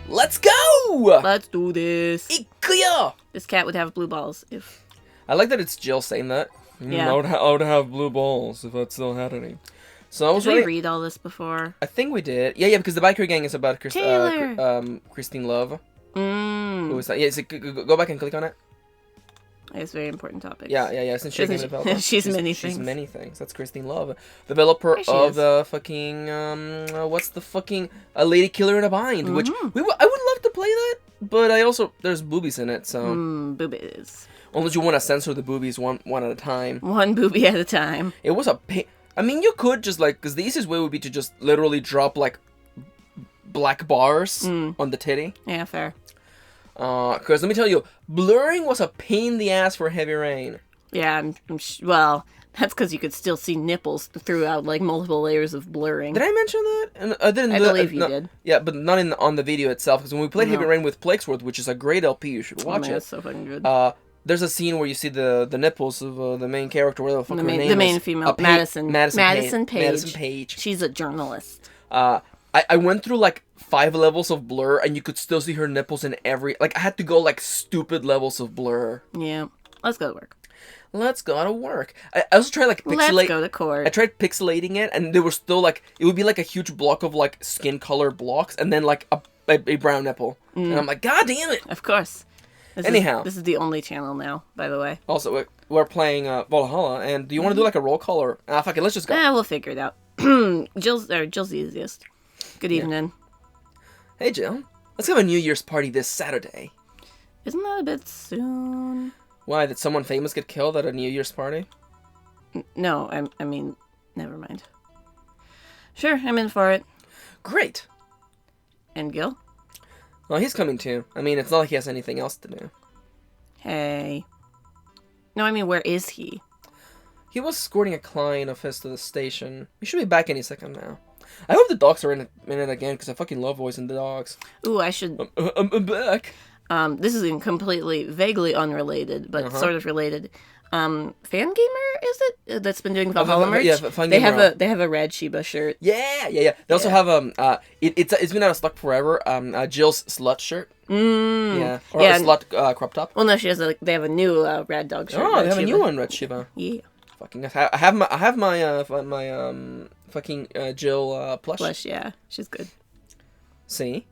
Let's go! Let's do this. Ikuya! This cat would have blue balls if... I like that it's Jill saying that. Yeah. I would have blue balls if I still had any. So I was Did we read all this before? I think we did. Yeah, because the biker gang is about Christine Love. Who was that? Yeah, so go back and click on it. It's a very important topic. Yeah. Since she's a developer. She's many things. She's many things. That's Christine Love, developer of the fucking what's the fucking Lady Killer in a Bind, which I would love to play that, but I also there's boobies in it, so boobies. Unless you want to censor the boobies one at a time. One boobie at a time. It was a pain. I mean, you could just because the easiest way would be to just literally drop like black bars on the titty. Yeah, fair. Because let me tell you, blurring was a pain in the ass for Heavy Rain. Yeah, well, that's because you could still see nipples throughout like multiple layers of blurring. Did I mention that? And I didn't. I believe you did. Yeah, but not on the video itself. Because when we played Heavy Rain with Plakesworth, which is a great LP, you should watch it. That's so fucking good. There's a scene where you see the nipples of the main character, whatever the fuck her name is. The main female, Madison Page. Madison Page. She's a journalist. I went through like 5 levels of blur, and you could still see her nipples in every... Like, I had to go like stupid levels of blur. Yeah. Let's go to work. Let's go to work. I also tried like pixelate... Let's go to court. I tried pixelating it, and there was still like... It would be like a huge block of like skin color blocks, and then like a brown nipple. And I'm like, God damn it! Of course. This is the only channel now, by the way. Also, we're playing Valhalla, and do you want to do like a roll call or... fuck it, let's just go. We'll figure it out. Jill's the easiest. Good evening. Hey, Jill. Let's have a New Year's party this Saturday. Isn't that a bit soon? Why, did someone famous get killed at a New Year's party? No, I mean, never mind. Sure, I'm in for it. Great. And Gil? Well, he's coming too. I mean, it's not like he has anything else to do. Hey. No, I mean, where is he? He was escorting a client of his to the station. He should be back any second now. I hope the dogs are in it again, because I fucking love voicing the dogs. Ooh, I should... I'm back. This is completely, vaguely unrelated, but sort of related. Fangamer, is it? That's been doing Valhalla merch? Yeah, Fangamer. They have a Red Sheba shirt. Yeah. They also have, it's been out of stock forever, Jill's slut shirt. Yeah. Or a slut crop top. Well, no, they have a new Rad Dog shirt. Oh, they have a new one, Red Sheba. Yeah. Fucking, I have my fucking Jill plush. Plush, yeah. She's good. See?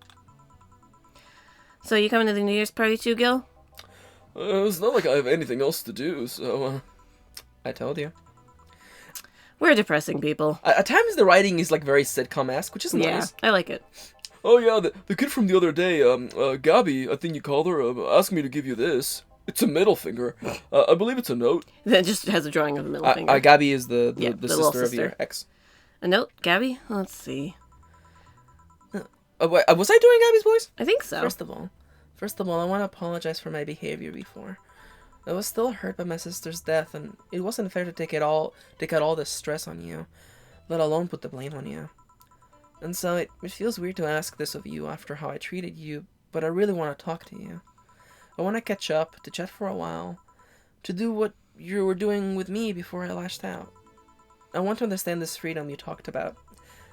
So you coming to the New Year's party too, Gil? It's not like I have anything else to do, so... I told you. We're depressing people. At times the writing is like very sitcom-esque, which is nice. Yeah, I like it. Oh yeah, the kid from the other day, Gabby, I think you called her, asked me to give you this. It's a middle finger. I believe it's a note. That just has a drawing of a middle finger. Gabby is the sister of your ex. A note? Gabby? Let's see. Wait, was I doing Gabby's voice? I think so. First of all, I want to apologize for my behavior before. I was still hurt by my sister's death, and it wasn't fair to take out all this stress on you, let alone put the blame on you. And so it feels weird to ask this of you after how I treated you, but I really want to talk to you. I want to catch up, to chat for a while, to do what you were doing with me before I lashed out. I want to understand this freedom you talked about,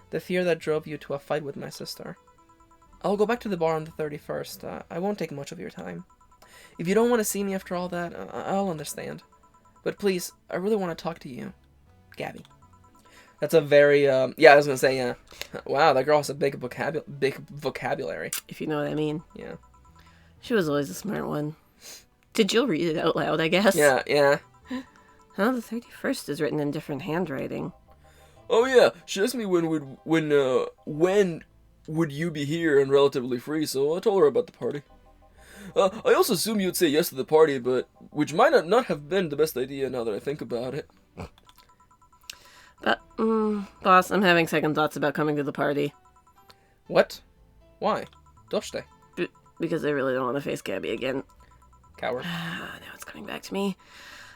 the fear that drove you to a fight with my sister. I'll go back to the bar on the 31st. I won't take much of your time. If you don't want to see me after all that, I'll understand. But please, I really want to talk to you. Gabby. That's a very, yeah, I was going to say, wow, that girl has a big vocabulary. If you know what I mean. Yeah. She was always a smart one. Did Jill read it out loud, I guess? Yeah. Oh, the 31st is written in different handwriting. Oh yeah, she asked me when would you be here and relatively free, so I told her about the party. I also assumed you'd say yes to the party, but which might not have been the best idea now that I think about it. But, boss, I'm having second thoughts about coming to the party. What? Why? Doshte. Because I really don't want to face Gabby again. Coward. Now it's coming back to me.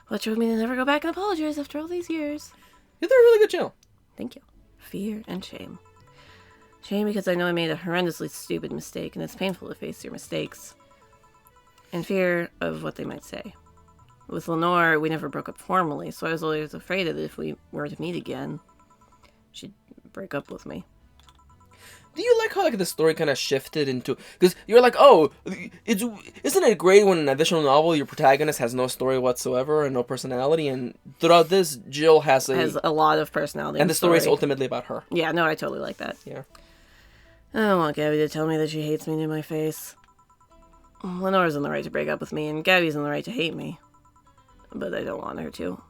What drove me to never go back and apologize after all these years? You did a really good job. Thank you. Fear and shame. Shame because I know I made a horrendously stupid mistake, and it's painful to face your mistakes. And fear of what they might say. With Lenore, we never broke up formally, so I was always afraid that if we were to meet again, she'd break up with me. Do you like how like the story kind of shifted into? Because you're like, oh, isn't it great when in a visual novel your protagonist has no story whatsoever and no personality, and throughout this, Jill has a lot of personality, and the story is ultimately about her. Yeah, no, I totally like that. Yeah. I don't want Gabby to tell me that she hates me to my face. Lenore's in the right to break up with me, and Gabby's in the right to hate me. But I don't want her to.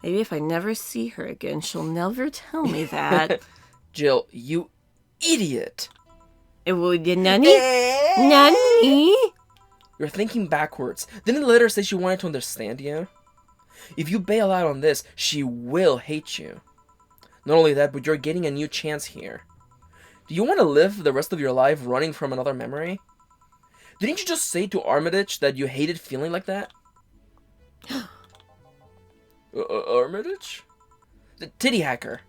Maybe if I never see her again, she'll never tell me that. Jill, you idiot. Nanny? Nanny? You're thinking backwards. Didn't the letter say she wanted to understand you? If you bail out on this, she will hate you. Not only that, but you're getting a new chance here. Do you want to live the rest of your life running from another memory? Didn't you just say to Armitage that you hated feeling like that? Armitage? The titty hacker.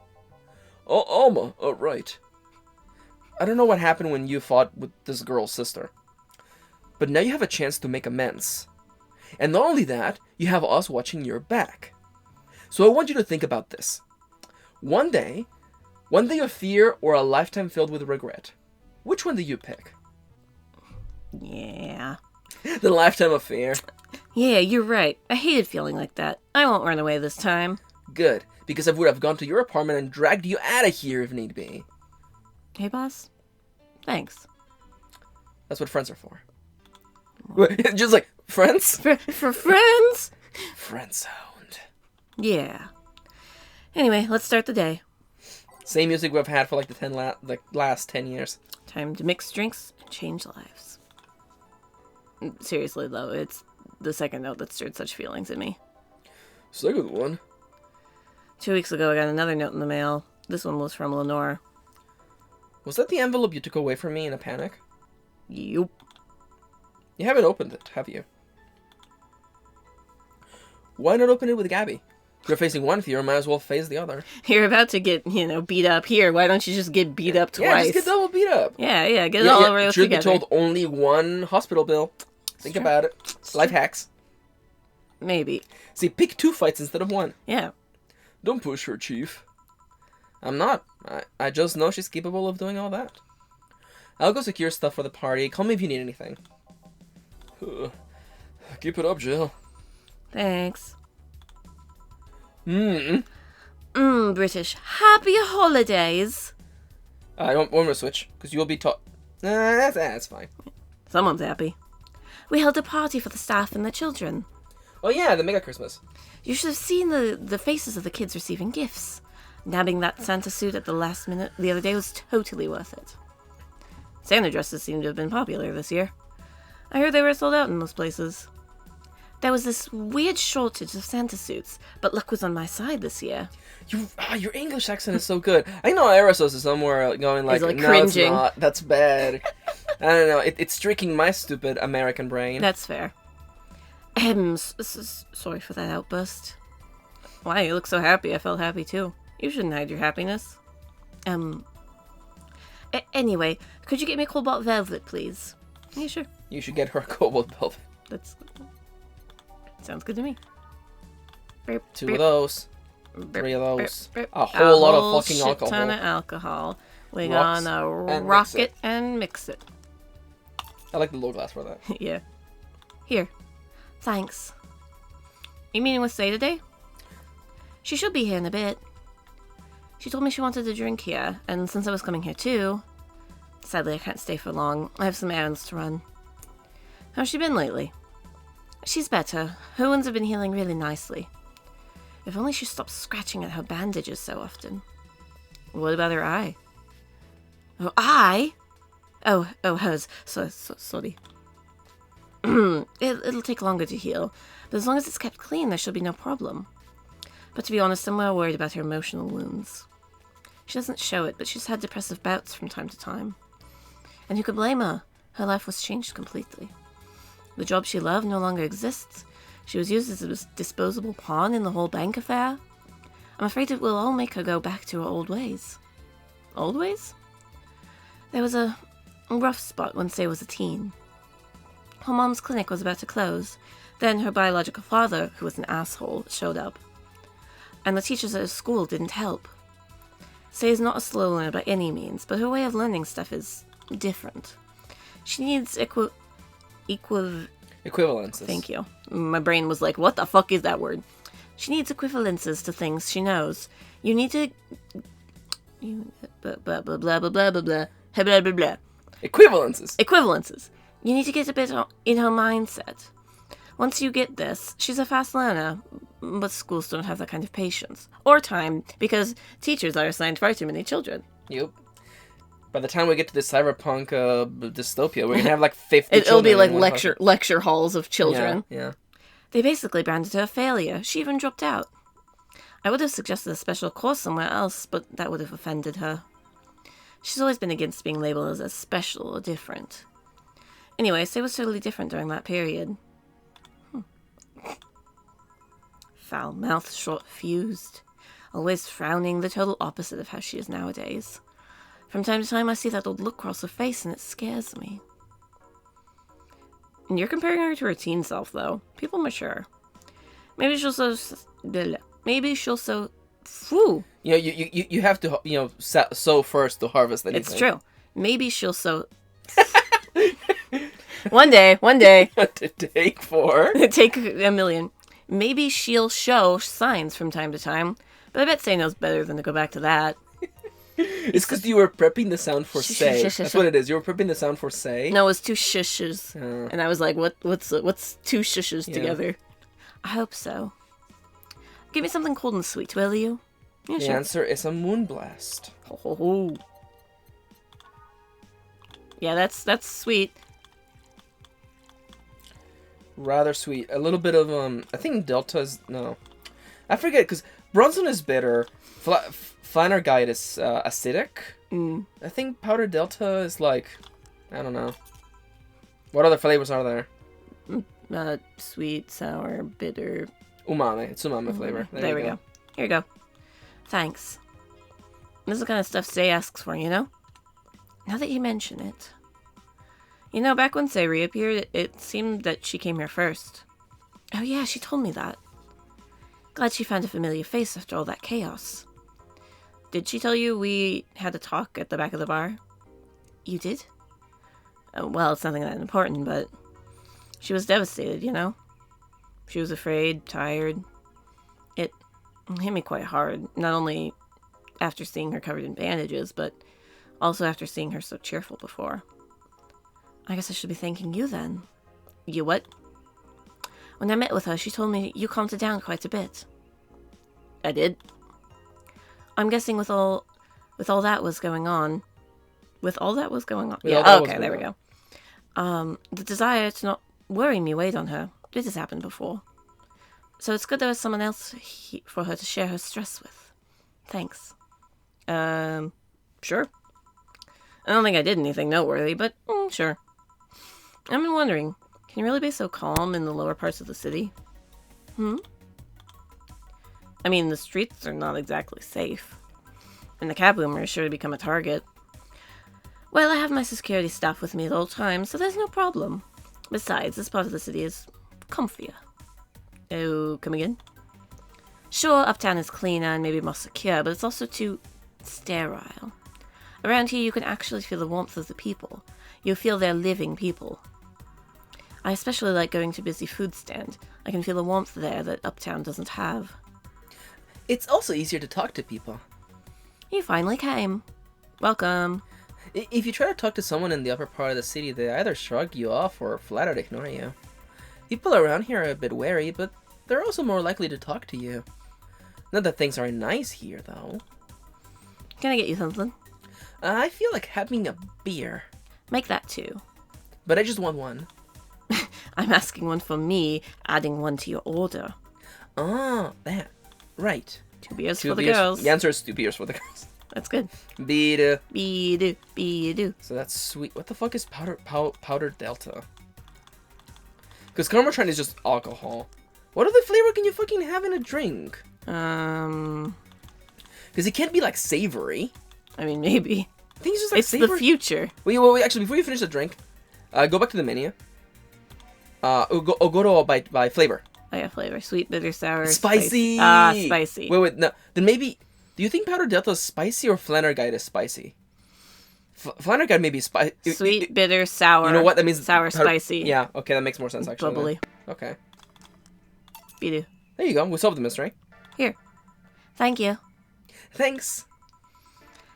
Oh, Alma, right. I don't know what happened when you fought with this girl's sister. But now you have a chance to make amends. And not only that, you have us watching your back. So I want you to think about this. One day of fear or a lifetime filled with regret. Which one do you pick? Yeah. The lifetime of fear. Yeah, you're right. I hated feeling like that. I won't run away this time. Good, because I would have gone to your apartment and dragged you out of here if need be. Hey, boss. Thanks. That's what friends are for. Just like, friends? For friends? Friend sound. Yeah. Anyway, let's start the day. Same music we've had for like the last 10 years. Time to mix drinks and change lives. Seriously, though, it's the second note that stirred such feelings in me. Second one? 2 weeks ago, I got another note in the mail. This one was from Lenore. Was that the envelope you took away from me in a panic? Yup. You haven't opened it, have you? Why not open it with Gabby? You're facing one fear, might as well face the other. You're about to get, beat up here. Why don't you just get beat up twice? Yeah, just get double beat up. Yeah, get it all over together. Should be told only one hospital bill. Think about it. Life hacks. Maybe. See, pick 2 fights instead of 1. Yeah. Don't push her, Chief. I'm not. I just know she's capable of doing all that. I'll go secure stuff for the party. Call me if you need anything. Keep it up, Jill. Thanks. British. Happy holidays. I don't want to switch, because you'll be taught. That's fine. Someone's happy. We held a party for the staff and the children. Oh yeah, the mega Christmas. You should have seen the faces of the kids receiving gifts. Nabbing that Santa suit at the last minute the other day was totally worth it. Santa dresses seem to have been popular this year. I heard they were sold out in those places. There was this weird shortage of Santa suits, but luck was on my side this year. Your English accent is so good. I know Aerosos is somewhere going like, no, cringing. It's not. That's bad. I don't know. It's tricking my stupid American brain. That's fair. Sorry for that outburst. Why, you look so happy. I felt happy too. You shouldn't hide your happiness. Anyway, could you get me a cobalt velvet, please? Yeah, sure. You should get her a cobalt velvet. Sounds good to me. 2 of those. 3 of those. A whole lot of fucking shit alcohol. Ton of alcohol. We're Rocks gonna and rock mix it and mix it. I like the little glass for that. Yeah. Here. Thanks. You meeting with Say today? She should be here in a bit. She told me she wanted to drink here, and since I was coming here too, sadly I can't stay for long. I have some errands to run. How's she been lately? She's better. Her wounds have been healing really nicely. If only she stopped scratching at her bandages so often. What about her eye? Oh, eye? Oh, hers. So sorry. It'll take longer to heal, but as long as it's kept clean, there should be no problem. But to be honest, I'm more worried about her emotional wounds. She doesn't show it, but she's had depressive bouts from time to time. And who could blame her? Her life was changed completely. The job she loved no longer exists. She was used as a disposable pawn in the whole bank affair. I'm afraid it will all make her go back to her old ways. Old ways? There was a rough spot when Say was a teen. Her mom's clinic was about to close. Then her biological father, who was an asshole, showed up. And the teachers at her school didn't help. Say is not a slow learner by any means, but her way of learning stuff is different. She needs equivalences. Thank you. My brain was like, what the fuck is that word? She needs equivalences to things she knows. You need to... blah, blah, blah, blah, blah, blah, blah, blah, blah, blah, blah. Equivalences. You need to get a bit in her mindset. Once you get this, she's a fast learner, but schools don't have that kind of patience. Or time, because teachers are assigned far too many children. Yep. By the time we get to the cyberpunk dystopia, we're going to have like 50 It'll be like children lecture halls of children. Yeah. They basically branded her a failure. She even dropped out. I would have suggested a special course somewhere else, but that would have offended her. She's always been against being labeled as a special or different. Anyway, Say was totally different during that period. Foul mouth, short-fused. Always frowning, the total opposite of how she is nowadays. From time to time, I see that old look cross her face, and it scares me. And you're comparing her to her teen self, though. People mature. Maybe she'll so... Phew. You have to, sow first to harvest anything. It's true. Maybe she'll so... One day. To take 4. Take a million. Maybe she'll show signs from time to time, but I bet Say knows better than to go back to that. It's because you were prepping the sound for say. That's what it is. You were prepping the sound for say. No, it was 2 shushes. And I was like, what's 2 shushes together? I hope so. Give me something cold and sweet, will you? Yeah, the answer is a moonblast. Oh. Yeah, that's sweet. Rather sweet. A little bit of, I think Delta's, no. I forget, because Bronson is bitter. Flanner Guide is acidic. I think Powder Delta is like, I don't know. What other flavors are there? Sweet, sour, bitter. Umami. It's umami flavor. There we go. Here you go. Thanks. This is the kind of stuff Say asks for, you know? Now that you mention it. You know, back when Say reappeared, it seemed that she came here first. Oh yeah, she told me that. Glad she found a familiar face after all that chaos. Did she tell you we had a talk at the back of the bar? You did? Oh, well, it's nothing that important, but... She was devastated, you know? She was afraid, tired. It hit me quite hard, not only after seeing her covered in bandages, but also after seeing her so cheerful before. I guess I should be thanking you then. You what? When I met with her, she told me you calmed her down quite a bit. I did. I'm guessing with all that was going on. With all that was going on? Yeah, okay, there we go. The desire to not worry me weighed on her. This has happened before. So it's good there was someone else for her to share her stress with. Thanks. Sure. I don't think I did anything noteworthy, but sure. I've been wondering, can you really be so calm in the lower parts of the city? I mean, the streets are not exactly safe. And the cab boomer is sure to become a target. Well, I have my security staff with me at all times, so there's no problem. Besides, this part of the city is comfier. Oh, come again? Sure, uptown is cleaner and maybe more secure, but it's also too sterile. Around here, you can actually feel the warmth of the people. You feel they're living people. I especially like going to a busy food stand. I can feel the warmth there that uptown doesn't have. It's also easier to talk to people. You finally came. Welcome. If you try to talk to someone in the upper part of the city, they either shrug you off or flat out ignore you. People around here are a bit wary, but they're also more likely to talk to you. Not that things are nice here, though. Can I get you something? I feel like having a beer. Make that 2. But I just want 1. I'm asking one for me, adding 1 to your order. Ah, that. Right. 2 beers for the girls. The answer is 2 beers for the girls. That's good. Beer. Beer. So that's sweet. What the fuck is powdered Delta? Because Karmatron is just alcohol. What other flavor can you fucking have in a drink? Because it can't be like savory. I mean, maybe. I think it's just like it's savory. The future. Wait, actually, before you finish the drink, go back to the menu. Go to by flavor. Oh yeah, flavor. Sweet, bitter, sour, spicy. Spicy. Wait, no. Then maybe Do you think Powder Delta is spicy or Flannerguide is spicy? Flannerguide may be spicy. Sweet, bitter, sour. You know what? That means sour, spicy. Yeah, okay, that makes more sense actually. Bubbly. Then. Okay. Bidu. There you go. We solved the mystery. Here. Thank you. Thanks.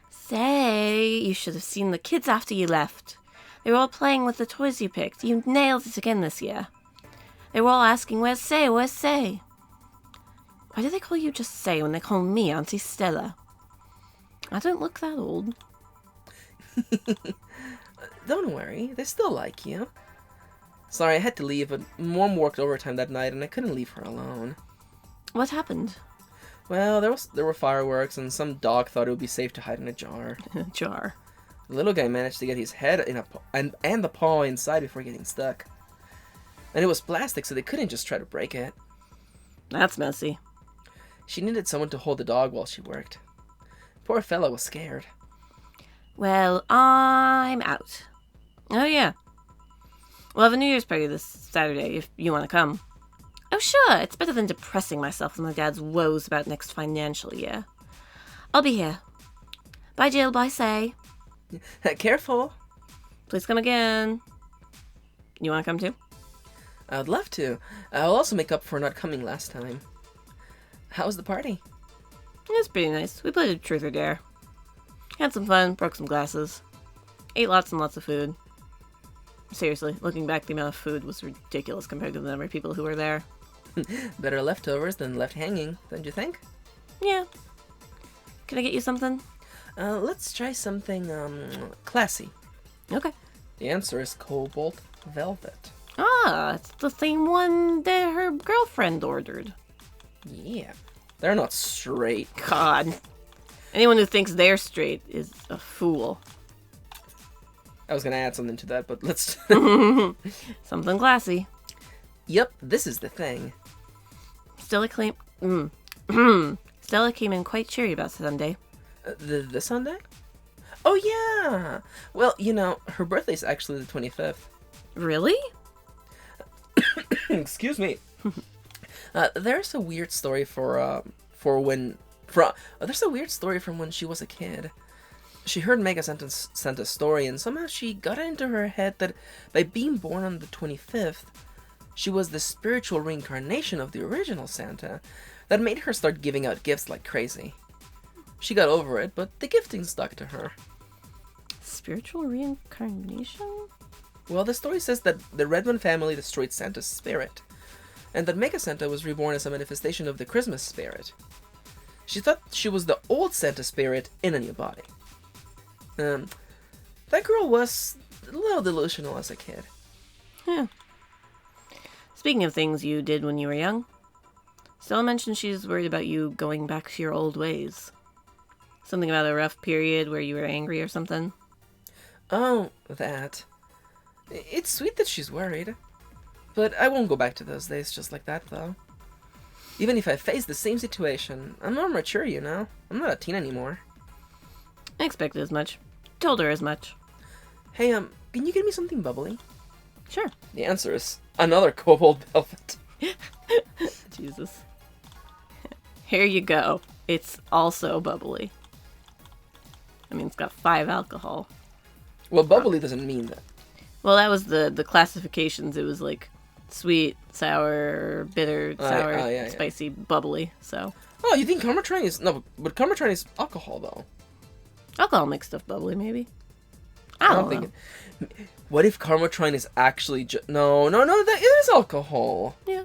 Say, you should have seen the kids after you left. They were all playing with the toys you picked. You nailed it again this year. They were all asking, where's Say, where's Say? Why do they call you just Say when they call me Auntie Stella? I don't look that old. Don't worry, they still like you. Sorry, I had to leave, but Mom worked overtime that night and I couldn't leave her alone. What happened? Well, there were fireworks and some dog thought it would be safe to hide in a jar. Jar. The little guy managed to get his head in and the paw inside before getting stuck. And it was plastic, so they couldn't just try to break it. That's messy. She needed someone to hold the dog while she worked. Poor fella was scared. Well, I'm out. Oh, yeah. We'll have a New Year's party this Saturday if you want to come. Oh, sure. It's better than depressing myself with my dad's woes about next financial year. I'll be here. Bye, Jill. Bye, Say. Careful. Please come again. You want to come too? I would love to. I'll also make up for not coming last time. How was the party? It was pretty nice. We played a truth or dare. Had some fun, broke some glasses. Ate lots and lots of food. Seriously, looking back, the amount of food was ridiculous compared to the number of people who were there. Better leftovers than left hanging, don't you think? Yeah. Can I get you something? Let's try something, classy. Okay. The answer is Cobalt Velvet. Ah, it's the same one that her girlfriend ordered. Yeah. They're not straight. God. Anyone who thinks they're straight is a fool. I was gonna add something to that, but let's... Something classy. Yep, this is the thing. Stella came in quite cheery about Sunday. The Sunday? Oh, yeah! Well, you know, her birthday's actually the 25th. Really? Excuse me. There's a weird story there's a weird story from when she was a kid. She heard Mega Santa's story, and somehow she got it into her head that by being born on the 25th, she was the spiritual reincarnation of the original Santa. That made her start giving out gifts like crazy. She got over it, but the gifting stuck to her. Spiritual reincarnation? Well, the story says that the Redmond family destroyed Santa's spirit, and that Mega Santa was reborn as a manifestation of the Christmas spirit. She thought she was the old Santa spirit in a new body. That girl was a little delusional as a kid. Yeah. Speaking of things you did when you were young, Stella mentioned she's worried about you going back to your old ways. Something about a rough period where you were angry or something. Oh, that. It's sweet that she's worried. But I won't go back to those days just like that, though. Even if I face the same situation, I'm more mature, you know? I'm not a teen anymore. I expected as much. Told her as much. Hey, can you get me something bubbly? Sure. The answer is another Cobalt Velvet. Jesus. Here you go. It's also bubbly. I mean, it's got 5 alcohol. Well, bubbly doesn't mean that. Well, that was the classifications. It was like sweet, sour, bitter, sour, spicy, bubbly. So. Oh, you think Carmatron is... No, but Carmatron is alcohol, though. Alcohol makes stuff bubbly, maybe. I don't know. What if Carmatron is actually No, that is alcohol. Yeah.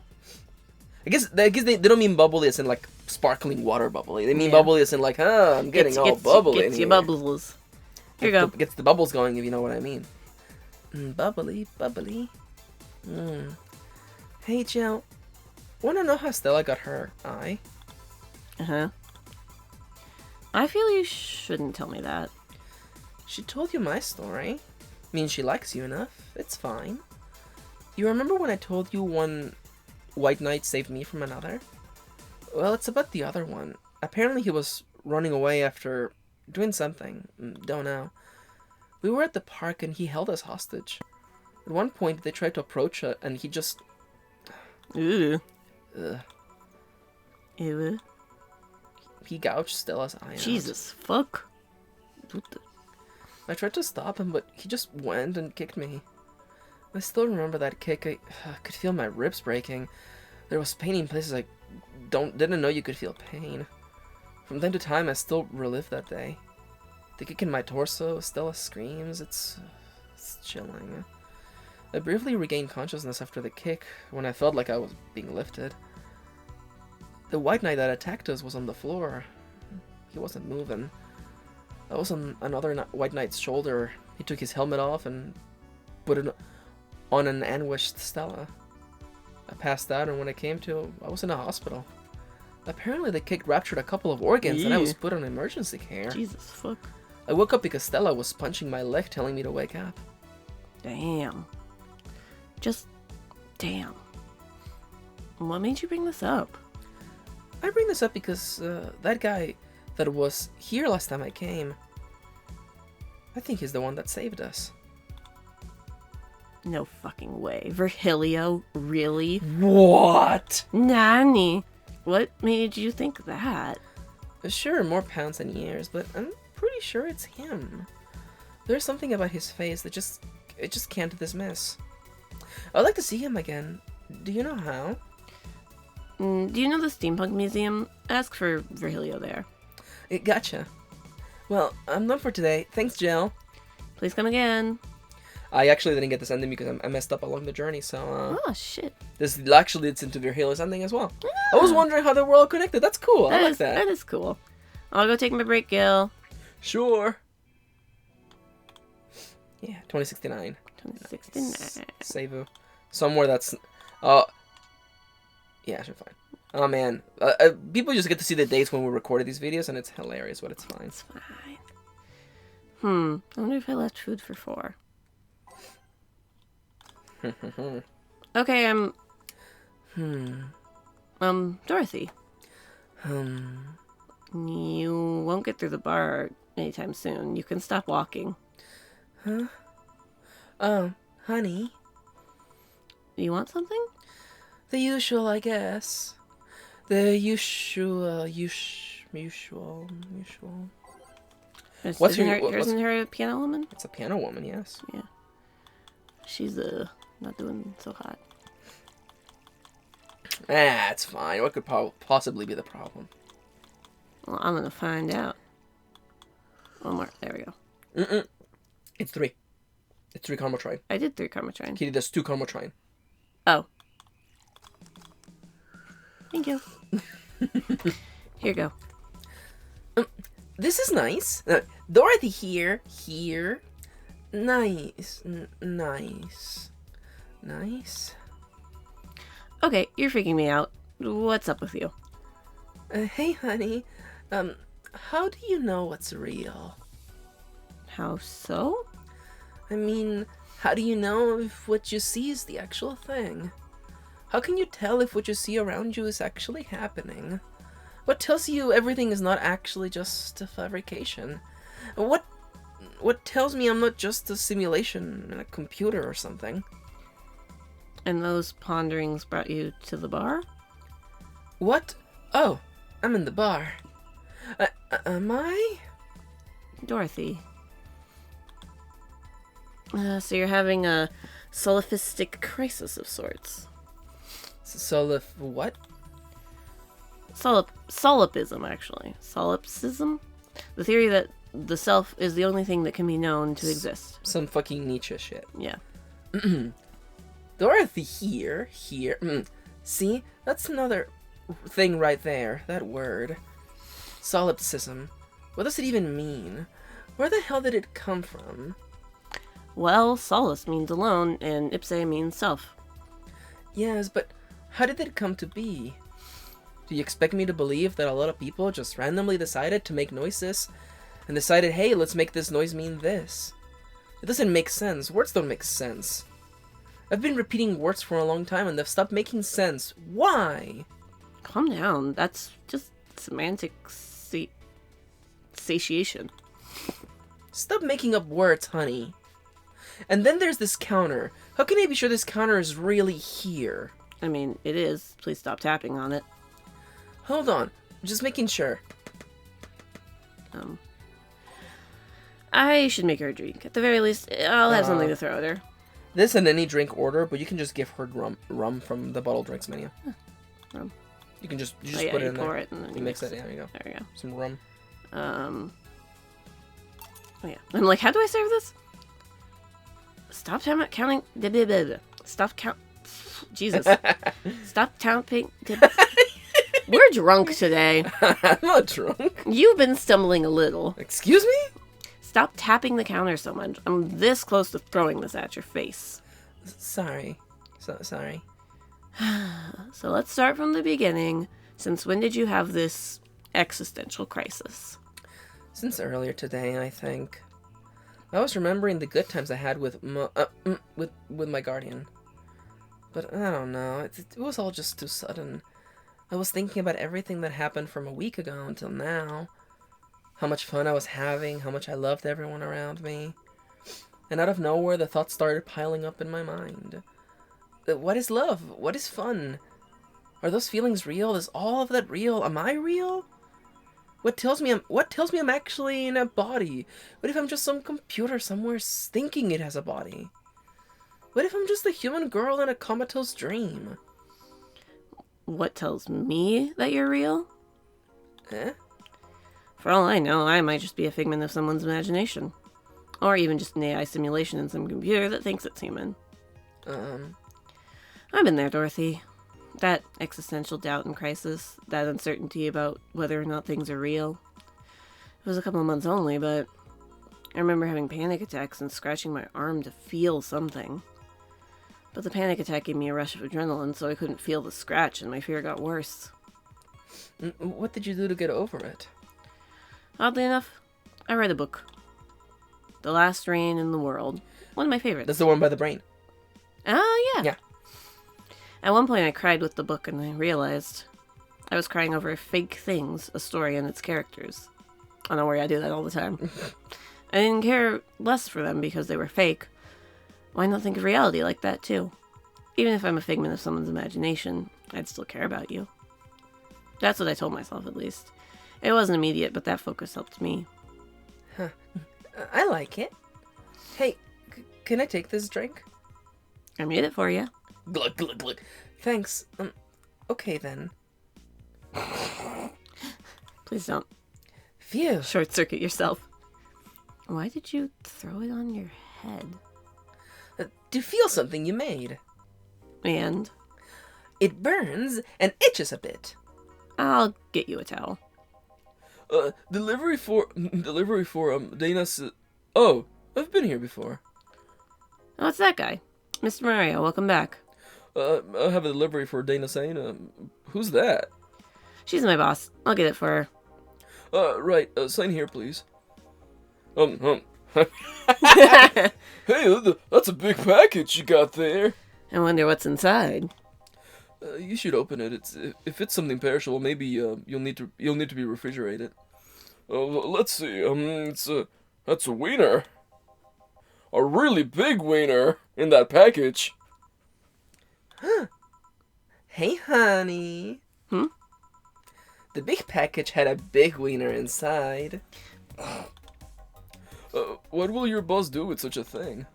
I guess they don't mean bubbly as in, like, sparkling water bubbly. They mean bubbly as in, like, I'm getting all bubbly. Gets you bubbles. Here you go. Gets the bubbles going, if you know what I mean. Bubbly, bubbly. Hey, Jill. Wanna know how Stella got her eye? Uh-huh. I feel you shouldn't tell me that. She told you my story. Means she likes you enough. It's fine. You remember when I told you one white knight saved me from another? Well, it's about the other one. Apparently he was running away after doing something. Don't know. We were at the park and he held us hostage. At one point they tried to approach her and he just... Ooh. Ugh. Ew. he gouged Stella's eye out. Jesus, fuck. I tried to stop him, but he just went and kicked me. I still remember that kick. I could feel my ribs breaking. There was pain in places I didn't know you could feel pain. From time to time, I still relive that day. The kick in my torso, Stella screams. It's chilling. I briefly regained consciousness after the kick, when I felt like I was being lifted. The white knight that attacked us was on the floor. He wasn't moving. I was on another white knight's shoulder. He took his helmet off and put it on an anguished Stella. I passed out, and when I came to, I was in a hospital. Apparently the kick ruptured a couple of organs, and I was put on emergency care. Jesus, fuck. I woke up because Stella was punching my leg, telling me to wake up. Damn. Just damn. What made you bring this up? I bring this up because that guy that was here last time I came, I think he's the one that saved us. No fucking way. Virgilio? Really? What? Nanny. What made you think that? Sure, more pounds and years, but I'm pretty sure it's him. There's something about his face that it just can't dismiss. I'd like to see him again. Do you know how? Do you know the Steampunk Museum? Ask for Virgilio there. Gotcha. Well, I'm done for today. Thanks, Jill. Please come again. I actually didn't get this ending because I messed up along the journey, so... Oh, shit. This actually leads into Virgilio's ending as well. Yeah. I was wondering how they were all connected. That's cool. I like that. That is cool. I'll go take my break, Gil. Sure. Yeah, 2069. 2069. Nice. Seivu. Somewhere that's... yeah, sure, fine. Oh, man. People just get to see the dates when we recorded these videos, and it's hilarious, but it's fine. It's fine. I wonder if I left food for 4. Okay, Dorothy. You won't get through the bar anytime soon. You can stop walking. Huh? Honey? You want something? The usual, I guess. The usual. Isn't her a piano woman? It's a piano woman, yes. Yeah. She's not doing so hot. It's fine. What could possibly be the problem? Well, I'm gonna find out. One more. There we go. It's 3. It's 3 Karma Trine. I did 3 Karma Trine. Kitty does 2 Karma Trine. Oh. Thank you. Here you go. This is nice. Dorothy here. Nice. Nice. Okay, you're freaking me out. What's up with you? Hey, honey. How do you know what's real? How so? I mean, how do you know if what you see is the actual thing? How can you tell if what you see around you is actually happening? What tells you everything is not actually just a fabrication? What tells me I'm not just a simulation in a computer or something? And those ponderings brought you to the bar? What? Oh, I'm in the bar. Am I? Dorothy. So you're having a solipsistic crisis of sorts. What? Solipsism, actually. Solipsism? The theory that the self is the only thing that can be known to exist. Some fucking Nietzsche shit. Yeah. Dorothy here. See? That's another thing right there. That word. Solipsism. What does it even mean? Where the hell did it come from? Well, solus means alone, and ipse means self. Yes, but how did it come to be? Do you expect me to believe that a lot of people just randomly decided to make noises and decided, hey, let's make this noise mean this? It doesn't make sense. Words don't make sense. I've been repeating words for a long time and they've stopped making sense. Why? Calm down. That's just semantic satiation. Stop making up words, honey. And then there's this counter. How can I be sure this counter is really here? I mean, it is. Please stop tapping on it. Hold on. Just making sure. I should make her a drink. At the very least, I'll have something to throw at her. This isn't any drink order, but you can just give her rum from the bottle drinks menu. Rum. You just Oh, put it in pour there. it and then You mix it. Yeah, there you go. There you go. Some rum. Oh yeah. I'm like, how do I serve this? Stop counting. Stop count. Jesus. Stop counting. We're drunk today. I'm not drunk. You've been stumbling a little. Excuse me? Stop tapping the counter so much. I'm this close to throwing this at your face. Sorry. Sorry. So let's start from the beginning. Since when did you have this existential crisis? Since earlier today, I think. I was remembering the good times I had with my guardian. But I don't know. It was all just too sudden. I was thinking about everything that happened from a week ago until now. How much fun I was having, how much I loved everyone around me. And out of nowhere, the thoughts started piling up in my mind. What is love? What is fun? Are those feelings real? Is all of that real? Am I real? What tells me I'm actually in a body? What if I'm just some computer somewhere thinking it has a body? What if I'm just a human girl in a comatose dream? What tells me that you're real? Eh? For all I know, I might just be a figment of someone's imagination. Or even just an AI simulation in some computer that thinks it's human. I've been there, Dorothy. That existential doubt and crisis, that uncertainty about whether or not things are real. It was a couple of months only, but I remember having panic attacks and scratching my arm to feel something. But the panic attack gave me a rush of adrenaline, so I couldn't feel the scratch, and my fear got worse. What did you do to get over it? Oddly enough, I read a book. The Last Rain in the World. One of my favorites. That's the one by the brain. Oh, yeah. Yeah. At one point I cried with the book and I realized I was crying over fake things, a story and its characters. I don't worry, I do that all the time. I didn't care less for them because they were fake. Why not think of reality like that too? Even if I'm a figment of someone's imagination, I'd still care about you. That's what I told myself, at least. It wasn't immediate, but that focus helped me. Huh. I like it. Hey, can I take this drink? I made it for you. Glug, glug, glug. Thanks. Okay then. Please don't. Phew. Short circuit yourself. Why did you throw it on your head? To feel something you made. And? It burns and itches a bit. I'll get you a towel. Delivery for Dana's. Oh, I've been here before. Oh, it's that guy. Mr. Mario, welcome back. I have a delivery for Dana Sane. Who's that? She's my boss. I'll get it for her. Right. Sign here, please. Hey, that's a big package you got there. I wonder what's inside. You should open it. If it's something perishable, maybe you'll need to be refrigerated. Let's see. That's a wiener. A really big wiener in that package. Huh. Hey, honey. Hmm? The big package had a big wiener inside. What will your boss do with such a thing?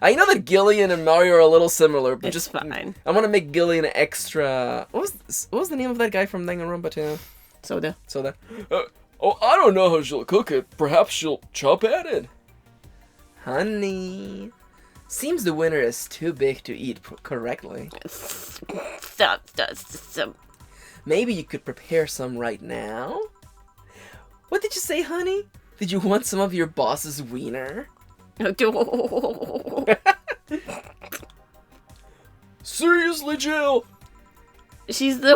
I know that Gillian and Mario are a little similar, but It's just fine. I want to make Gillian extra. What was the name of that guy from Danganronpa 2? Soda. I don't know how she'll cook it. Perhaps she'll chop at it. Honey, seems the winner is too big to eat correctly. Stop. Maybe you could prepare some right now. What did you say, honey? Did you want some of your boss's wiener? Seriously, Jill? She's the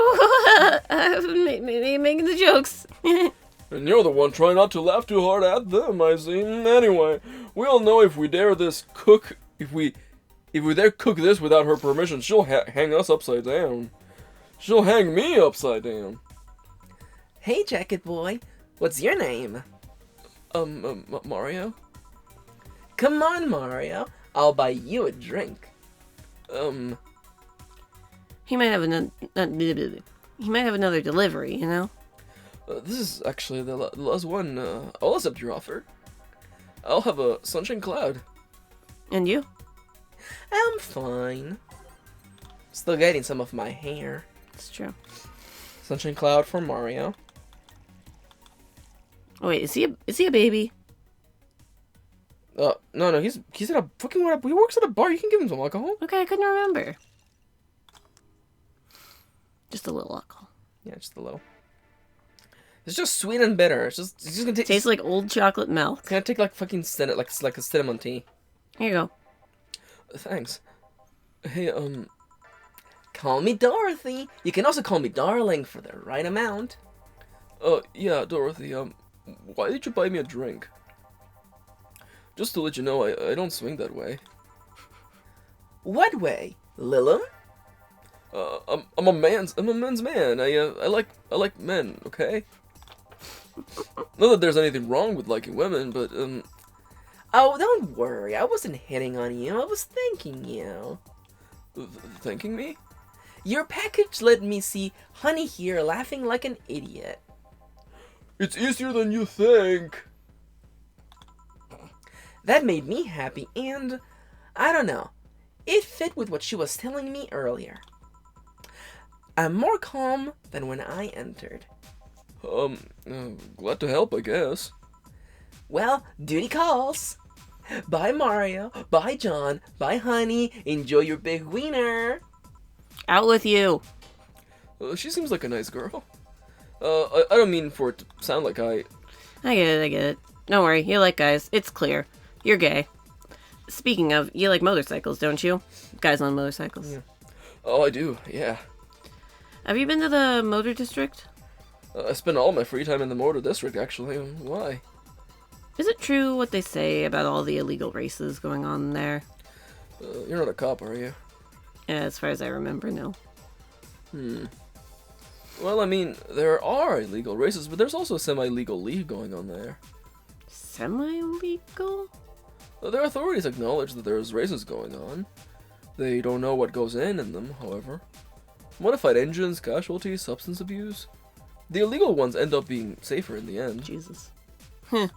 making the jokes. And you're the one trying not to laugh too hard at them, I see. Anyway, we all know if we dare cook this without her permission, she'll hang us upside down. She'll hang me upside down. Hey, Jacket Boy. What's your name? Mario? Come on, Mario. I'll buy you a drink. He might have another delivery, you know? This is actually the last one. I'll accept your offer. I'll have a sunshine cloud. And you? I'm fine. Still getting some of my hair. It's true. Sunshine cloud for Mario. Oh, wait, is he a baby? No, he's at a fucking what? He works at a bar. You can give him some alcohol. Okay, I couldn't remember. Just a little alcohol. Yeah, just a little. It's just sweet and bitter. It's just gonna take. Tastes like old chocolate milk. It's gonna take like fucking like a cinnamon tea. Here you go. Thanks. Hey, call me Dorothy. You can also call me Darling for the right amount. Yeah, Dorothy. Why did you buy me a drink? Just to let you know, I don't swing that way. What way, Lilum? I'm a man's man. I like men. Okay. Not that there's anything wrong with liking women, but Oh, don't worry. I wasn't hitting on you. I was thanking you. Thanking me? Your package let me see Honey here laughing like an idiot. It's easier than you think. That made me happy, and I don't know. It fit with what she was telling me earlier. I'm more calm than when I entered. Glad to help, I guess. Well, duty calls. Bye, Mario. Bye, John. Bye, Honey. Enjoy your big wiener. Out with you. She seems like a nice girl. I don't mean for it to sound like I get it. Don't worry, you like guys. It's clear. You're gay. Speaking of, you like motorcycles, don't you? Guys on motorcycles. Yeah. Oh, I do, yeah. Have you been to the motor district? I spend all my free time in the motor district, actually. Why? Is it true what they say about all the illegal races going on there? You're not a cop, are you? Yeah, as far as I remember, no. Well, I mean, there are illegal races, but there's also a semi-legal league going on there. Semi-legal? Their authorities acknowledge that there's races going on. They don't know what goes in them, however. Modified engines, casualties, substance abuse. The illegal ones end up being safer in the end. Jesus. Have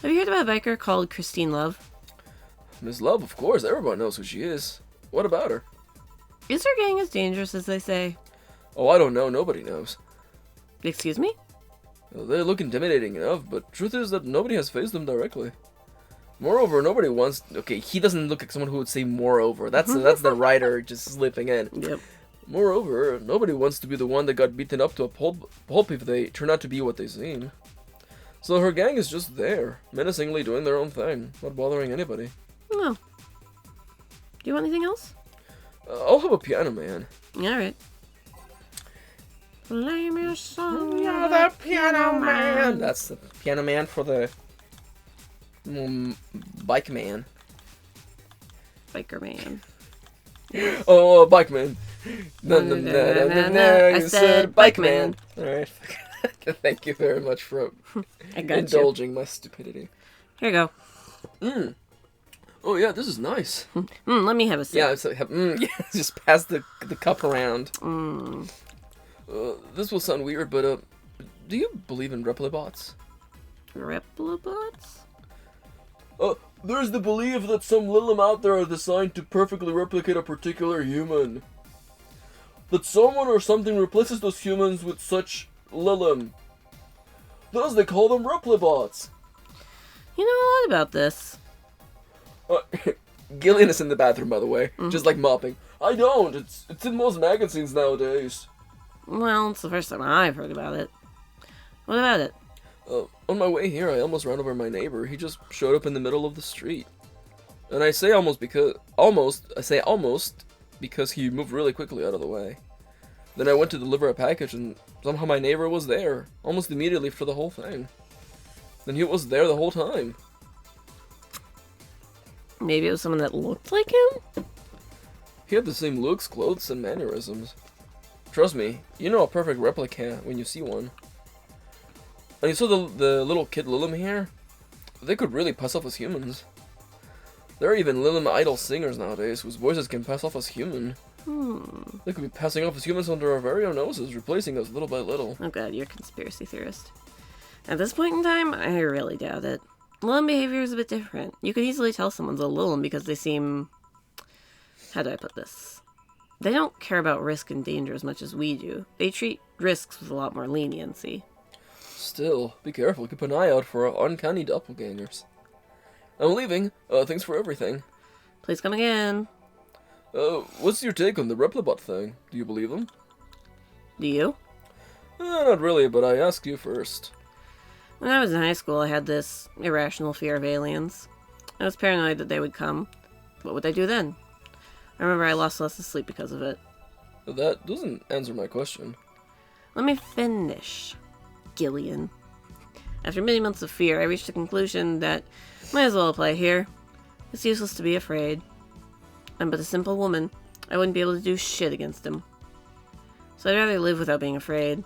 you heard about a biker called Christine Love? Miss Love, of course, everyone knows who she is. What about her? Is her gang as dangerous as they say? Oh, I don't know, nobody knows. Excuse me? They look intimidating enough, but truth is that nobody has faced them directly. Moreover, nobody wants... Okay, he doesn't look like someone who would say moreover. That's the writer just slipping in. Yep. Moreover, nobody wants to be the one that got beaten up to a pulp if they turn out to be what they seem. So her gang is just there, menacingly doing their own thing, not bothering anybody. Oh. Do you want anything else? I'll have a piano man. Alright. Play me a song, You're the piano man. That's the piano man for the bike man. Biker man. Oh, bike man. I said bike man. Alright. Thank you very much for I got indulging my stupidity. Here you go. Oh yeah, this is nice. Let me have a sip. Yeah, yeah, just pass the cup around. This will sound weird, but do you believe in replibots? Replibots? There's the belief that some Lilum out there are designed to perfectly replicate a particular human. That someone or something replaces those humans with such Lilum. Thus they call them replibots. You know a lot about this. Gillian is in the bathroom, by the way, just like mopping. I don't. It's in most magazines nowadays. Well, it's the first time I've heard about it. What about it? On my way here, I almost ran over my neighbor. He just showed up in the middle of the street. And I say almost because he moved really quickly out of the way. Then I went to deliver a package and somehow my neighbor was there, almost immediately for the whole thing. And he was there the whole time. Maybe it was someone that looked like him? He had the same looks, clothes, and mannerisms. Trust me, you know a perfect replica when you see one. And you saw the little kid Lilum here? They could really pass off as humans. There are even Lilum idol singers nowadays whose voices can pass off as human. They could be passing off as humans under our very own noses, replacing us little by little. Oh god, you're a conspiracy theorist. At this point in time, I really doubt it. Lilin behavior is a bit different. You could easily tell someone's a Lilin because they seem... How do I put this? They don't care about risk and danger as much as we do. They treat risks with a lot more leniency. Still, be careful. Keep an eye out for uncanny doppelgangers. I'm leaving. Thanks for everything. Please come again. What's your take on the Replibot thing? Do you believe them? Do you? Not really, but I asked you first. When I was in high school, I had this irrational fear of aliens. I was paranoid that they would come. What would I do then? I remember I lost lots of sleep because of it. That doesn't answer my question. Let me finish, Gillian. After many months of fear, I reached the conclusion that might as well apply here. It's useless to be afraid. I'm but a simple woman. I wouldn't be able to do shit against him. So I'd rather live without being afraid.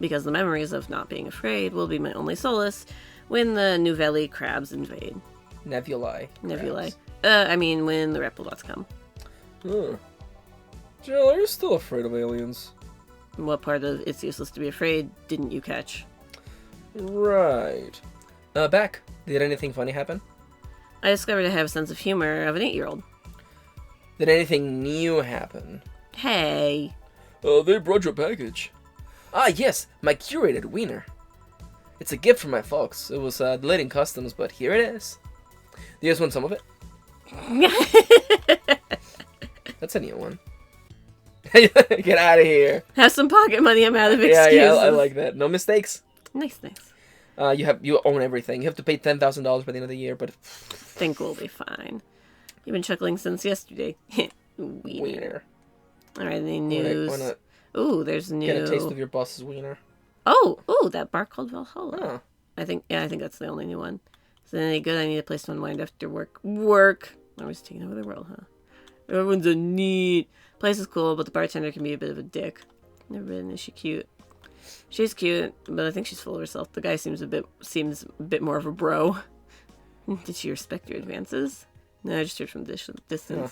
Because the memories of not being afraid will be my only solace when the Nouvelle crabs invade. Nebulae. Nebulae. When the Replibots come. Huh. Jill, are you still afraid of aliens? What part of it's useless to be afraid didn't you catch? Right. Back. Did anything funny happen? I discovered I have a sense of humor of an 8-year-old. Did anything new happen? Hey. They brought your package. Ah, yes, my curated wiener. It's a gift from my folks. It was delayed in customs, but here it is. Do you guys want some of it? That's a new one. Get out of here. Have some pocket money, I'm out of excuses. Yeah, I like that. No mistakes. Nice. You own everything. You have to pay $10,000 by the end of the year, but... Think we'll be fine. You've been chuckling since yesterday. Wiener. Alright, any news? Why not Ooh, there's new... get a taste of your boss's wiener? Oh, that bar called Valhalla. Oh. I think that's the only new one. Is it any good? I need a place to unwind after work. I was taking over the world, huh? Everyone's a neat. Place is cool, but the bartender can be a bit of a dick. Never been. Is she cute? She's cute, but I think she's full of herself. The guy seems a bit more of a bro. Did she respect your advances? No, I just heard from distance. Yeah.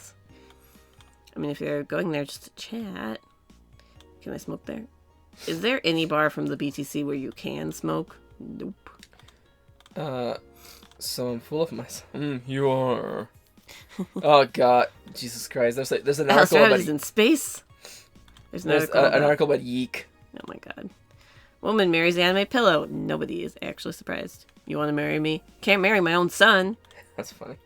I mean, if you're going there just to chat, can I smoke there? Is there any bar from the BTC where you can smoke? Nope. So I'm full of myself. You are. Oh God, Jesus Christ! There's an article about in space. There's an article about Yeek. Oh my God. Woman marries anime pillow. Nobody is actually surprised. You want to marry me? Can't marry my own son. That's funny.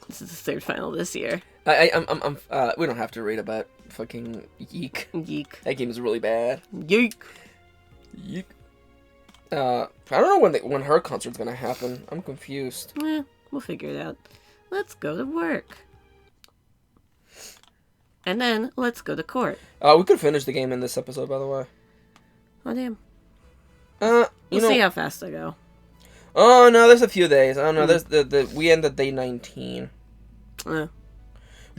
This is the third final this year. We don't have to read about fucking Yeek. Yeek. That game is really bad. Yeek. Yeek. I don't know when her concert's gonna happen. I'm confused. We'll figure it out. Let's go to work. And then, let's go to court. We could finish the game in this episode, by the way. Oh, damn. We'll see how fast I go. Oh, no, there's a few days. I don't know, there's we end at day 19. Which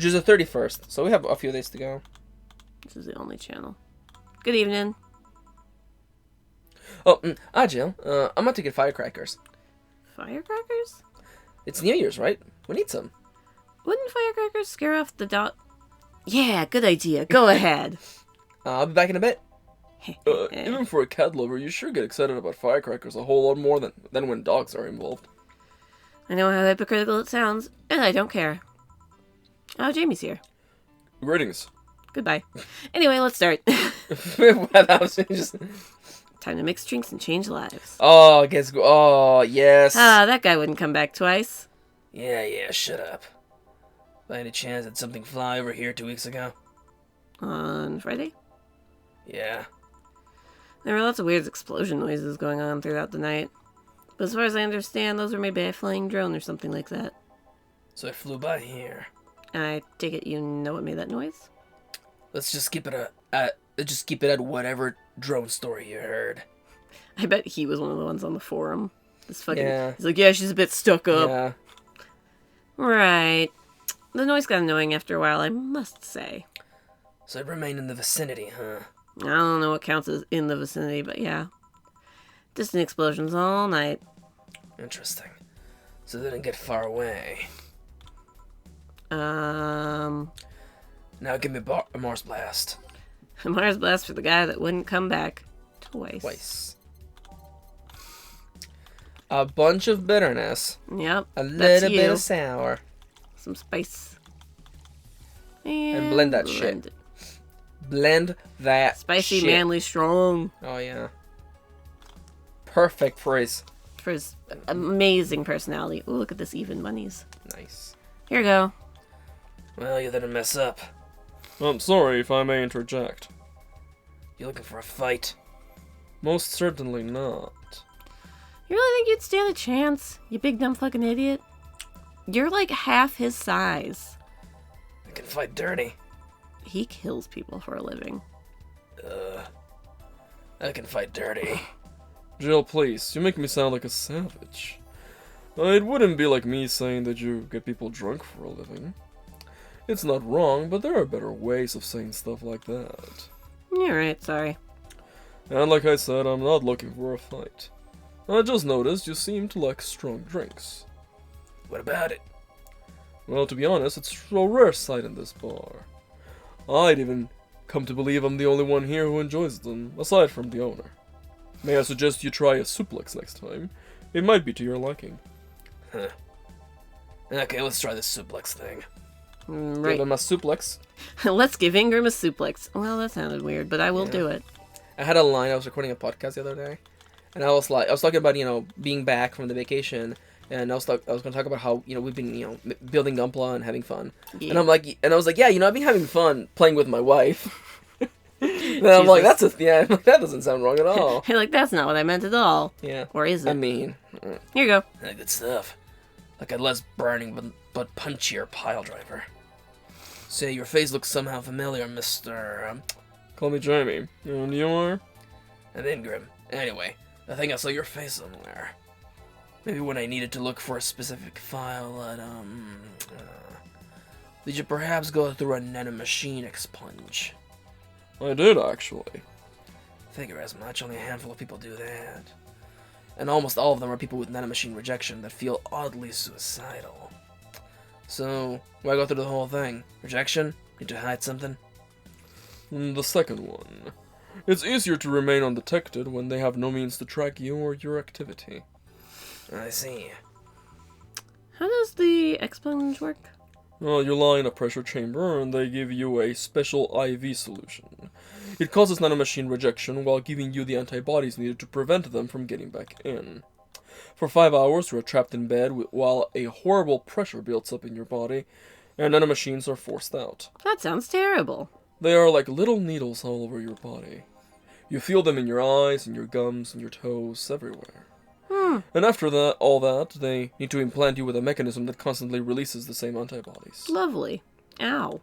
is the 31st, so we have a few days to go. This is the only channel. Good evening. Oh, Jill, I'm about to get firecrackers. Firecrackers? It's New Year's, right? We need some. Wouldn't firecrackers scare off the dog? Yeah, good idea. Go ahead. I'll be back in a bit. Even for a cat lover, you sure get excited about firecrackers a whole lot more than when dogs are involved. I know how hypocritical it sounds, and I don't care. Oh, Jamie's here. Greetings. Goodbye. Anyway, let's start. That was just... Time to mix drinks and change lives. Oh, yes. That guy wouldn't come back twice. Yeah, shut up. By any chance, did something fly over here 2 weeks ago? On Friday? Yeah. There were lots of weird explosion noises going on throughout the night. But as far as I understand, those were made by a flying drone or something like that. So it flew by here. I take it you know what made that noise? Let's just keep it at whatever drone story you heard. I bet he was one of the ones on the forum. Yeah. He's like, yeah, she's a bit stuck up. Yeah. Right. The noise got annoying after a while, I must say. So it remained in the vicinity, huh? I don't know what counts as in the vicinity, but yeah. Distant explosions all night. Interesting. So they didn't get far away. Now give me a Mars Blast. Mars Blast for the guy that wouldn't come back twice. Twice. A bunch of bitterness. Yep. A that's little you. bit of sour. Some spice. And blend that shit. it. Blend that Spicy, shit. manly, strong. Oh, yeah. Perfect phrase. For his amazing personality. Ooh, look at this even bunnies. Nice. Here you go. Well, you didn't mess up. I'm sorry if I may interject. You looking for a fight? Most certainly not. You really think you'd stand a chance, you big dumb fucking idiot? You're like half his size. I can fight dirty. He kills people for a living. I can fight dirty. Jill, please, you make me sound like a savage. It wouldn't be like me saying that you get people drunk for a living. It's not wrong, but there are better ways of saying stuff like that. You're right, sorry. And like I said, I'm not looking for a fight. I just noticed you seem to like strong drinks. What about it? Well, to be honest, it's a rare sight in this bar. I'd even come to believe I'm the only one here who enjoys them, aside from the owner. May I suggest you try a suplex next time? It might be to your liking. Huh. Okay, let's try this suplex thing. Give Right. him a suplex. Let's give Ingram a suplex. Well, that sounded weird, but I will do it. I had a line, I was recording a podcast the other day, and I was talking about, being back from the vacation, and I was going to talk about how, we've been, building Gunpla and having fun. Yeah. And I was like, yeah, I've been having fun playing with my wife. And I'm like, Jesus. that doesn't sound wrong at all. You're like, that's not what I meant at all. Yeah. Or is it? I mean, Here you go. good stuff. Like a less burning but punchier pile driver. Say, your face looks somehow familiar, Mr. Call me Jamie. And you are? And Ingram. Anyway, I think I saw your face somewhere. Maybe when I needed to look for a specific file at, did you perhaps go through a nanomachine expunge? I did, actually. Figure as much, only a handful of people do that. And almost all of them are people with nanomachine rejection that feel oddly suicidal. So, why go through the whole thing? Rejection? Need to hide something? The second one. It's easier to remain undetected when they have no means to track you or your activity. I see. How does the expunge work? Well, you lie in a pressure chamber and they give you a special IV solution. It causes nanomachine rejection while giving you the antibodies needed to prevent them from getting back in. For 5 hours, you are trapped in bed while a horrible pressure builds up in your body, and nanomachines are forced out. That sounds terrible. They are like little needles all over your body. You feel them in your eyes, in your gums, in your toes, everywhere. And after all that, they need to implant you with a mechanism that constantly releases the same antibodies. Lovely. Ow.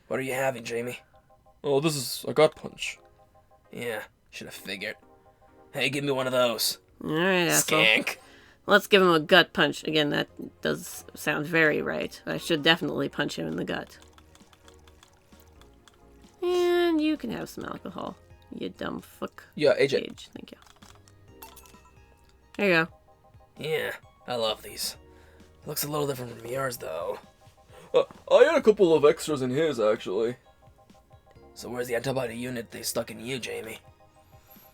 What are you having, Jamie? Oh, this is a gut punch. Yeah, should have figured. Hey, give me one of those. Alright, asshole. Skank. Let's give him a gut punch. Again, that does sound very right. I should definitely punch him in the gut. And you can have some alcohol. You dumb fuck. Yeah, AJ. Age. Thank you. There you go. Yeah, I love these. Looks a little different from yours, though. I had a couple of extras in his, actually. So where's the antibody unit they stuck in you, Jamie?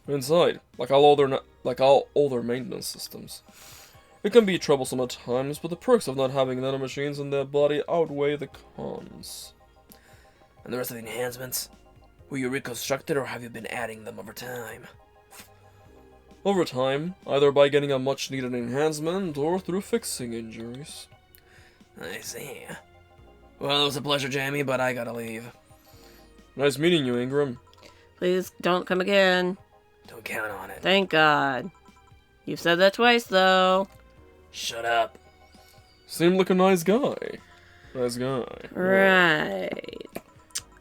Inside, like all older maintenance systems. It can be troublesome at times, but the perks of not having nanomachines in their body outweigh the cons. And the rest of the enhancements? Were you reconstructed or have you been adding them over time? Over time, either by getting a much-needed enhancement or through fixing injuries. I see. Well, it was a pleasure, Jamie, but I gotta leave. Nice meeting you, Ingram. Please don't come again. Don't count on it. Thank God. You've said that twice, though. Shut up. Seemed like a nice guy. Nice guy. Right.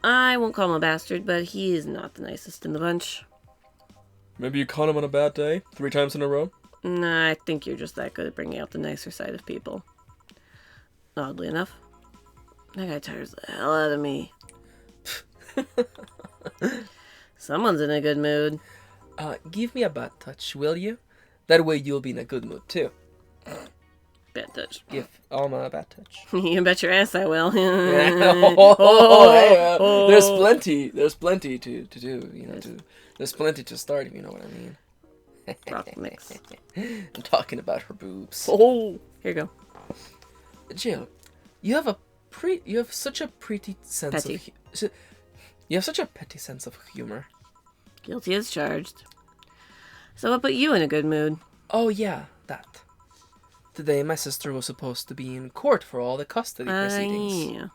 I won't call him a bastard, but he is not the nicest in the bunch. Maybe you caught him on a bad day? 3 times in a row? Nah, I think you're just that good at bringing out the nicer side of people. Oddly enough. That guy tires the hell out of me. Someone's in a good mood. Give me a butt touch, will you? That way you'll be in a good mood, too. Bad touch. Give Alma a bad touch. You bet your ass I will. There's plenty. There's plenty to do. You know, there's plenty to start. If you know what I mean. Rock mix. I'm talking about her boobs. Oh, here you go. Jill, you have such a pretty sense Petty. You have such a petty sense of humor. Guilty as charged. So what put you in a good mood? Oh yeah, that. Today my sister was supposed to be in court for all the custody proceedings. Yeah.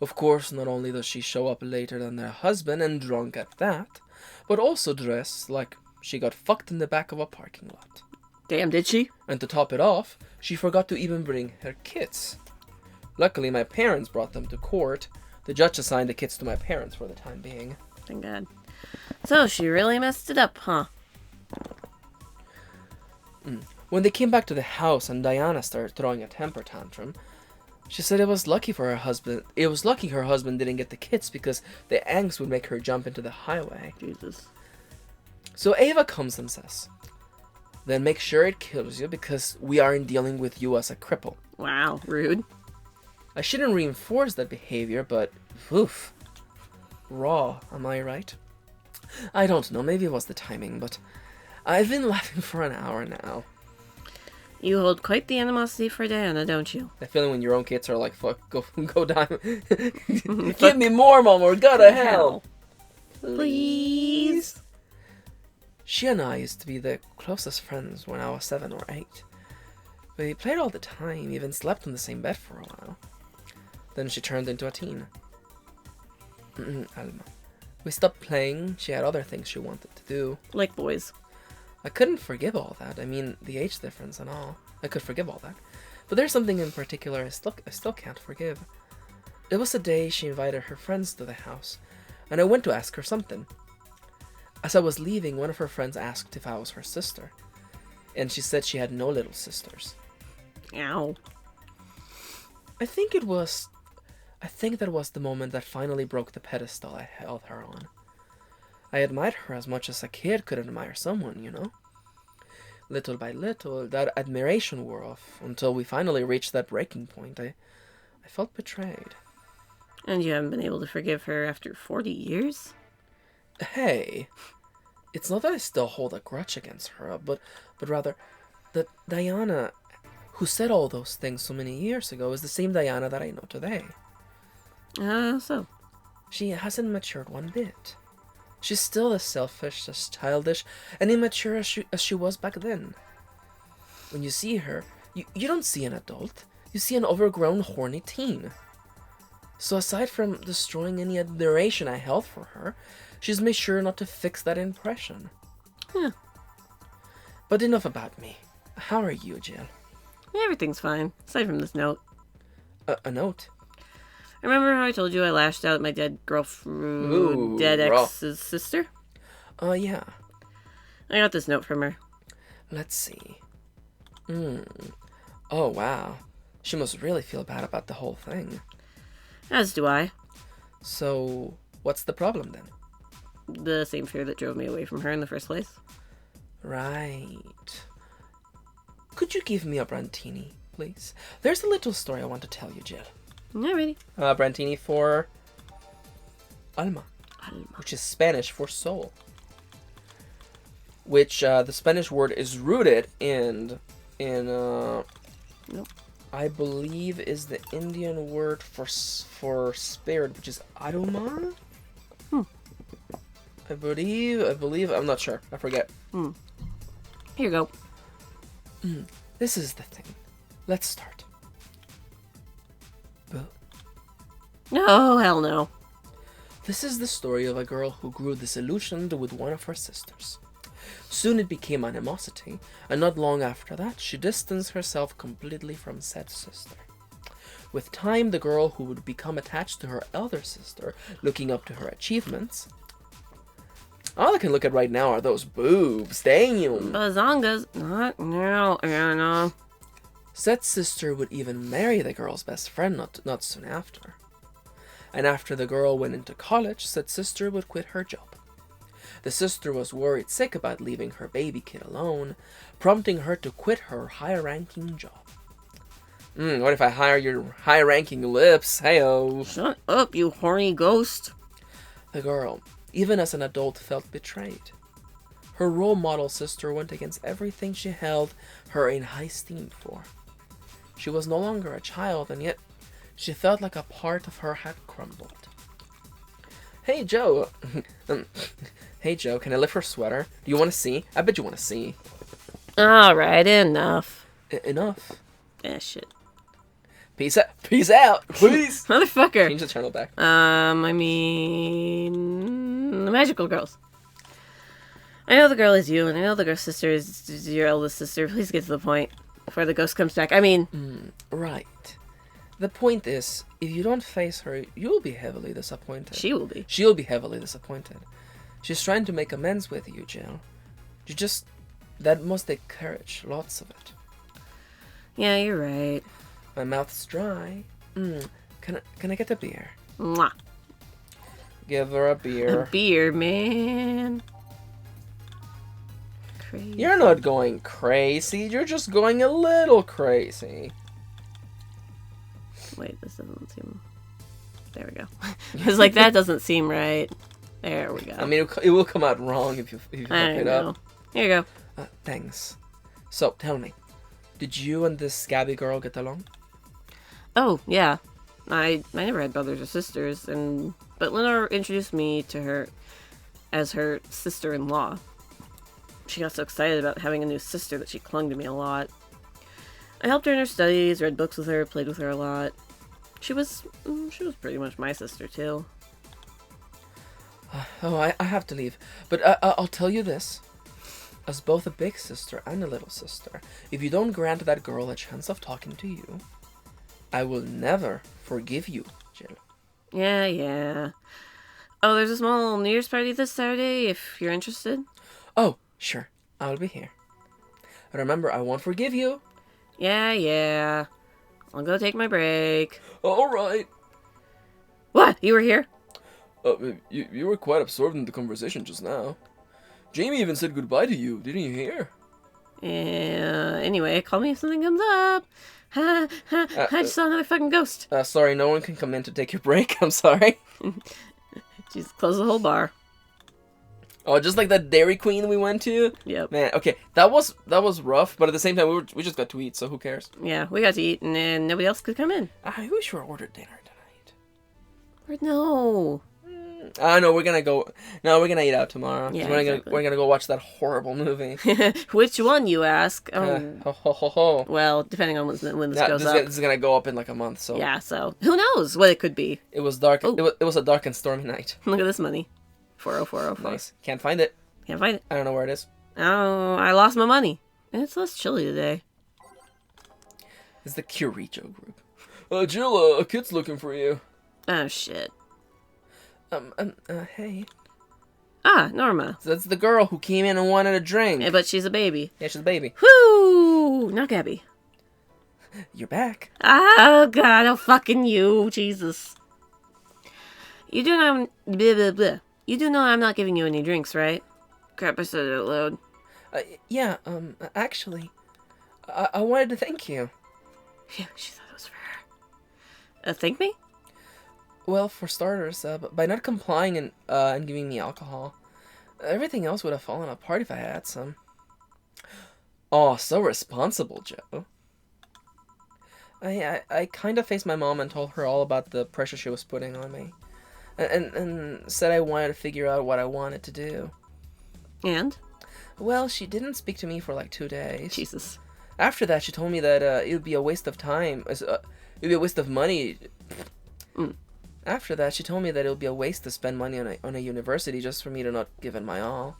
Of course, not only does she show up later than her husband and drunk at that, but also dressed like she got fucked in the back of a parking lot. Damn, did she? And to top it off, she forgot to even bring her kids. Luckily, my parents brought them to court. The judge assigned the kids to my parents for the time being. Thank God. So she really messed it up, huh? When they came back to the house and Diana started throwing a temper tantrum, she said it was lucky her husband didn't get the kids because the angst would make her jump into the highway. Jesus. So Ava comes and says, "Then make sure it kills you because we aren't dealing with you as a cripple." Wow, rude. I shouldn't reinforce that behavior, but oof. Raw, am I right? I don't know, maybe it was the timing, but I've been laughing for an hour now. You hold quite the animosity for Diana, don't you? The feeling when your own kids are like, fuck, go down. Give me more, Mom, or go to hell. Please. She and I used to be the closest friends when I was 7 or 8. We played all the time, even slept in the same bed for a while. Then she turned into a teen. Alma. We stopped playing, she had other things she wanted to do. Like boys. I couldn't forgive all that. I mean, the age difference and all. I could forgive all that. But there's something in particular I still can't forgive. It was the day she invited her friends to the house, and I went to ask her something. As I was leaving, one of her friends asked if I was her sister, and she said she had no little sisters. Ow. I think that was the moment that finally broke the pedestal I held her on. I admired her as much as a kid could admire someone, you know? Little by little, that admiration wore off, until we finally reached that breaking point. I felt betrayed. And you haven't been able to forgive her after 40 years? Hey, it's not that I still hold a grudge against her, but rather that Diana, who said all those things so many years ago, is the same Diana that I know today. So? She hasn't matured one bit. She's still as selfish, as childish, and immature as she was back then. When you see her, you don't see an adult. You see an overgrown, horny teen. So aside from destroying any admiration I held for her, she's made sure not to fix that impression. Huh. But enough about me. How are you, Jill? Everything's fine, aside from this note. A note? Remember how I told you I lashed out at my dead girlfriend, Ooh, dead rough. ex's sister? Yeah. I got this note from her. Let's see. Oh, wow. She must really feel bad about the whole thing. As do I. So, what's the problem then? The same fear that drove me away from her in the first place. Right. Could you give me a Brantini, please? There's a little story I want to tell you, Jill. Alrighty. Brantini for Alma, which is Spanish for soul. Which the Spanish word is rooted in Nope. I believe is the Indian word for spirit, which is Aruma. I believe, I'm not sure. I forget. Here you go. This is the thing. Let's start. Boo. No, hell no. This is the story of a girl who grew disillusioned with one of her sisters. Soon it became animosity, and not long after that, she distanced herself completely from said sister. With time, the girl who would become attached to her elder sister, looking up to her achievements. All I can look at right now are those boobs. Damn. Bazongas. Not now, Anna. Said sister would even marry the girl's best friend not soon after. And after the girl went into college, said sister would quit her job. The sister was worried sick about leaving her baby kid alone, prompting her to quit her high-ranking job. What if I hire your high-ranking lips? Hey-oh. Shut up, you horny ghost. The girl, even as an adult, felt betrayed. Her role model sister went against everything she held her in high esteem for. She was no longer a child, and yet she felt like a part of her had crumbled. Hey, Joe. Hey, Joe, can I lift her sweater? Do you want to see? I bet you want to see. Alright, enough. Enough. Shit. Peace out. Peace out. Please. Motherfucker. Change the channel back. The magical girls. I know the girl is you, and I know the girl's sister is your eldest sister. Please get to the point before the ghost comes back. Right. The point is, if you don't face her, you'll be heavily disappointed. She will be. She'll be heavily disappointed. She's trying to make amends with you, Jill. That must take courage. Lots of it. Yeah, you're right. My mouth's dry. Can I get a beer? Mwah. Give her a beer. A beer, man. Crazy. You're not going crazy. You're just going a little crazy. Wait, this doesn't seem... There we go. It's like, that doesn't seem right. There we go. I mean, it will come out wrong if you fuck it up. Here you go. Thanks. So, tell me, did you and this scabby girl get along? Oh, yeah. I never had brothers or sisters, but Lenore introduced me to her as her sister-in-law. She got so excited about having a new sister that she clung to me a lot. I helped her in her studies, read books with her, played with her a lot. She was pretty much my sister, too. Oh, I have to leave. But I'll tell you this. As both a big sister and a little sister, if you don't grant that girl a chance of talking to you, I will never forgive you, Jill. Yeah. Oh, there's a small New Year's party this Saturday, if you're interested. Oh, sure. I'll be here. Remember, I won't forgive you. Yeah. I'll go take my break. All right. What? You were here? You were quite absorbed in the conversation just now. Jamie even said goodbye to you. Didn't you hear? Yeah. Anyway, call me if something comes up. I just saw another fucking ghost. Sorry, no one can come in to take your break. I'm sorry. Just close the whole bar. Oh, just like that Dairy Queen we went to? Yep. Man, okay, that was rough, but at the same time, we just got to eat, so who cares? Yeah, we got to eat, and then nobody else could come in. I wish we ordered dinner tonight. Or no. No, we're gonna go. No, we're gonna eat out tomorrow. Yeah, we're gonna go watch that horrible movie. Which one, you ask? Ho. Well, depending on when this goes up. This is gonna go up in like a month, so. Yeah, so who knows what it could be. It was dark. Oh. It was a dark and stormy night. Look at this money. 40404. Nice. Can't find it. Can't find it. I don't know where it is. Oh, I lost my money. And it's less chilly today. It's the Jorito group. Jill, a kid's looking for you. Oh, shit. Hey. Ah, Norma. That's the girl who came in and wanted a drink. Yeah, but she's a baby. Yeah, she's a baby. Whoo! Not Gabby. You're back. Oh, God. Oh, fucking you. Jesus. You do know You do know I'm not giving you any drinks, right? Crap, I said it out loud. Yeah, actually, I wanted to thank you. Phew, she thought it was for her. Thank me? Well, for starters, by not complying and giving me alcohol, everything else would have fallen apart if I had some. Oh, so responsible, Joe. I kind of faced my mom and told her all about the pressure she was putting on me. And said I wanted to figure out what I wanted to do. And? Well, she didn't speak to me for like 2 days. Jesus. After that, she told me that it would be a waste of time. It would be a waste of money. After that, she told me that it would be a waste to spend money on a university just for me to not give it my all.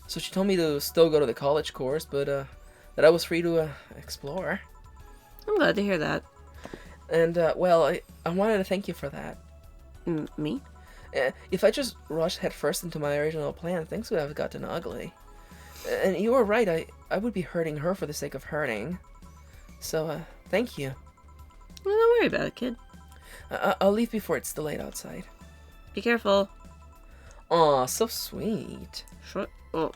So she told me to still go to the college course, but that I was free to explore. I'm glad to hear that. And, well, I wanted to thank you for that. Me? If I just rushed headfirst into my original plan, things would have gotten ugly. And you were right, I would be hurting her for the sake of hurting. So, thank you. Well, don't worry about it, kid. I'll leave before it's too late outside. Be careful. Aw, so sweet. Shut up.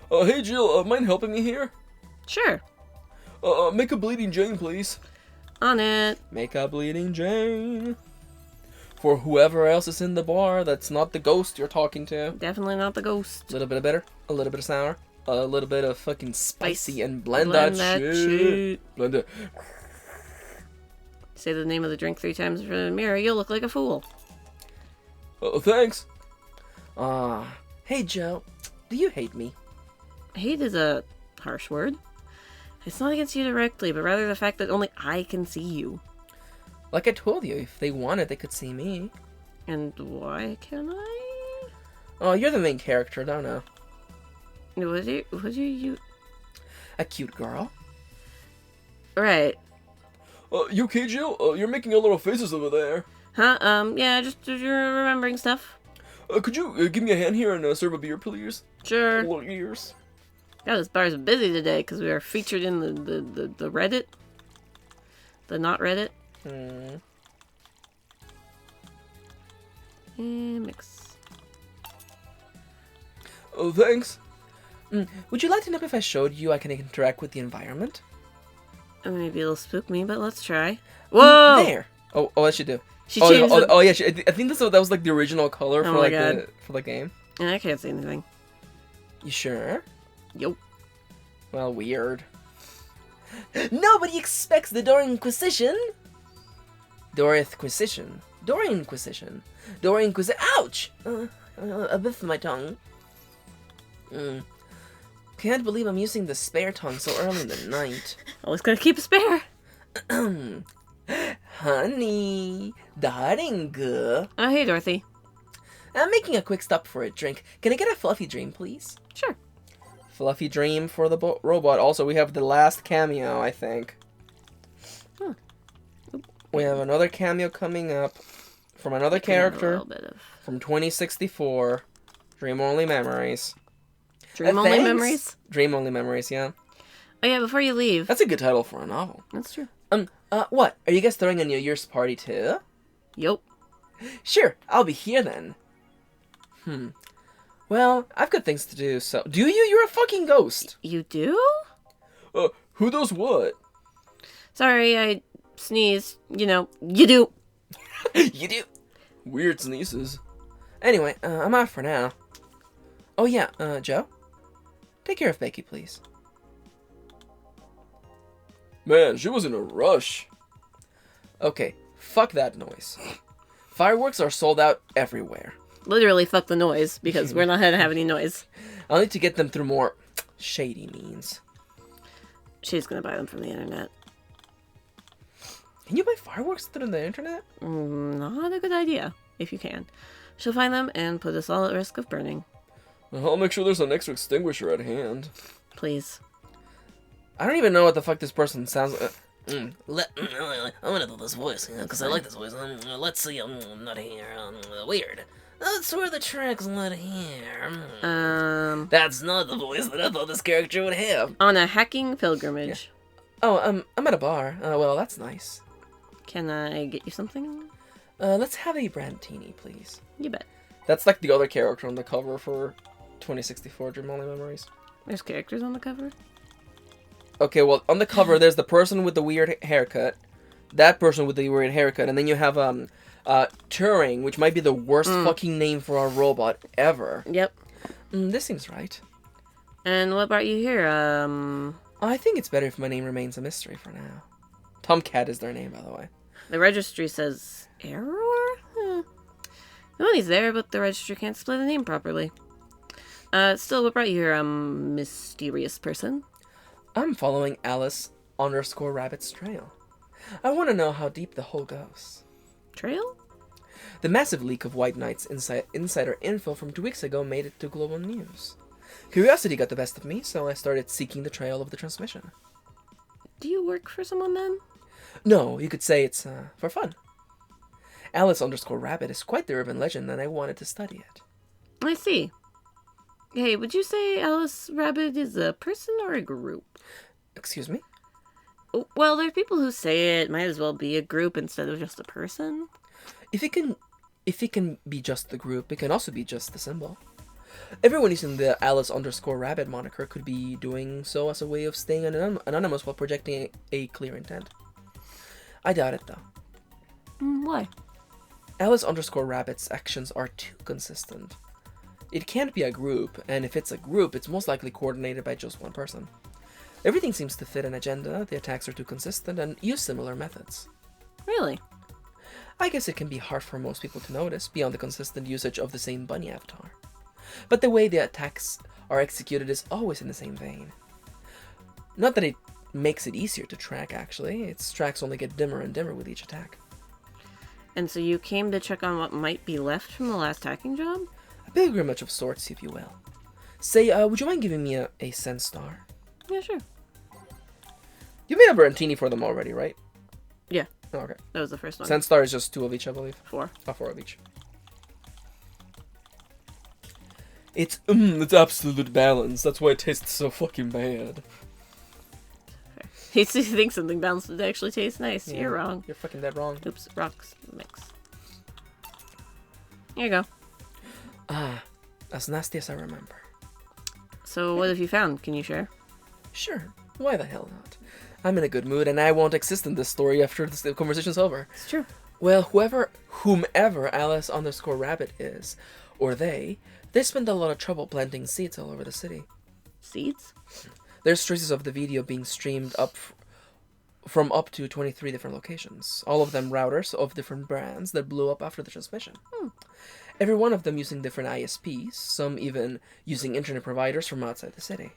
Hey Jill, mind helping me here? Sure. Make a bleeding Jane, please. On it. Make a bleeding Jane. For whoever else is in the bar that's not the ghost you're talking to. Definitely not the ghost. A little bit of bitter, a little bit of sour, a little bit of fucking spicy, and blend Blend that that shit. shit. Blend it. Say the name of the drink 3 times in front of the mirror, you'll look like a fool. Thanks. Hey Joe, do you hate me? Hate is a harsh word. It's not against you directly, but rather the fact that only I can see you. Like I told you, if they wanted, they could see me. And why can I? Oh, you're the main character, don't know. Was you? A cute girl. Right. You okay, Jill? You're making a little faces over there. Huh? Yeah, just remembering stuff. Could you give me a hand here and serve a beer, please? Sure. Little ears. God, this bar's busy today because we are featured in the Reddit. The not Reddit. And mix. Thanks. Would you like to know if I showed you I can interact with the environment? Maybe it'll spook me, but let's try. Whoa! There. Oh, that should do. She changed the... yeah. I think that was like the original color Oh for my God. for the game. And I can't see anything. You sure? Yup. Well, weird. Nobody expects the Dorian Inquisition. Dorian Inquisition. Ouch! A bit for my tongue. Can't believe I'm using the spare tongue so early in the night. Always gotta keep a spare. Honey, darling. Oh, hey, Dorothy. I'm making a quick stop for a drink. Can I get a fluffy dream, please? Sure. Fluffy dream for the robot. Also, we have the last cameo, I think. Huh. We have another cameo coming up from another character from 2064. Dream Only Memories. Dream Only Memories? Dream Only Memories, yeah. Oh yeah, before you leave. That's a good title for a novel. That's true. What? Are you guys throwing a New Year's party too? Yup. Sure, I'll be here then. Well, I've got things to do, so... Do you? You're a fucking ghost! You do? Who does what? Sorry, I sneezed. You know, you do. You do? Weird sneezes. Anyway, I'm off for now. Oh yeah, Joe? Take care of Becky, please. Man, she was in a rush. Okay, fuck that noise. Fireworks are sold out everywhere. Literally fuck the noise, because we're not gonna have any noise. I'll need to get them through more shady means. She's gonna buy them from the internet. Can you buy fireworks through the internet? Not a good idea, if you can. She'll find them and put us all at risk of burning. I'll make sure there's an extra extinguisher at hand. Please. I don't even know what the fuck this person sounds like. I'm gonna do this voice, because I like this voice. Let's see, I'm not here. Weird. That's where the track's not here. That's not the voice that I thought this character would have. On a hacking pilgrimage. Yeah. Oh, I'm at a bar. Well, that's nice. Can I get you something? Let's have a brandtini, please. You bet. That's like the other character on the cover for 2064 Dream Only Memories. There's characters on the cover? Okay, well, on the cover, there's the person with the weird haircut, that person with the weird haircut, and then you have, Turing, which might be the worst fucking name for a robot ever. Yep. This seems right. And what brought you here? I think it's better if my name remains a mystery for now. Tomcat is their name, by the way. The registry says error? The money's there, but the registry can't display the name properly. Still, what brought you here, mysterious person? I'm following Alice_Rabbit's trail. I want to know how deep the hole goes. Trail? The massive leak of White Knight's insider info from 2 weeks ago made it to global news. Curiosity got the best of me, so I started seeking the trail of the transmission. Do you work for someone then? No, you could say it's for fun. Alice_Rabbit is quite the urban legend, and I wanted to study it. I see. Hey, would you say Alice Rabbit is a person or a group? Excuse me? Well, there are people who say it might as well be a group instead of just a person. If you can if it can be just the group, it can also be just the symbol. Everyone using the Alice_Rabbit moniker could be doing so as a way of staying anonymous while projecting a clear intent. I doubt it, though. Why? Alice_Rabbit's actions are too consistent. It can't be a group, and if it's a group, it's most likely coordinated by just one person. Everything seems to fit an agenda, the attacks are too consistent, and use similar methods. Really? I guess it can be hard for most people to notice, beyond the consistent usage of the same bunny avatar. But the way the attacks are executed is always in the same vein. Not that it makes it easier to track, actually. Its tracks only get dimmer and dimmer with each attack. And so you came to check on what might be left from the last hacking job? A pilgrimage of sorts, if you will. Say, would you mind giving me a sense star? Yeah, sure. You made a Berentini for them already, right? Yeah. Oh, okay. That was the first one. Sense star is just 2 of each, I believe. 4. Oh, 4 of each. It's absolute balance. That's why it tastes so fucking bad. He thinks something balanced would actually taste nice. Yeah, You're wrong. You're fucking dead wrong. Oops, rocks mix. Here you go. Ah, as nasty as I remember. So what have you found? Can you share? Sure, why the hell not? I'm in a good mood, and I won't exist in this story after the conversation's over. It's true. Well, whomever Alice_Rabbit is, or they spend a lot of trouble planting seeds all over the city. Seeds? There's traces of the video being streamed from up to 23 different locations. All of them routers of different brands that blew up after the transmission. Every one of them using different ISPs, some even using internet providers from outside the city.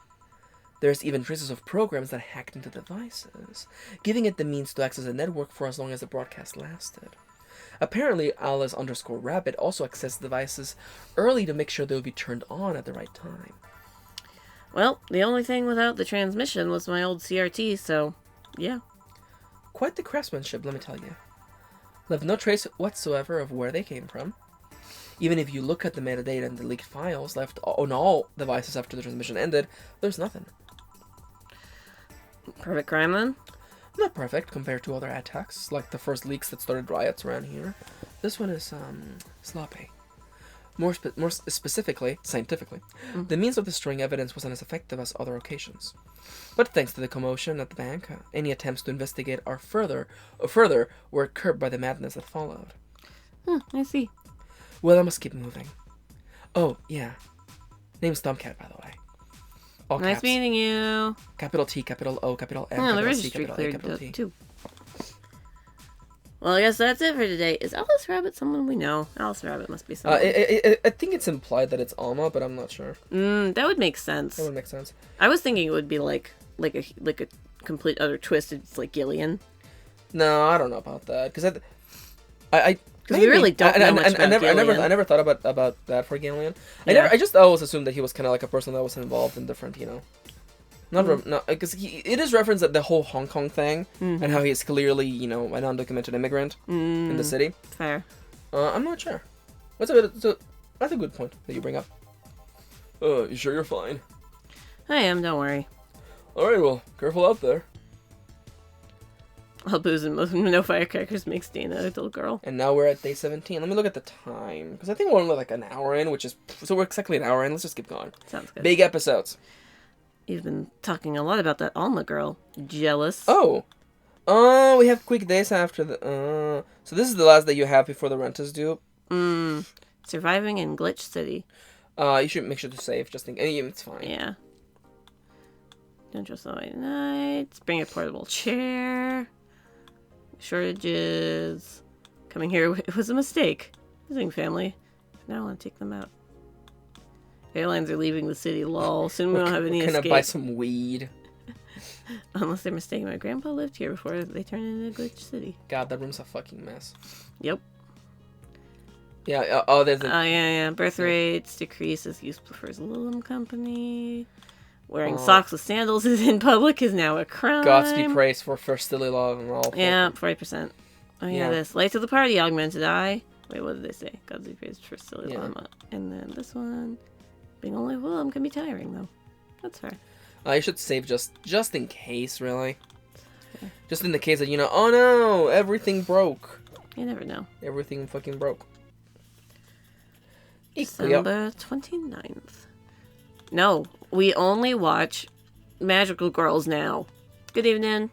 There's even traces of programs that hacked into devices, giving it the means to access the network for as long as the broadcast lasted. Apparently, Alice_Rabbit also accessed devices early to make sure they would be turned on at the right time. Well, the only thing without the transmission was my old CRT, so yeah. Quite the craftsmanship, let me tell you. Left no trace whatsoever of where they came from. Even if you look at the metadata and the leaked files left on all devices after the transmission ended, there's nothing. Perfect crime then? Not perfect compared to other attacks, like the first leaks that started riots around here. This one is, sloppy. More specifically, scientifically, the means of destroying evidence wasn't as effective as other occasions. But thanks to the commotion at the bank, any attempts to investigate are further were curbed by the madness that followed. I see. Well, I must keep moving. Oh, yeah. Name's Tomcat, by the way. All Nice caps. meeting you. Capital T, capital O, capital M, Yeah, the capital C, registry capital A, cleared capital up T. too. Well, I guess that's it for today. Is Alice Rabbit someone we know? Alice Rabbit must be someone. I think it's implied that it's Alma, but I'm not sure. That would make sense. That would make sense. I was thinking it would be like a complete other twist. It's like Gillian. No, I don't know about that because Because we really don't know much about Gillian. I never thought about that for Gillian. Yeah. I just always assumed that he was kind of like a person that was involved in different, not because it is referenced at the whole Hong Kong thing and how he is clearly, an undocumented immigrant in the city. Fair. I'm not sure. That's a good point that you bring up. You sure you're fine? I am. Don't worry. Alright, well, careful out there. All booze and no firecrackers makes Dana a little girl. And now we're at day 17. Let me look at the time because I think we're only like an hour in, so we're exactly an hour in. Let's just keep going. Sounds good. Big episodes. You've been talking a lot about that Alma girl. Jealous. Oh, we have quick days after the. So this is the last day you have before the rent is due. Surviving in Glitch City. You should make sure to save just in case. It's fine. Yeah. Don't trust the white nights. Bring a portable chair. Shortages. Coming here it was a mistake. Visiting family. Now I want to take them out. Airlines are leaving the city. Lol. Soon we don't have any escape. escape. Gonna buy some weed. Unless they're mistaken. My grandpa lived here before they turned into Glitch City. God, that room's a fucking mess. Yep. Yeah. There's. Yeah. Birth rates decrease as use prefers Lilum Company. Wearing socks with sandals in public is now a crime. Gods be praised for silly law and all. Yeah, 40%. Oh yeah, this light of the party augmented eye. Wait, what did they say? Gods be praised for silly law. And then this one, being only Willem can be tiring though. That's fair. You should save just in case, really. Okay. Just in the case that oh no, everything broke. You never know. Everything fucking broke. December 29th. No, we only watch Magical Girls now. Good evening.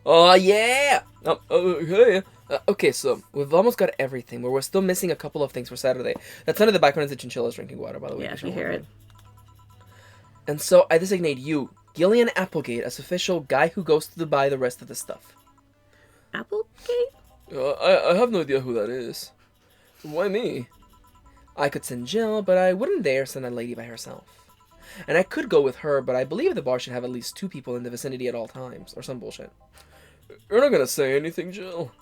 Oh, yeah! Okay. Okay, so we've almost got everything, but we're still missing a couple of things for Saturday. That sound in the background is the chinchillas drinking water, by the way. Yeah, if you hear it. And so I designate you, Gillian Applegate, as official guy who goes to buy the rest of the stuff. Applegate? I have no idea who that is. Why me? I could send Jill, but I wouldn't dare send a lady by herself. And I could go with her, but I believe the bar should have at least 2 people in the vicinity at all times, or some bullshit. You're not gonna say anything, Jill.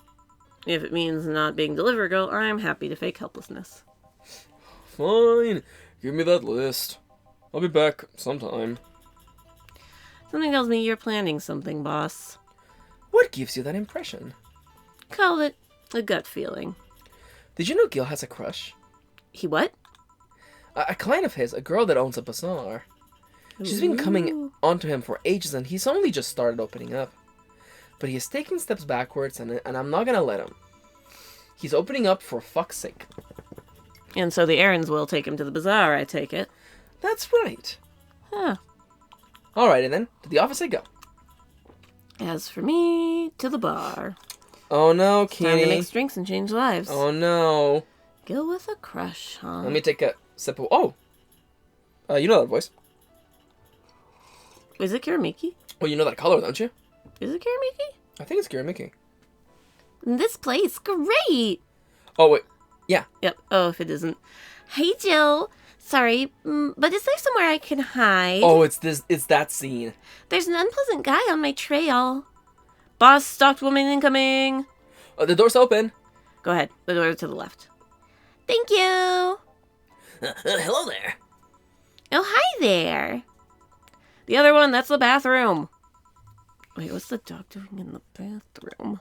If it means not being delivery girl, I'm happy to fake helplessness. Fine. Give me that list. I'll be back sometime. Something tells me you're planning something, boss. What gives you that impression? Call it a gut feeling. Did you know Gil has a crush? He what? A client of his, a girl that owns a bazaar. She's been coming onto him for ages, and he's only just started opening up. But he is taking steps backwards, and I'm not gonna let him. He's opening up for fuck's sake. And so the errands will take him to the bazaar, I take it. That's right. Huh. Alrighty then, to the office I go. As for me, to the bar. Oh no, Time to Kenny. mix drinks and change lives. Oh no. Gil with a crush, huh? Let me take a sip of... Oh! You know that voice. Is it Kiramiki? Oh, you know that color, don't you? Is it Kiramiki? I think it's Kiramiki. This place, great! Oh, wait. Yeah. Yep. Oh, if it isn't. Hey, Jill. Sorry, but is there somewhere I can hide? Oh, it's that scene. There's an unpleasant guy on my trail. Boss, stalked woman incoming. The door's open. Go ahead. The door to the left. Thank you. Hello there. Oh, hi there. The other one, that's the bathroom. Wait, what's the dog doing in the bathroom?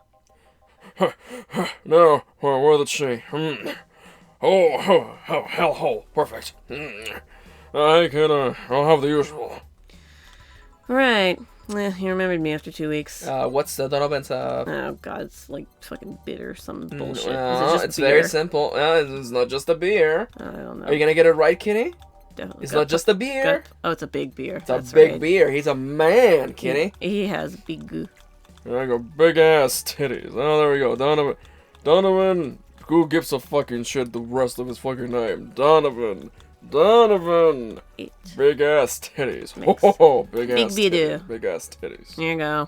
No, where did she? Oh, hellhole. Perfect. I can, I'll have the usual. Right. He remembered me after 2 weeks. What's Donovan's, Oh, God, it's like fucking bitter, some bullshit. No, Is it just it's beer? very simple. It's not just a beer. I don't know. Are you gonna get it right, Kitty? Definitely. It's not just a beer. Oh, it's a big beer. It's That's a big right. beer. He's a man, Kitty. He has big goo. I got big ass titties. Oh, there we go. Donovan. Who gives a fucking shit the rest of his fucking name? Donovan. Eight. Big ass titties. Mix. Oh, big Big ass beer. titties. Big ass titties. Here you go.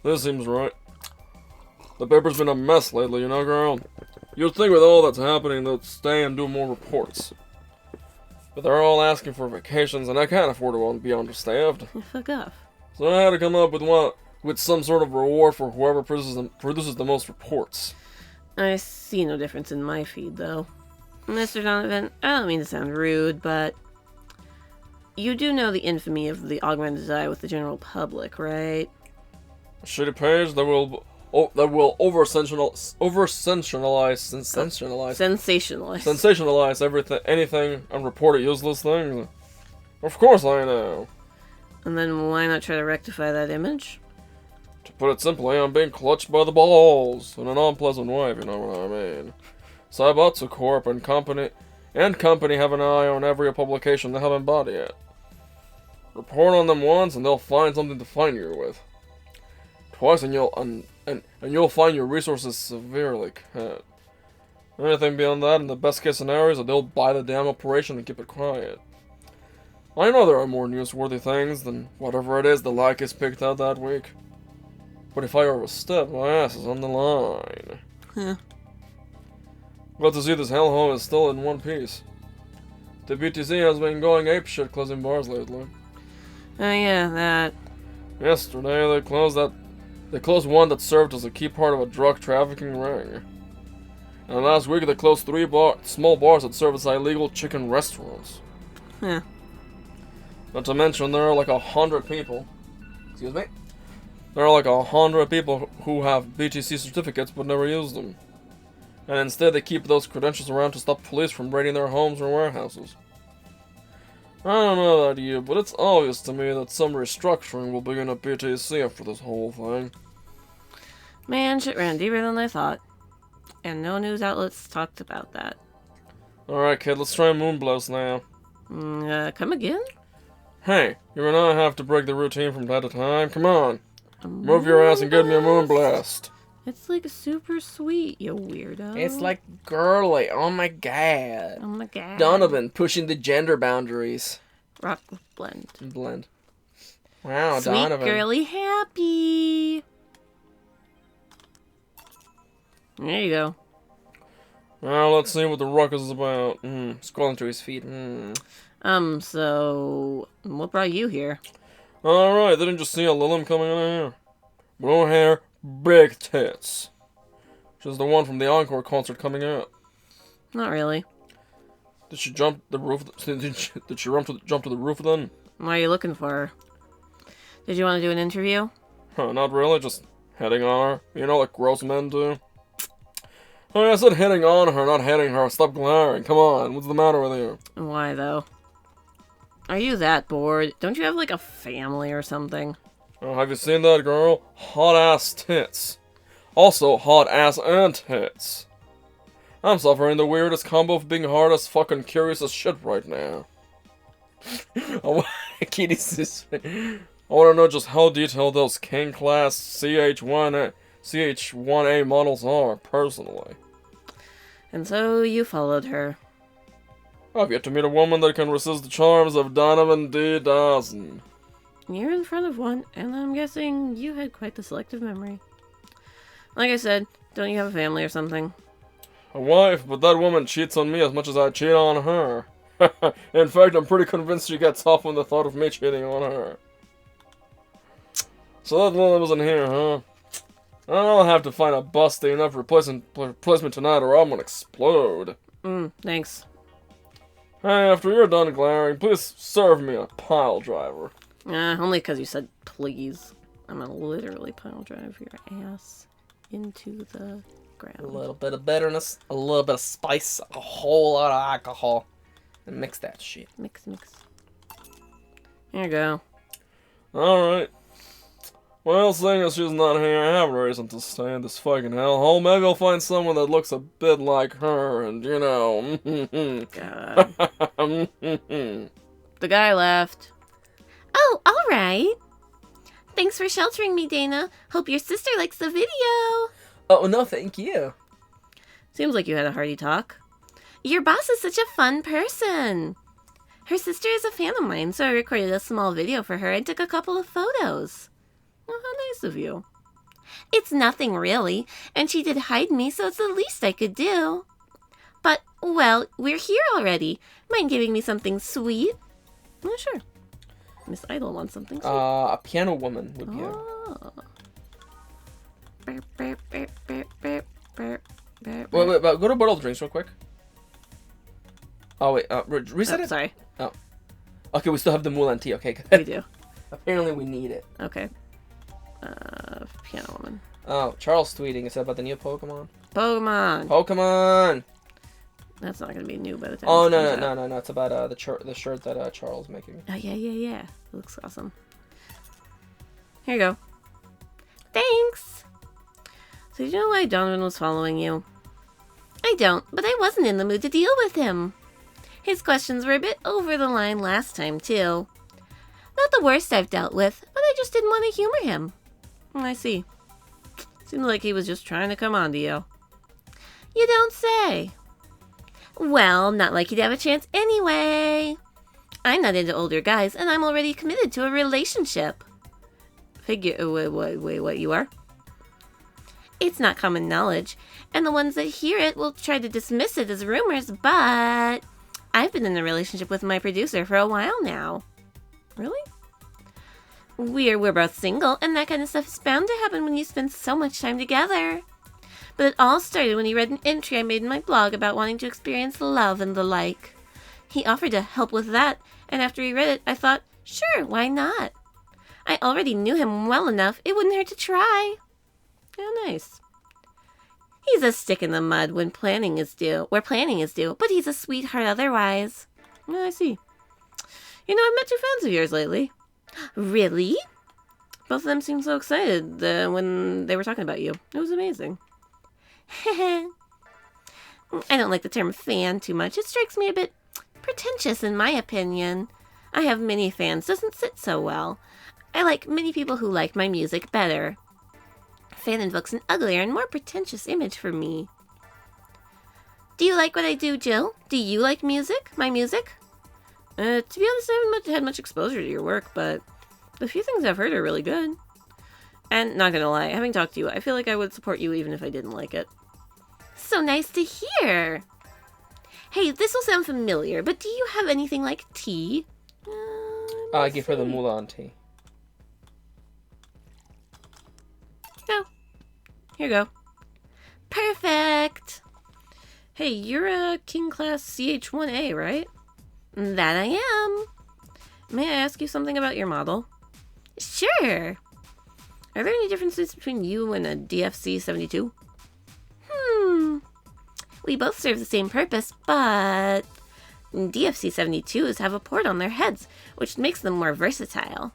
This seems right. The paper's been a mess lately, you know, girl. You'd think with all that's happening they'd stay and do more reports. But they're all asking for vacations, and I can't afford to be understaffed. Fuck off. So I had to come up with some sort of reward for whoever produces the most reports. I see no difference in my feed, though. Mr. Donovan, I don't mean to sound rude, but you do know the infamy of the augmented eye with the general public, right? A shitty page that will sensationalize everything, anything, and report useless things. Of course I know. And then why not try to rectify that image? To put it simply, I'm being clutched by the balls in an unpleasant way, if you know what I mean. Saibatsu Corp and company have an eye on every publication they haven't bought yet. Report on them once, and they'll find something to fine you with. Twice, and you'll find your resources severely cut. Anything beyond that, in the best case scenario, is that they'll buy the damn operation and keep it quiet. I know there are more newsworthy things than whatever it is the like is picked out that week. But if I overstep, my ass is on the line. Huh. Glad to see this hellhole is still in one piece. The BTC has been going apeshit closing bars lately. Oh yeah, that. Yesterday they closed one that served as a key part of a drug trafficking ring. And last week they closed 3 small bars that serve as illegal chicken restaurants. Huh. Not to mention there are like 100 people. Excuse me? There are like 100 people who have BTC certificates but never use them. And instead they keep those credentials around to stop police from raiding their homes or warehouses. I don't know about you, but it's obvious to me that some restructuring will begin at BTC after this whole thing. Man, shit ran deeper than I thought. And no news outlets talked about that. Alright, kid, let's try Moonblast now. Come again? Hey, you and I have to break the routine from time to time. Come on. Move your ass and give me a Moonblast. It's like super sweet, you weirdo. It's like girly. Oh my god. Oh my god. Donovan pushing the gender boundaries. Rock blend. Blend. Wow, Sweet Donovan. girly happy. There you go. Now let's see what the ruckus is about. Scrolling through his feed. So what brought you here? Alright, didn't you see a Lilim coming in here? Blue hair, big tits. She's the one from the Encore concert coming out. Not really. Did she jump the roof? Did she jump to the roof then? Why are you looking for her? Did you want to do an interview? Huh, not really, just hitting on her. You know, like gross men do. Oh, I said hitting on her, not hitting her. Stop glaring. Come on, what's the matter with you? Why, though? Are you that bored? Don't you have, like, a family or something? Oh, have you seen that girl? Hot ass tits. Also, hot ass and tits. I'm suffering the weirdest combo of being hard as fucking curious as shit right now. Kitty's I want to know just how detailed those King Class CH1A models are, personally. And so you followed her. I've yet to meet a woman that can resist the charms of Donovan D. Dawson. You're in front of one, and I'm guessing you had quite the selective memory. Like I said, don't you have a family or something? A wife, but that woman cheats on me as much as I cheat on her. In fact, I'm pretty convinced she gets off on the thought of me cheating on her. So that Lily wasn't here, huh? I'll have to find a busty enough replacement tonight or I'm gonna explode. Thanks. Hey, after you're done glaring, please serve me a pile driver. Only because you said please. I'm gonna literally pile drive your ass into the ground. a little bit of bitterness, a little bit of spice, a whole lot of alcohol, and mix that shit. Mix. Here you go. Alright. Well, seeing as she's not here, I have a reason to stay in this fucking hellhole. Maybe I'll find someone that looks a bit like her, and you know. God. The guy left. Oh, all right. Thanks for sheltering me, Dana. Hope your sister likes the video. Oh, no, thank you. Seems like you had a hearty talk. Your boss is such a fun person. Her sister is a fan of mine, so I recorded a small video for her and took a couple of photos. Oh, how nice of you. It's nothing really, and she did hide me, so it's the least I could do. But, well, we're here already. Mind giving me something sweet? Oh, sure. Miss Idol wants something sweet. A piano woman would be. Oh. Wait, go to bottle drinks real quick. Oh wait, reset it. Sorry. Oh, okay, we still have the Mulan tea. Okay, We good. do. Apparently, we need it. Okay. Piano woman. Oh, Charles tweeting. Is that about the new Pokemon? Pokemon. Pokemon. That's not gonna be new by the time. Oh this comes no, out. no. It's about the shirt that Charles making. Oh yeah. It looks awesome. Here you go. Thanks. So you know why Donovan was following you? I don't, but I wasn't in the mood to deal with him. His questions were a bit over the line last time, too. Not the worst I've dealt with, but I just didn't want to humor him. I see. Seems like he was just trying to come on to you. You don't say. Well, not like he'd have a chance anyway. I'm not into older guys, and I'm already committed to a relationship. Wait, what you are? It's not common knowledge, and the ones that hear it will try to dismiss it as rumors, but I've been in a relationship with my producer for a while now. Really? We're both single, and that kind of stuff is bound to happen when you spend so much time together. But it all started when he read an entry I made in my blog about wanting to experience love and the like. He offered to help with that, and after he read it, I thought, sure, why not? I already knew him well enough, it wouldn't hurt to try. Oh, nice. He's a stick in the mud where planning is due, but he's a sweetheart otherwise. Oh, I see. You know, I've met two fans of yours lately. Really? Both of them seemed so excited when they were talking about you. It was amazing. I don't like the term fan too much. It strikes me a bit pretentious in my opinion. I have many fans. Doesn't sit so well. I like many people who like my music better. Fan invokes an uglier and more pretentious image for me. Do you like what I do, Jill? Do you like music? My music? To be honest, I haven't had much exposure to your work, but the few things I've heard are really good. And not gonna lie, having talked to you, I feel like I would support you even if I didn't like it. So nice to hear! Hey, this will sound familiar, but do you have anything like tea? I give her the Mulan tea. No. Here you go. Perfect! Hey, you're a King Class CH-1A, right? That I am. May I ask you something about your model? Sure. Are there any differences between you and a DFC-72? We both serve the same purpose, but DFC-72s have a port on their heads, which makes them more versatile.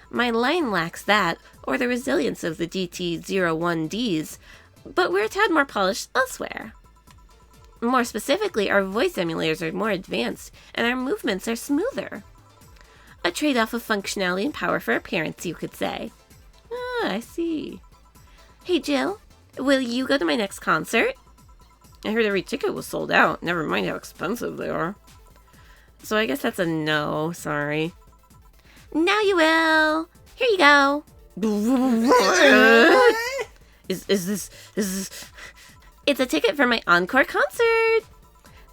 My line lacks that, or the resilience of the DT-01Ds, but we're a tad more polished elsewhere. More specifically, our voice emulators are more advanced, and our movements are smoother. A trade-off of functionality and power for appearance, you could say. Ah, I see. Hey, Jill, will you go to my next concert? I heard every ticket was sold out, never mind how expensive they are. So I guess that's a no, sorry. Now you will. Here you go. Is this... It's a ticket for my encore concert.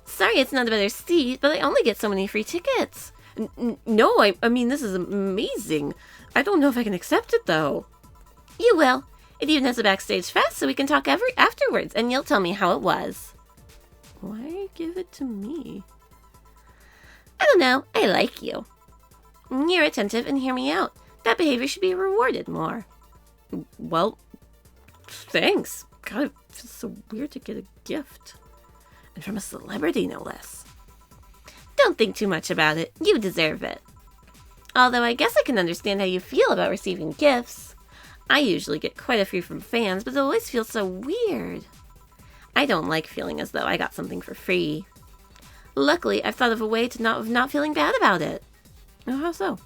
Sorry it's not a better seat, but I only get so many free tickets. No, I mean, this is amazing. I don't know if I can accept it, though. You will. It even has a backstage fest, so we can talk afterwards, and you'll tell me how it was. Why give it to me? I don't know. I like you. You're attentive and hear me out. That behavior should be rewarded more. Well, thanks. God, it feels so weird to get a gift. And from a celebrity, no less. Don't think too much about it. You deserve it. Although I guess I can understand how you feel about receiving gifts. I usually get quite a few from fans, but it always feels so weird. I don't like feeling as though I got something for free. Luckily, I've thought of a way to not feeling bad about it. Oh, how so?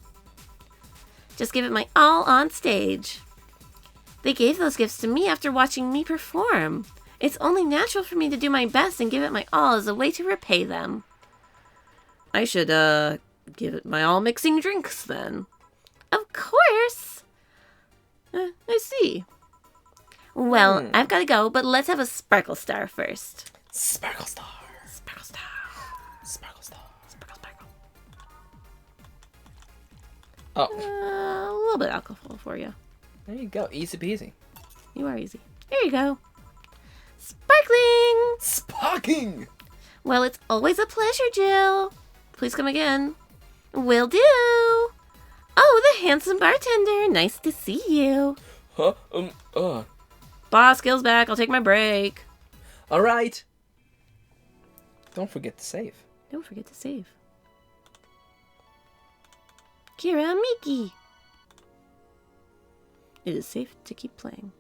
Just give it my all on stage. They gave those gifts to me after watching me perform. It's only natural for me to do my best and give it my all as a way to repay them. I should, give it my all mixing drinks, then. Of course. I see. Well, I've got to go, but let's have a Sparkle Star first. Sparkle Star. Sparkle Star. Sparkle Star. Sparkle, sparkle. Oh. A little bit of alcohol for you. There you go. Easy peasy. You are easy. Here you go. Sparkling! Sparking! Well, it's always a pleasure, Jill. Please come again. Will do. Oh, the handsome bartender. Nice to see you. Huh? Boss, Gil's back. I'll take my break. Alright. Don't forget to save. Don't forget to save. Kira Miki. It is safe to keep playing.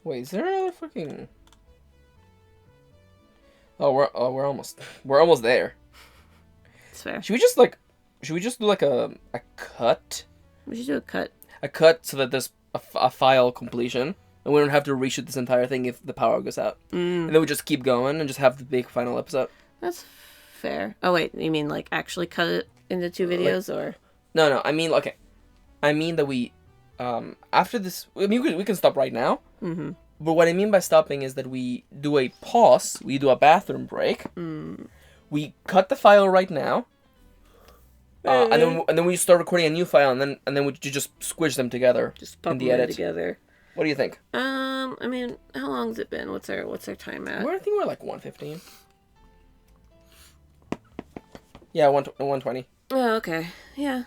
Wait, is there another fucking... we're almost there. It's fair. Should we just do like a cut? We should do a cut. A cut so that there's a file completion, and we don't have to reshoot this entire thing if the power goes out. And then we just keep going and just have the big final episode. That's fair. Oh wait, you mean like actually cut it into 2 videos, or? No. I mean, okay. I mean that we, after this, I mean we can stop right now. Mm-hmm. But what I mean by stopping is that we do a pause. We do a bathroom break. We cut the file right now. And then we start recording a new file, and then we just squish them together. Just pop in the them edit together. What do you think? I mean, how long's it been? What's our time at? I think we're like 1:15. Yeah, 1:20. Oh, okay. Yeah.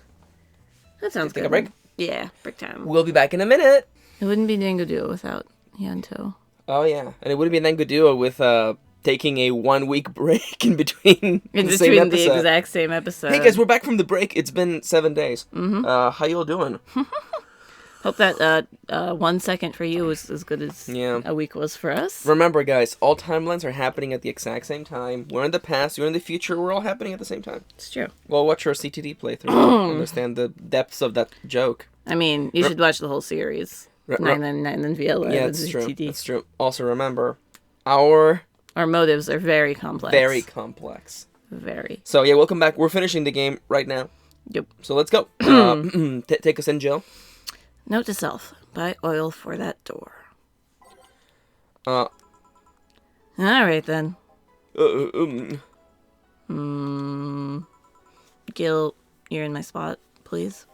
That sounds good. Take a break? Yeah, break time. We'll be back in a minute. It wouldn't be Dango Duo without Yanto. Oh yeah, and it wouldn't be Dango Duo with taking a 1 week break in between the exact same episode. Hey guys, we're back from the break. It's been 7 days. How y'all doing? Hope that 1 second for you was as good as a week was for us. Remember, guys, all timelines are happening at the exact same time. We're in the past, you're in the future, we're all happening at the same time. It's true. Well, watch your CTD playthrough to understand the depths of that joke. I mean, you should watch the whole series. 999 and VA-11. Yeah, it's true. It's true. Also, remember, our motives are very complex. Very complex. Very. So, yeah, welcome back. We're finishing the game right now. Yep. So, let's go. Take us in, Jill. Note to self. Buy oil for that door. Alright, then. Gil, you're in my spot, please.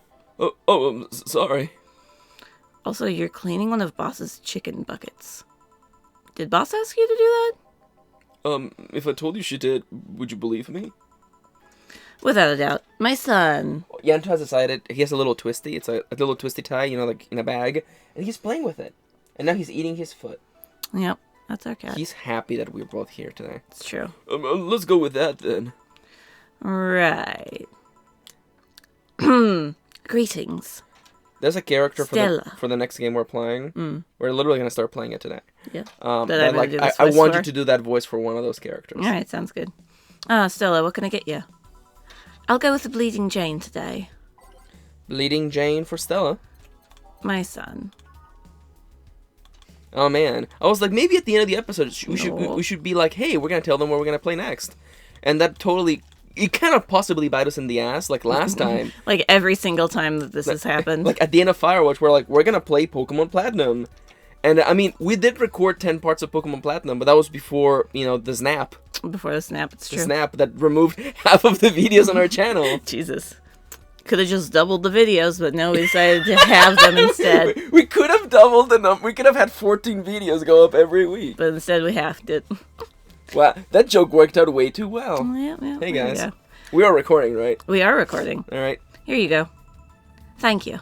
Sorry. Also, you're cleaning one of Boss's chicken buckets. Did Boss ask you to do that? If I told you she did, would you believe me? Without a doubt. My son. Yanto has decided he has a little twisty. It's a little twisty tie, like in a bag. And he's playing with it. And now he's eating his foot. Yep, that's our cat. He's happy that we're both here today. It's true. Let's go with that, then. Right. Greetings. There's a character Stella. for the next game we're playing. We're literally going to start playing it today. Yeah. I want you to do that voice for one of those characters. Alright, sounds good. Stella, what can I get you? I'll go with the Bleeding Jane today. Bleeding Jane for Stella. My son. Oh man, I was like, maybe at the end of the episode we should be like, hey, we're gonna tell them what we're gonna play next, and that totally, it kind of possibly bite us in the ass like last time. Like every single time that this has happened. Like at the end of Firewatch, we're gonna play Pokemon Platinum, and I mean we did record 10 parts of Pokemon Platinum, but that was before the snap. Before the snap, it's true. The snap that removed half of the videos on our channel. Jesus. Could have just doubled the videos, but no, we decided to have them instead. We could have doubled the number. We could have had 14 videos go up every week. But instead we halved it. Wow, that joke worked out way too well. Yeah, hey guys, we are recording, right? We are recording. All right. Here you go. Thank you.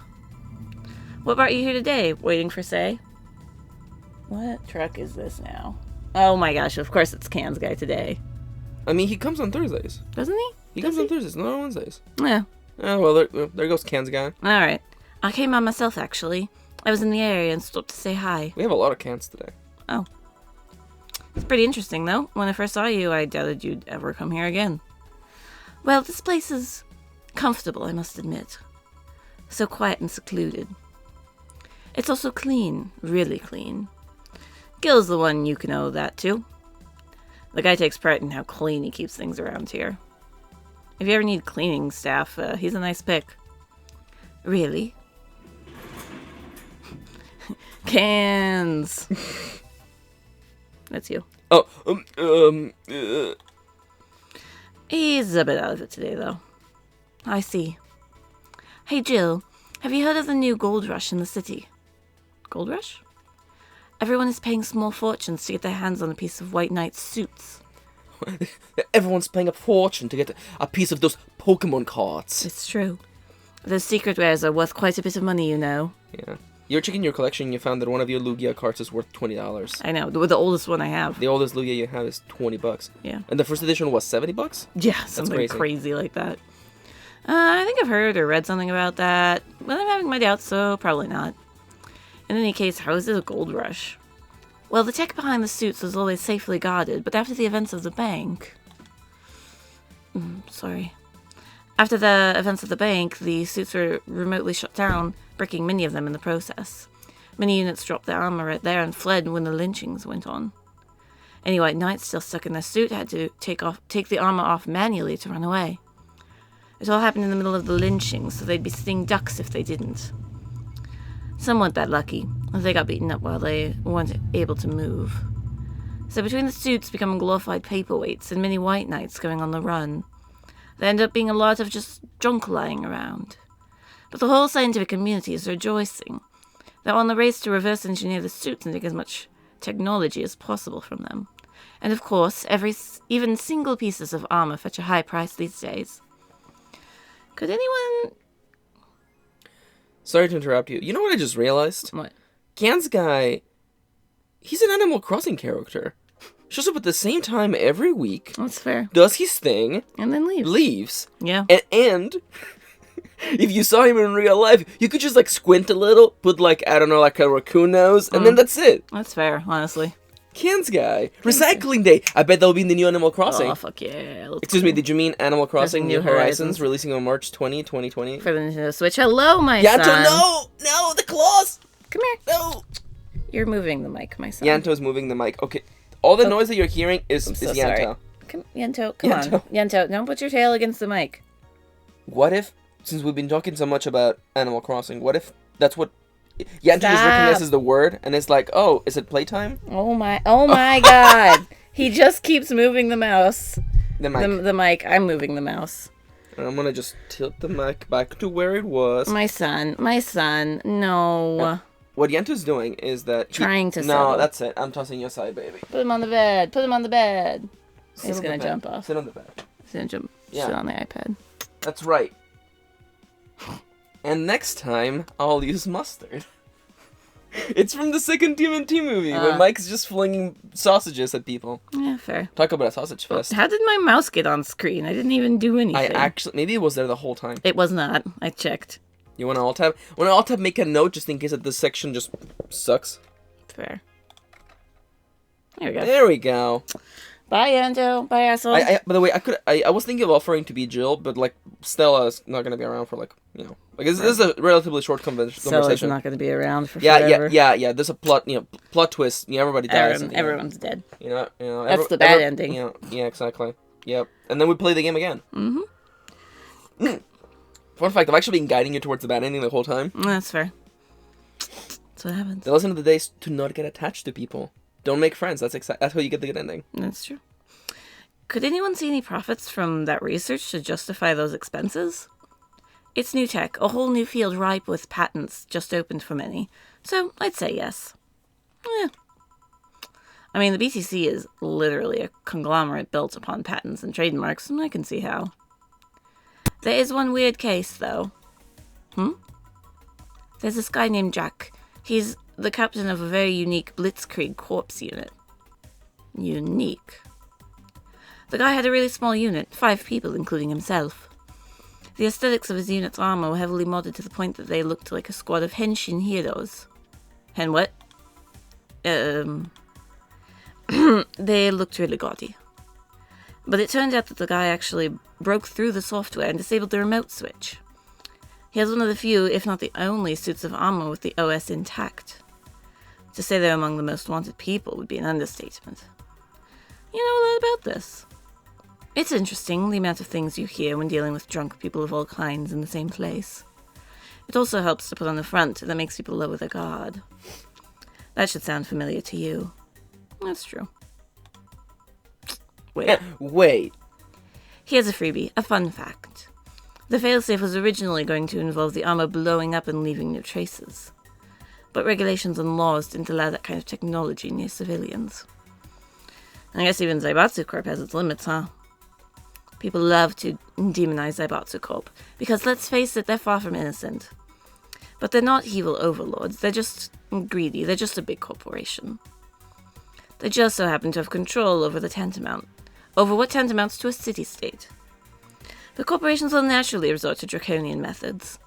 What brought you here today? Waiting for Say? What truck is this now? Oh my gosh, of course it's Can's guy today. I mean, he comes on Thursdays. Doesn't he? He comes on Thursdays, not on Wednesdays. Yeah. Oh, well, there goes Can's guy. Alright. I came by myself, actually. I was in the area and stopped to say hi. We have a lot of Cans today. Oh. It's pretty interesting, though. When I first saw you, I doubted you'd ever come here again. Well, this place is comfortable, I must admit. So quiet and secluded. It's also clean. Really clean. Gil's the one you can owe that to. The guy takes pride in how clean he keeps things around here. If you ever need cleaning staff, he's a nice pick. Really? Cans! That's you. Oh, He's a bit out of it today, though. I see. Hey, Jill, have you heard of the new gold rush in the city? Gold rush? Everyone is paying small fortunes to get their hands on a piece of White Knight's suits. Everyone's paying a fortune to get a piece of those Pokemon cards. It's true. Those secret rares are worth quite a bit of money, you know. Yeah. You were checking your collection and you found that one of your Lugia cards is worth $20. I know. The oldest one I have. The oldest Lugia you have is $20. Yeah. And the first edition was $70? Yeah, something crazy like that. I think I've heard or read something about that, but I'm having my doubts, so probably not. In any case, how is it a gold rush? Well, the tech behind the suits was always safely guarded, but after the events of the bank... After the events of the bank, the suits were remotely shut down, breaking many of them in the process. Many units dropped their armor right there and fled when the lynchings went on. Any White Knights still stuck in their suit had to take the armor off manually to run away. It all happened in the middle of the lynchings, so they'd be sitting ducks if they didn't. Some weren't that lucky, as they got beaten up while they weren't able to move. So between the suits becoming glorified paperweights and many White Knights going on the run, there ended up being a lot of just junk lying around. But the whole scientific community is rejoicing. They're on the race to reverse engineer the suits and take as much technology as possible from them. And of course, even single pieces of armor fetch a high price these days. Could anyone... Sorry to interrupt you. You know what I just realized? What? Can's guy, he's an Animal Crossing character. Shows up at the same time every week. That's fair. Does his thing. And then leaves. Leaves. Yeah. And If you saw him in real life, you could just, like, squint a little, put, like, I don't know, like a raccoon nose, and then that's it. That's fair, honestly. Ken's guy. Recycling Day. I bet that'll be in the new Animal Crossing. Oh, fuck yeah. Excuse me, did you mean Animal Crossing New New Horizons, Horizons. releasing on March 20, 2020? For the Nintendo Switch. Hello, my Yanto, son. no, the claws. Come here. No. You're moving the mic, my son. Yanto's moving the mic. Okay, all the noise that you're hearing is so Yanto. sorry. Come, Yanto, come Yanto. on. Yanto, don't put your tail against the mic. What if, since we've been talking so much about Animal Crossing, what if that's what Yanto just Stop. recognizes the word and it's like, oh, is it playtime? Oh my god. He just keeps moving the mouse. The mic. The mic. I'm moving the mouse. And I'm gonna just tilt the mic back to where it was. My son, no. What Yanto's doing is that Trying to No, settle. that's it. I'm tossing you aside, baby. Put him on the bed. Put him on the bed. Sit He's on gonna the bed. jump off. Sit on the bed. He's gonna jump. Yeah. Sit on the iPad. That's right. And next time, I'll use mustard. It's from the second TMNT movie, where Mike's just flinging sausages at people. Yeah, fair. Talk about a sausage fest. How did my mouse get on screen? I didn't even do anything. Maybe it was there the whole time. It was not. I checked. You want to alt-tab? Want to alt-tab, make a note just in case that this section just sucks? Fair. There we go. There we go. Bye, Yanto. Bye, asshole. By the way, I was thinking of offering to be Jill, but, like, Stella's not going to be around for, like, you know. Like, this is a relatively short Stella's conversation. not going to be around for Yeah, forever. yeah. There's a plot twist. Yeah, everybody dies. Everyone's dead. You know. That's the bad ending. You know, yeah, exactly. Yep. And then we play the game again. Mm-hmm. Fun fact, I've actually been guiding you towards the bad ending the whole time. That's fair. That's what happens. The lesson of the day is to not get attached to people. Don't make friends. That's how you get the good ending. That's true. Could anyone see any profits from that research to justify those expenses? It's new tech, a whole new field ripe with patents just opened for many. So I'd say yes. Yeah. I mean, the BTC is literally a conglomerate built upon patents and trademarks, and I can see how. There is one weird case, though. There's this guy named Jack. He's the captain of a very unique Blitzkrieg Corps unit. Unique. The guy had a really small unit, 5 people, including himself. The aesthetics of his unit's armor were heavily modded to the point that they looked like a squad of henshin heroes. Hen what? They looked really gaudy. But it turned out that the guy actually broke through the software and disabled the remote switch. He has one of the few, if not the only, suits of armor with the OS intact. To say they're among the most wanted people would be an understatement. You know a lot about this. It's interesting, the amount of things you hear when dealing with drunk people of all kinds in the same place. It also helps to put on the front that makes people lower their guard. That should sound familiar to you. That's true. Wait. Here's a freebie, a fun fact. The failsafe was originally going to involve the armor blowing up and leaving no traces. But regulations and laws didn't allow that kind of technology near civilians. I guess even Zaibatsu Corp has its limits, huh? People love to demonize Zaibatsu Corp, because let's face it, they're far from innocent. But they're not evil overlords, they're just greedy, they're just a big corporation. They just so happen to have control over what tantamounts to a city-state. The corporations will naturally resort to draconian methods.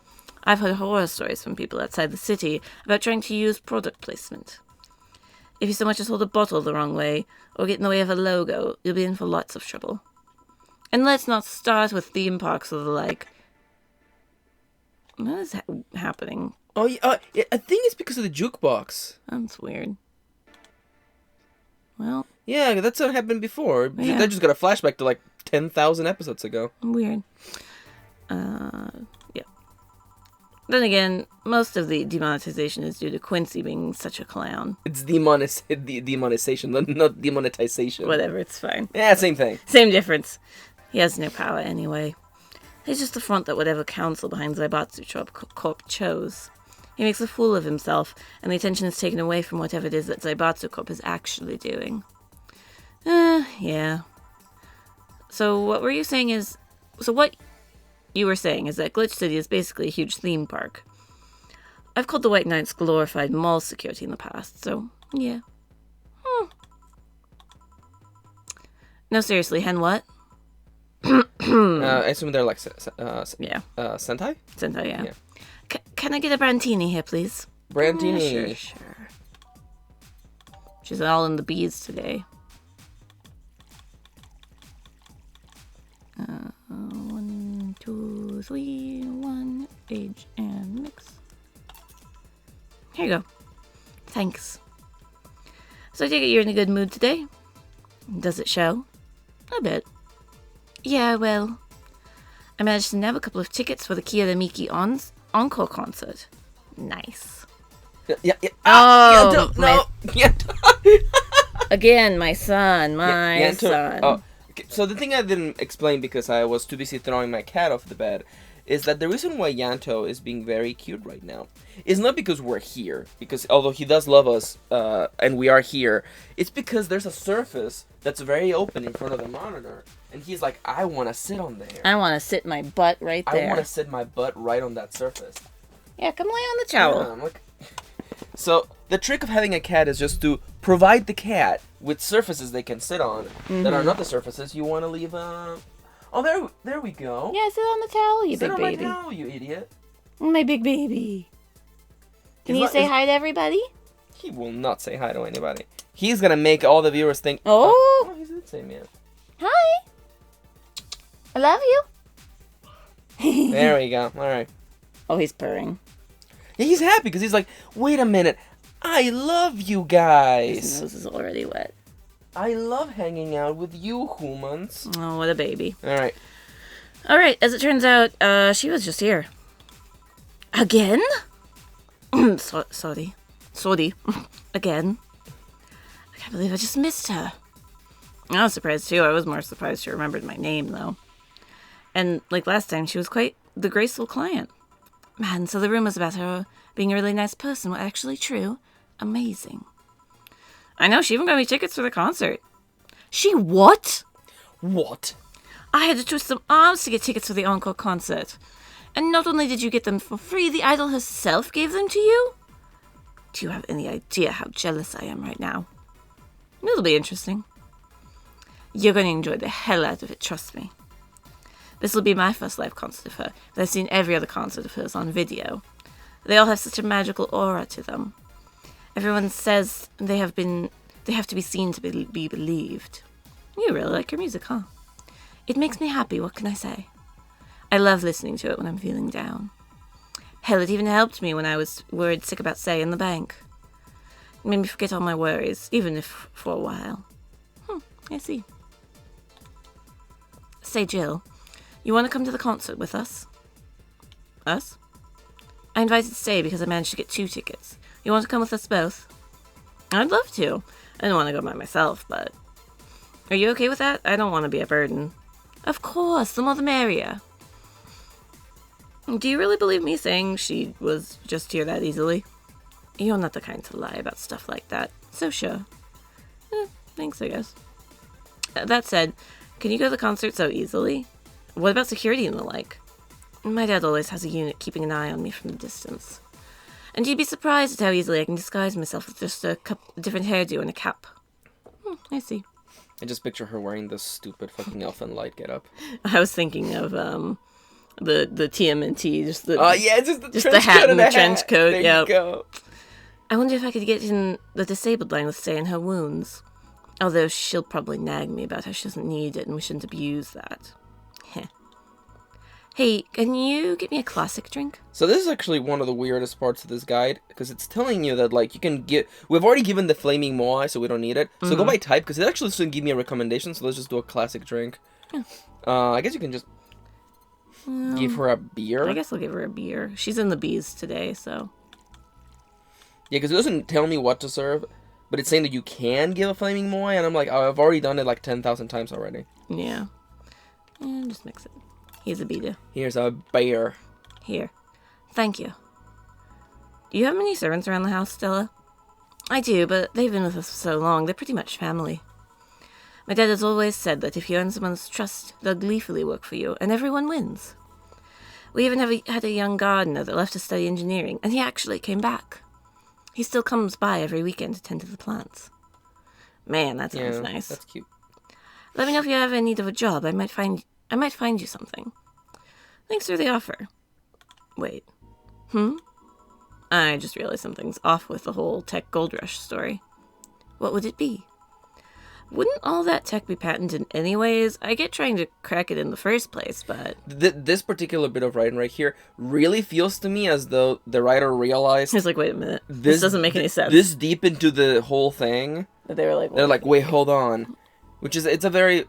I've heard horror stories from people outside the city about trying to use product placement. If you so much as hold a bottle the wrong way, or get in the way of a logo, you'll be in for lots of trouble. And let's not start with theme parks or the like. What is happening? Oh, yeah, I think it's because of the jukebox. That's weird. Well, Yeah, that's what happened before. Yeah. That just got a flashback to, like, 10,000 episodes ago. weird. Yeah. Then again, most of the demonetization is due to Quincy being such a clown. It's demonetization, not demonetization. Whatever, it's fine. Yeah, same thing. Same difference. He has no power anyway. He's just the front that whatever council behind Zaibatsu Corp chose. He makes a fool of himself, and the attention is taken away from whatever it is that Zaibatsu Corp is actually doing. Yeah. So what you were saying is that Glitch City is basically a huge theme park. I've called the White Knights glorified mall security in the past, so yeah. No, seriously, Hen, what? I assume they're like Yeah. Sentai? Sentai, yeah. Yeah. Can I get a Brantini here, please? Brantini. Sure. She's all in the bees today. 1, 2, 3, 1, age and mix. Here you go. Thanks. So I take it you're in a good mood today? Does it show? A bit. Yeah, well, I managed to nab a couple of tickets for the Kiyoda Miki encore concert. Nice. Yeah. Oh, no. Again, my son, son. Oh, okay. So the thing I didn't explain because I was too busy throwing my cat off the bed is that the reason why Yanto is being very cute right now is not because we're here, because although he does love us and we are here, it's because there's a surface that's very open in front of the monitor, and he's like, I want to sit on there. I want to sit my butt right there. I want to sit my butt right on that surface. Yeah, come lay on the towel. Yeah, I'm like... So the trick of having a cat is just to provide the cat with surfaces they can sit on that are not the surfaces you want to leave. Oh, there we go. Yeah, sit on the towel, you Sit big on baby. my towel, you idiot. My big baby. Can you Is- say is- hi to everybody? He will not say hi to anybody. He's gonna make all the viewers think. Oh. He did say meow. Hi. I love you. There we go. All right. Oh, he's purring. Yeah, he's happy because he's like, wait a minute, I love you His guys. nose is already wet. I love hanging out with you humans. Oh, what a baby. All right. All right, as it turns out, she was just here. Again? Sorry. Again. I can't believe I just missed her. I was surprised too. I was more surprised she remembered my name, though. And like last time, she was quite the graceful client. Man, so the rumors about her being a really nice person were actually true. Amazing. I know, she even got me tickets for the concert. She what? What? I had to twist some arms to get tickets for the encore concert. And not only did you get them for free, the idol herself gave them to you? Do you have any idea how jealous I am right now? It'll be interesting. You're going to enjoy the hell out of it, trust me. This will be my first live concert of her, but I've seen every other concert of hers on video. They all have such a magical aura to them. Everyone says they have to be seen to be believed. You really like her music, huh? It makes me happy, what can I say? I love listening to it when I'm feeling down. Hell, it even helped me when I was worried sick about Say in the bank. It made me forget all my worries, even if for a while. I see. Say, Jill, you want to come to the concert with us? Us? I invited Say because I managed to get 2 tickets. You want to come with us both? I'd love to. I don't want to go by myself, but... Are you okay with that? I don't want to be a burden. Of course, the more the merrier. Do you really believe me saying she was just here that easily? You're not the kind to lie about stuff like that, so sure. Thanks, I guess. That said, can you go to the concert so easily? What about security and the like? My dad always has a unit keeping an eye on me from a distance. And you'd be surprised at how easily I can disguise myself with just a different hairdo and a cap. I see. I just picture her wearing this stupid fucking elfin light getup. I was thinking of the TMNT, just the just the hat and the trench coat. There Yep. you go. I wonder if I could get in the disabled line with Say in her wounds. Although she'll probably nag me about how she doesn't need it and we shouldn't abuse that. Heh. Hey, can you get me a classic drink? So this is actually one of the weirdest parts of this guide, because it's telling you that, like, you can get... We've already given the flaming moai, so we don't need it. So go by type, because it actually doesn't give me a recommendation, so let's just do a classic drink. Yeah. I guess you can just give her a beer. I guess I'll give her a beer. She's in the bees today, so... Yeah, because it doesn't tell me what to serve, but it's saying that you can give a flaming moai, and I'm like, oh, I've already done it like 10,000 times already. Yeah. Just mix it. Here's a beer. Here's a bear. Here. Thank you. Do you have many servants around the house, Stella? I do, but they've been with us for so long, they're pretty much family. My dad has always said that if you earn someone's trust, they'll gleefully work for you, and everyone wins. We even had a young gardener that left to study engineering, and he actually came back. He still comes by every weekend to tend to the plants. Man, that sounds nice. That's cute. Let me know if you have any need of a job. I I might find you something. Thanks for the offer. Wait. I just realized something's off with the whole tech gold rush story. What would it be? Wouldn't all that tech be patented anyways? I get trying to crack it in the first place, but... This particular bit of writing right here really feels to me as though the writer realized... It's like, wait a minute. This doesn't make any sense. This deep into the whole thing. They're like, wait, hold on. Which is, it's a very,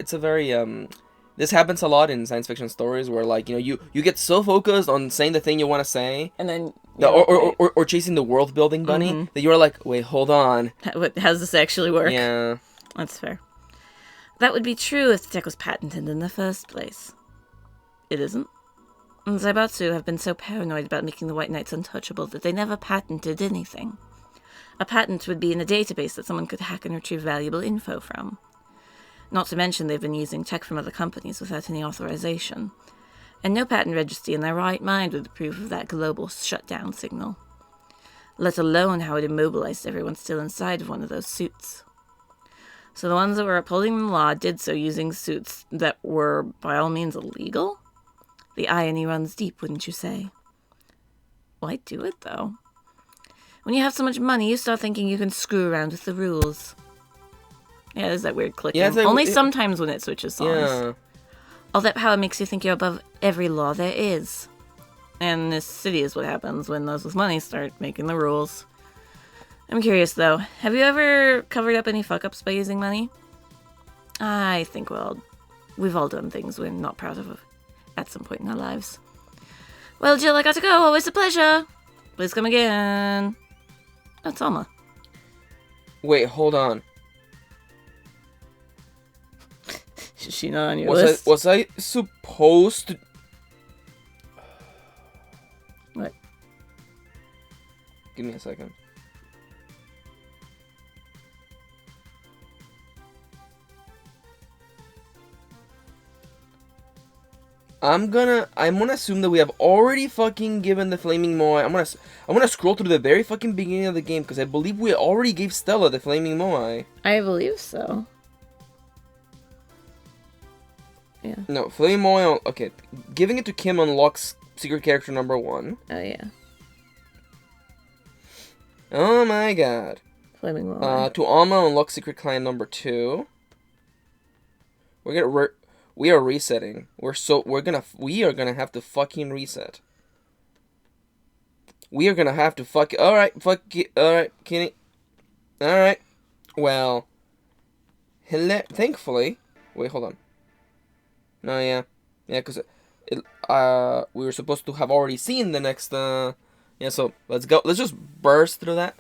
this happens a lot in science fiction stories where, like, you know, you get so focused on saying the thing you want to say. And then... or chasing the world building bunny that you're like, wait, hold on. How does this actually work? Yeah. That's fair. That would be true if the tech was patented in the first place. It isn't. And Zaibatsu have been so paranoid about making the White Knights untouchable that they never patented anything. A patent would be in a database that someone could hack and retrieve valuable info from. Not to mention they've been using tech from other companies without any authorization. And no patent registry in their right mind would approve of that global shutdown signal. Let alone how it immobilized everyone still inside of one of those suits. So the ones that were upholding the law did so using suits that were, by all means, illegal? The irony runs deep, wouldn't you say? Why do it, though? When you have so much money, you start thinking you can screw around with the rules. Yeah, there's that weird clicking. Yeah, Only sometimes when it switches songs. Yeah. All that power makes you think you're above every law there is. And this city is what happens when those with money start making the rules. I'm curious, though. Have you ever covered up any fuck-ups by using money? I think, well, we've all done things we're not proud of at some point in our lives. Well, Jill, I got to go. Always a pleasure. Please come again. That's Alma. Wait, hold on. Is she not on your list? Was I supposed to... What? Give me a second. I'm gonna assume that we have already fucking given the Flaming Moai. I'm gonna scroll through the very fucking beginning of the game because I believe we already gave Stella the Flaming Moai. I believe so. Yeah. No, Flaming Moai. Okay, giving it to Kim unlocks secret character number 1. Oh yeah. Oh my god. Flaming Moai. To Alma unlocks secret client number 2. We are resetting. We are gonna have to fucking reset. We are gonna have to alright, Kenny. Alright. Well. Thankfully. Wait, hold on. No, yeah. Yeah, because we were supposed to have already seen the next, yeah, so let's go. Let's just burst through that.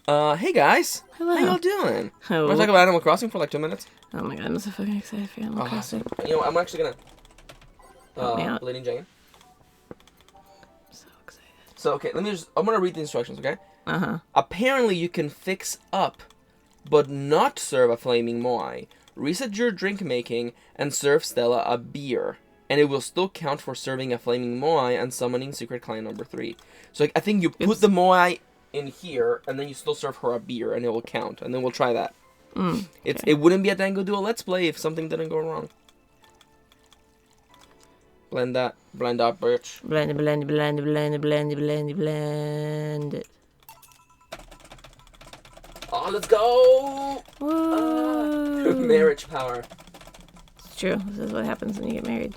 Hey guys. Hello. How y'all doing? Hello. Want to talk about Animal Crossing for like 2 minutes? Oh my god, I'm so fucking excited for Animal Crossing. You know what, I'm actually gonna... Help me out. Lady Jane. I'm so excited. So, okay, I'm gonna read the instructions, okay? Uh-huh. Apparently you can fix up, but not serve a Flaming Moai. Reset your drink making and serve Stella a beer. And it will still count for serving a Flaming Moai and summoning secret client number 3. So like, I think you put the Moai in here, and then you still serve her a beer, and it will count. And then we'll try that. Okay. It wouldn't be a Dango Duo Let's Play if something didn't go wrong. Blend that, bitch. Blend it. Oh, let's go! Woo. Marriage power. It's true. This is what happens when you get married.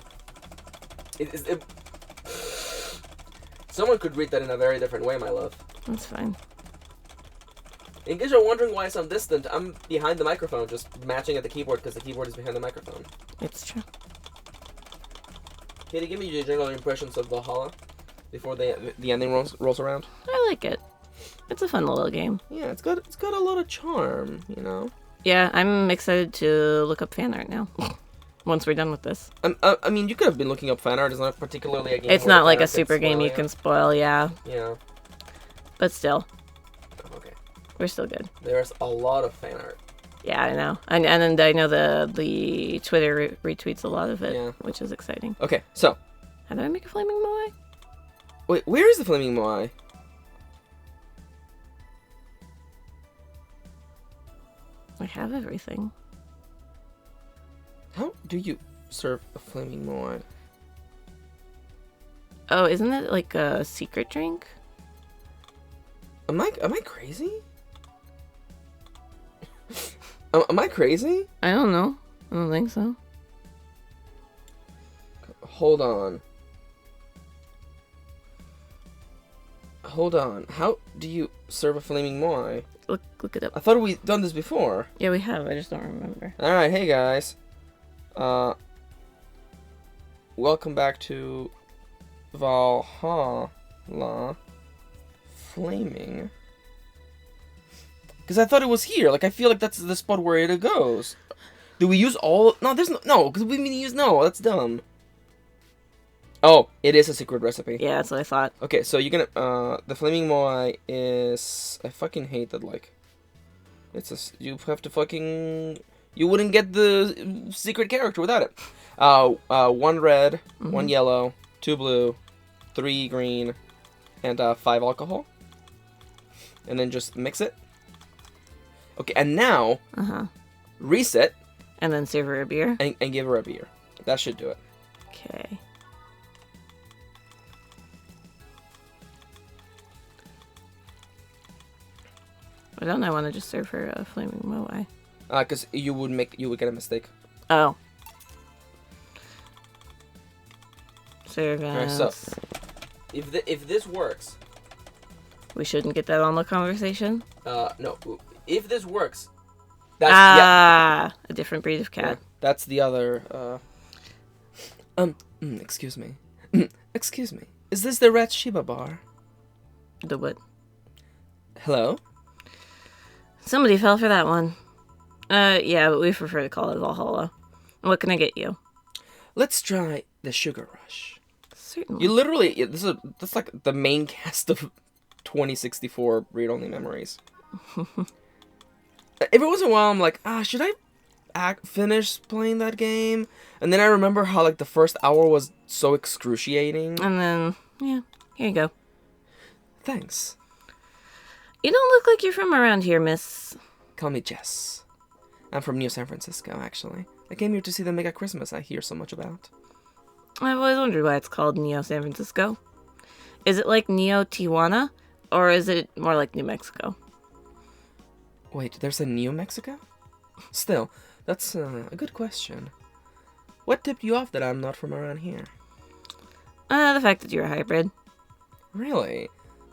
Someone could read that in a very different way, my love. That's fine. In case you're wondering why I sound distant, I'm behind the microphone, just matching at the keyboard because the keyboard is behind the microphone. It's true. Katie, give me your general impressions of Valhalla before the ending rolls around. I like it. It's a fun little game. Yeah, it's got a lot of charm, you know. Yeah, I'm excited to look up fan art now. Once we're done with this. I mean, you could have been looking up fan art. It's not particularly a game. It's not like a super game you can spoil, yeah. Yeah. But still. Okay. We're still good. There's a lot of fan art. Yeah, I know. And I know the Twitter retweets a lot of it, Yeah. which is exciting. Okay, so. How do I make a Flaming Moai? Wait, where is the Flaming Moai? I have everything. How do you serve a flaming moai? Oh, isn't that like a secret drink? Am I crazy? Am I crazy? I don't know. I don't think so. Hold on. How do you serve a flaming moai? Look it up. I thought we'd done this before. Yeah, we have. I just don't remember. Alright, hey guys. Welcome back to Valhalla Flaming. Because I thought it was here. Like, I feel like that's the spot where it goes. Do we use all... No, there's no... because we mean use... No, that's dumb. Oh, it is a secret recipe. Yeah, that's what I thought. Okay, so you're gonna... the flaming moai is... I fucking hate that, like... It's a... You have to fucking... You wouldn't get the secret character without it. 1 red, 1 yellow, 2 blue, 3 green, and 5 alcohol. And then just mix it. Okay, and now... Reset. And then serve her a beer? And give her a beer. That should do it. Okay. Why don't I want to just serve her a flaming moai? Because you would get a mistake. Oh. Serve Alright, as... so if this works, We shouldn't get that on the conversation? no. If this works, that's a different breed of cat. yeah, that's the other. Excuse me. Excuse me. Is this the Rat Shiba bar? The what? Hello. Somebody fell for that one. Yeah, but we prefer to call it Valhalla. What can I get you? Let's try the Sugar Rush. Certainly. You literally that's like the main cast of 2064 read-only memories. Every once in a while, I'm like, should I finish playing that game? And then I remember how like the first hour was so excruciating. And then, yeah, here you go. Thanks. You don't look like you're from around here, miss. Call me Jess. I'm from New San Francisco, actually. I came here to see the mega Christmas I hear so much about. I've always wondered why it's called Neo San Francisco. Is it like Neo Tijuana, or is it more like New Mexico? Wait, there's a New Mexico? Still, that's a good question. What tipped you off that I'm not from around here? The fact that you're a hybrid. Really?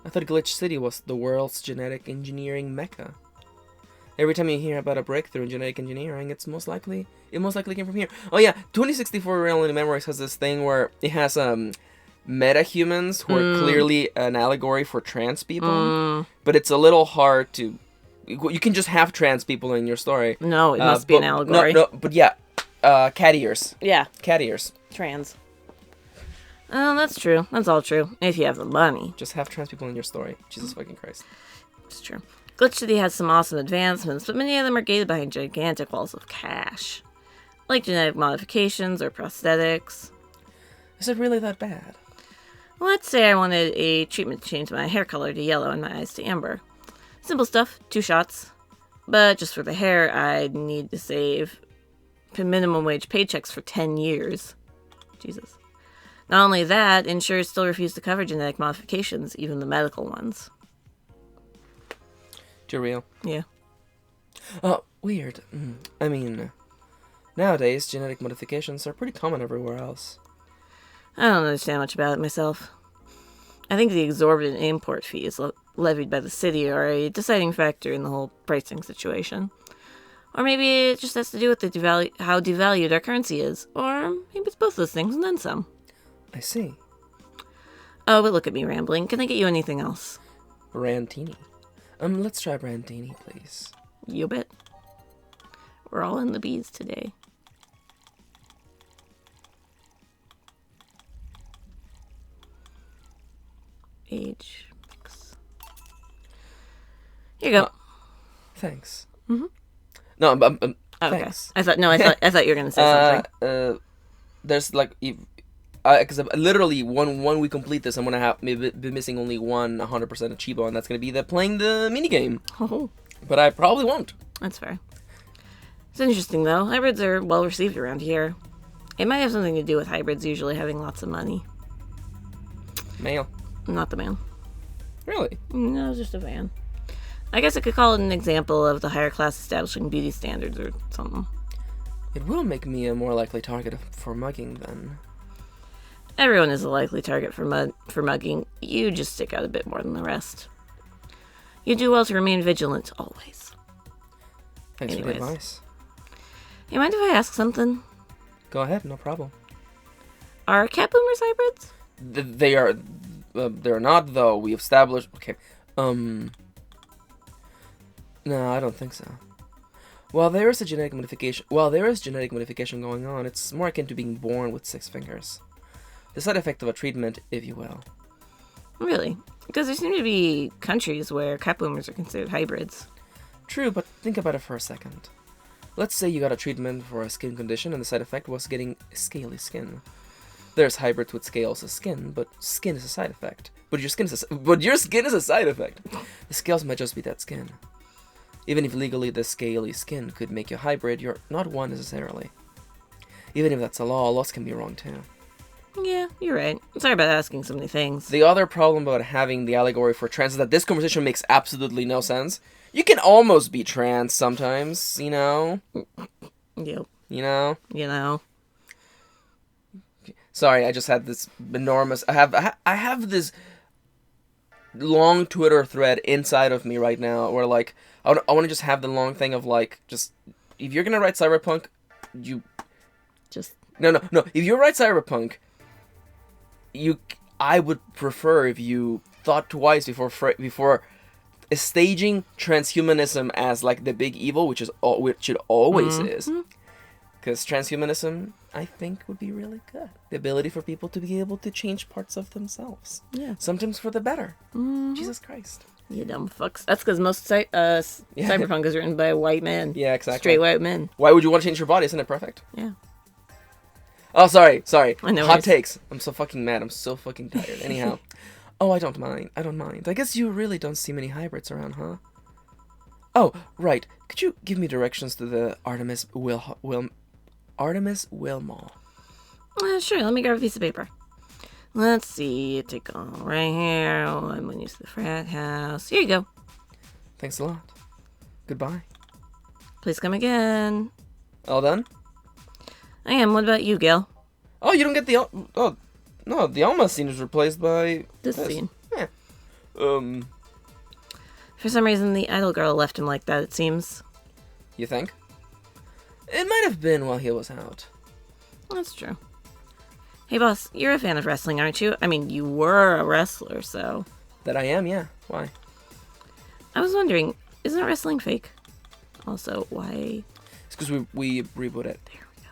I thought Glitch City was the world's genetic engineering mecca. Every time you hear about a breakthrough in genetic engineering, it most likely came from here. Oh yeah, 2064 Reality Memories has this thing where it has meta-humans who are clearly an allegory for trans people, but it's a little hard to... You can just have trans people in your story. No, it must be an allegory. No, but yeah, cat ears. Yeah. Cat ears. Trans. Oh, that's true. That's all true. If you have the money. Just have trans people in your story. Jesus fucking Christ. It's true. Glitch City has some awesome advancements, but many of them are gated behind gigantic walls of cash. Like genetic modifications or prosthetics. Is it really that bad? Let's say I wanted a treatment to change my hair color to yellow and my eyes to amber. Simple stuff, 2 shots. But just for the hair, I'd need to save minimum wage paychecks for 10 years. Jesus. Not only that, insurers still refuse to cover genetic modifications, even the medical ones. Too real. Yeah. Oh, weird. I mean, nowadays, genetic modifications are pretty common everywhere else. I don't understand much about it myself. I think the exorbitant import fees levied by the city are a deciding factor in the whole pricing situation. Or maybe it just has to do with how devalued our currency is. Or maybe it's both those things and then some. I see. Oh, but look at me rambling. Can I get you anything else? Rantini. Let's try Brandini, please. You bet. We're all in the bees today. Age mix. Here you go. Thanks. Mm-hmm. No, Okay. thanks. I thought you were gonna say something. There's like, because literally when we complete this, I'm gonna be missing only one 100% Achibo, and that's gonna be playing the minigame. Oh, But I probably won't. that's fair. It's interesting though. Hybrids are well received around here. It might have something to do with hybrids usually having lots of money. Male. Not the man. Really? No, just a van. I guess I could call it an example of the higher class establishing beauty standards or something. It will make me a more likely target for mugging, then. Everyone is a likely target for mugging. You just stick out a bit more than the rest. You do well to remain vigilant, always. Thanks for the advice. You mind if I ask something? Go ahead, no problem. Are cat boomers hybrids? They are... they're not, though. We established... Okay. No, I don't think so. While there is genetic modification going on, it's more akin to being born with 6 fingers. The side effect of a treatment, if you will. Really? Because there seem to be countries where cat boomers are considered hybrids. True, but think about it for a second. Let's say you got a treatment for a skin condition and the side effect was getting scaly skin. There's hybrids with scales as skin, but skin is a side effect. But your skin is a side effect. The scales might just be that skin. Even if legally the scaly skin could make you a hybrid, you're not one necessarily. Even if that's a law, laws can be wrong too. Yeah, you're right. Sorry about asking so many things. The other problem about having the allegory for trans is that this conversation makes absolutely no sense. You can almost be trans sometimes, you know? Yep. You know? You know. Sorry, I just had this enormous... I have this long Twitter thread inside of me right now where, like, I want to just have the long thing of, like, just... If you're gonna write Cyberpunk, you... Just... No. If you write Cyberpunk, I would prefer if you thought twice before staging transhumanism as, like, the big evil, which it always is. Because transhumanism, I think, would be really good. The ability for people to be able to change parts of themselves. Yeah. Sometimes for the better. Jesus Christ. You dumb fucks. That's because most Cyberpunk is written by white men. Yeah, exactly. Straight white men. Why would you want to change your body? Isn't it perfect? Yeah. Oh, sorry. I know. Hot takes. I'm so fucking mad. I'm so fucking tired. Anyhow. Oh, I don't mind. I guess you really don't see many hybrids around, huh? Oh, right. Could you give me directions to the Artemis Will Mall? Sure, let me grab a piece of paper. Let's see, take all right here. I'm going to use the frat house. Here you go. Thanks a lot. Goodbye. Please come again. All done? I am. What about you, Gil? Oh, you don't get the... Oh, no, the Alma scene is replaced by... This scene. Yeah. For some reason, the idol girl left him like that, it seems. You think? It might have been while he was out. That's true. Hey, boss, you're a fan of wrestling, aren't you? I mean, you were a wrestler, so... That I am, yeah. Why? I was wondering, isn't wrestling fake? Also, why... It's because we reboot it. There we go.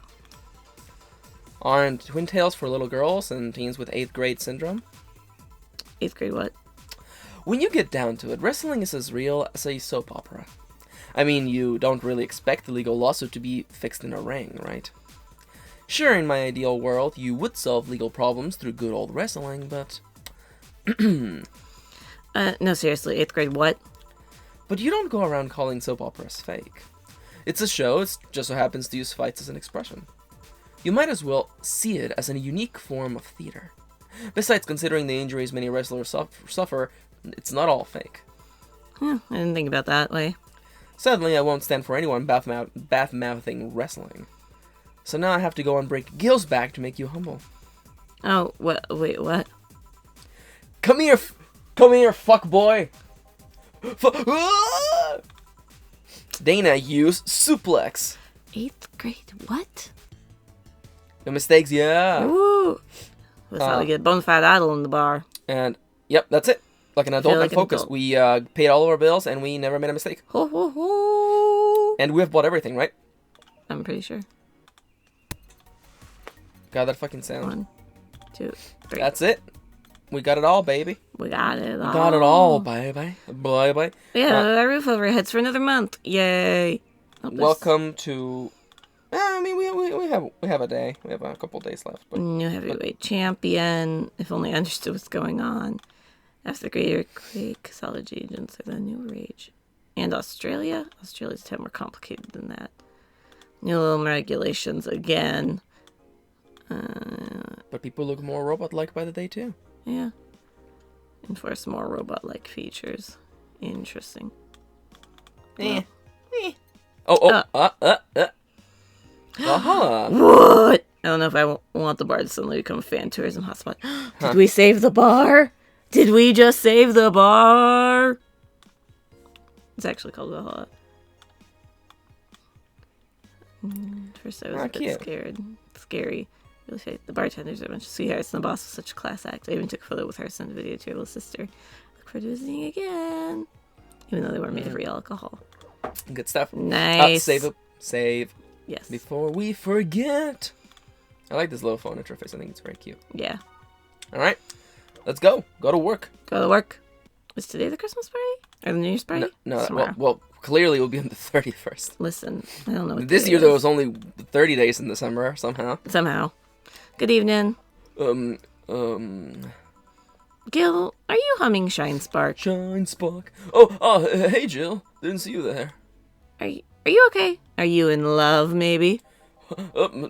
Aren't Twin Tails for little girls and teens with 8th grade syndrome? 8th grade what? When you get down to it, wrestling is as real as a soap opera. I mean, you don't really expect the legal lawsuit to be fixed in a ring, right? Sure, in my ideal world, you would solve legal problems through good old wrestling, but... No, seriously, 8th grade what? But you don't go around calling soap operas fake. It's a show, it just so happens to use fights as an expression. You might as well see it as a unique form of theater. Besides, considering the injuries many wrestlers suffer, it's not all fake. I didn't think about that way. Sadly, I won't stand for anyone bath-mouthing wrestling. So now I have to go and break Gil's back to make you humble. Oh, wait, what? Come here, fuckboy! Dana, use suplex. 8th grade what? No mistakes, yeah. Ooh! That's how we get bonafide idol in the bar. And, yep, that's it. Like an adult and focused. We paid all of our bills and we never made a mistake. Ho, ho, ho! And we've bought everything, right? I'm pretty sure. Got that fucking sound. 1, 2, 3. That's it. We got it all, baby. We got it all. Got it all, baby. Bye. Yeah, our roof over our heads for another month. Yay. Welcome to... I mean, we have a day. We have a couple days left. But, New heavyweight champion. If only I understood what's going on. After the Great Earthquake, solid agents are the new rage. And Australia? Australia's 10 more complicated than that. New regulations again. But people look more robot-like by the day, too. Yeah. Enforce more robot-like features. Interesting. Eh. Aha! What? I don't know if I want the bar to suddenly become a fan tourism hotspot. Did we save the bar? Did we just save the bar? It's actually called Valhalla. First I was a bit cute. scared. Scary. Really fake. The bartenders are a bunch of sweethearts and the boss was such a class act. I even took a photo with her, sent a video to her little sister. Look forward to visiting again. Even though they weren't made of real alcohol. Good stuff. Nice. Save. Yes. Before we forget. I like this little phone interface. I think it's very cute. Yeah. All right. Let's go. Go to work. Go to work. Is today the Christmas party? Or the New Year's party? No. Well, clearly it will be on the 31st. Listen, I don't know what This today year, there is. was only 30 days in December, somehow. Somehow. Good evening. Gil, are you humming Shine Spark? Shine Spark. Oh, hey, Jill. Didn't see you there. Are you okay? Are you in love, maybe?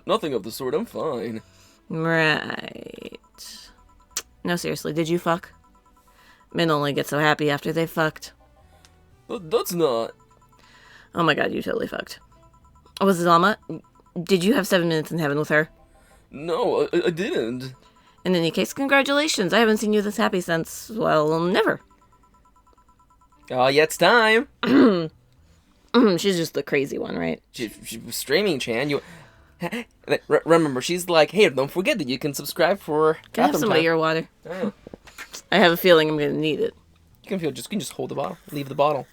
Nothing of the sort. I'm fine. Right. No, seriously, did you fuck? Men only get so happy after they fucked. That's not. Oh my god, you totally fucked. Was it Alma? Did you have 7 minutes in heaven with her? No, I didn't. In any case, congratulations. I haven't seen you this happy since, well, never. Oh, yeah, it's time. She's just the crazy one, right? She was streaming, Chan. You remember? She's like, hey, don't forget that you can subscribe for. Can I have bathroom some of time." your water? Oh. I have a feeling I'm gonna need it. You can just hold the bottle. Leave the bottle.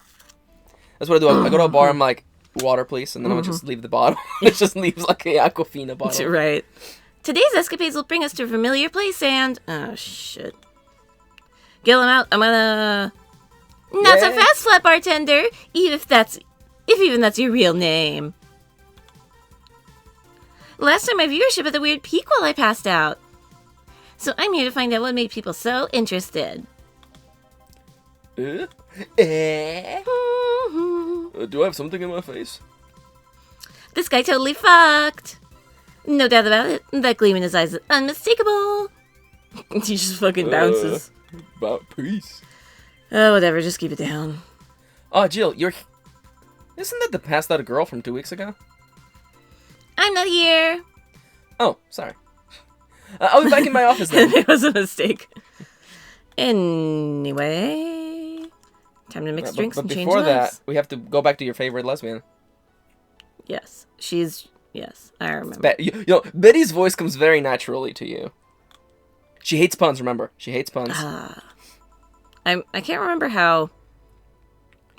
That's what I do. I go to a bar. I'm like, water, please, and then I would just leave the bottle. It just leaves like a Aquafina bottle. Right. Today's escapades will bring us to a familiar place and... Oh, shit. Gil, I'm out. I'm gonna... Not so Yay. fast, flat bartender. If even that's your real name. Last time my viewership had the weird peak while I passed out. So I'm here to find out what made people so interested. Eh? Mhm. Do I have something in my face? This guy totally fucked. No doubt about it. That gleam in his eyes is unmistakable. He just fucking bounces. About peace. Oh, whatever. Just keep it down. Oh, Jill, isn't that the passed out girl from 2 weeks ago? I'm not here. Oh, sorry. I'll be back in my office then. It was a mistake. Anyway, time to mix drinks and change before lives. that, we have to go back to your favorite lesbian. Yes, yes, I remember. Betty's voice comes very naturally to you. She hates puns, remember? She hates puns. I can't remember how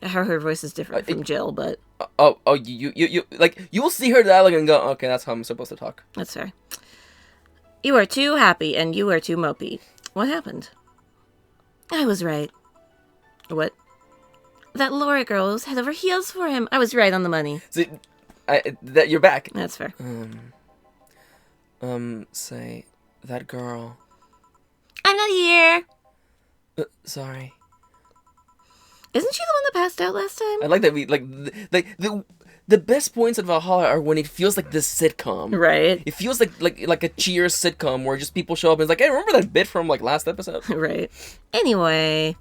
her voice is different from Jill, but you will see her dialogue and go, okay, that's how I'm supposed to talk. that's fair. You are too happy and you are too mopey. What happened? I was right. What? That Laura girl was head over heels for him. I was right on the money. See, that you're back. That's fair. Say that girl. I'm not here. Sorry. Isn't she the one that passed out last time? I like that we the best points of Valhalla are when it feels like this sitcom. Right. It feels like a Cheers sitcom where just people show up and it's like, hey, remember that bit from like last episode? Right. Anyway,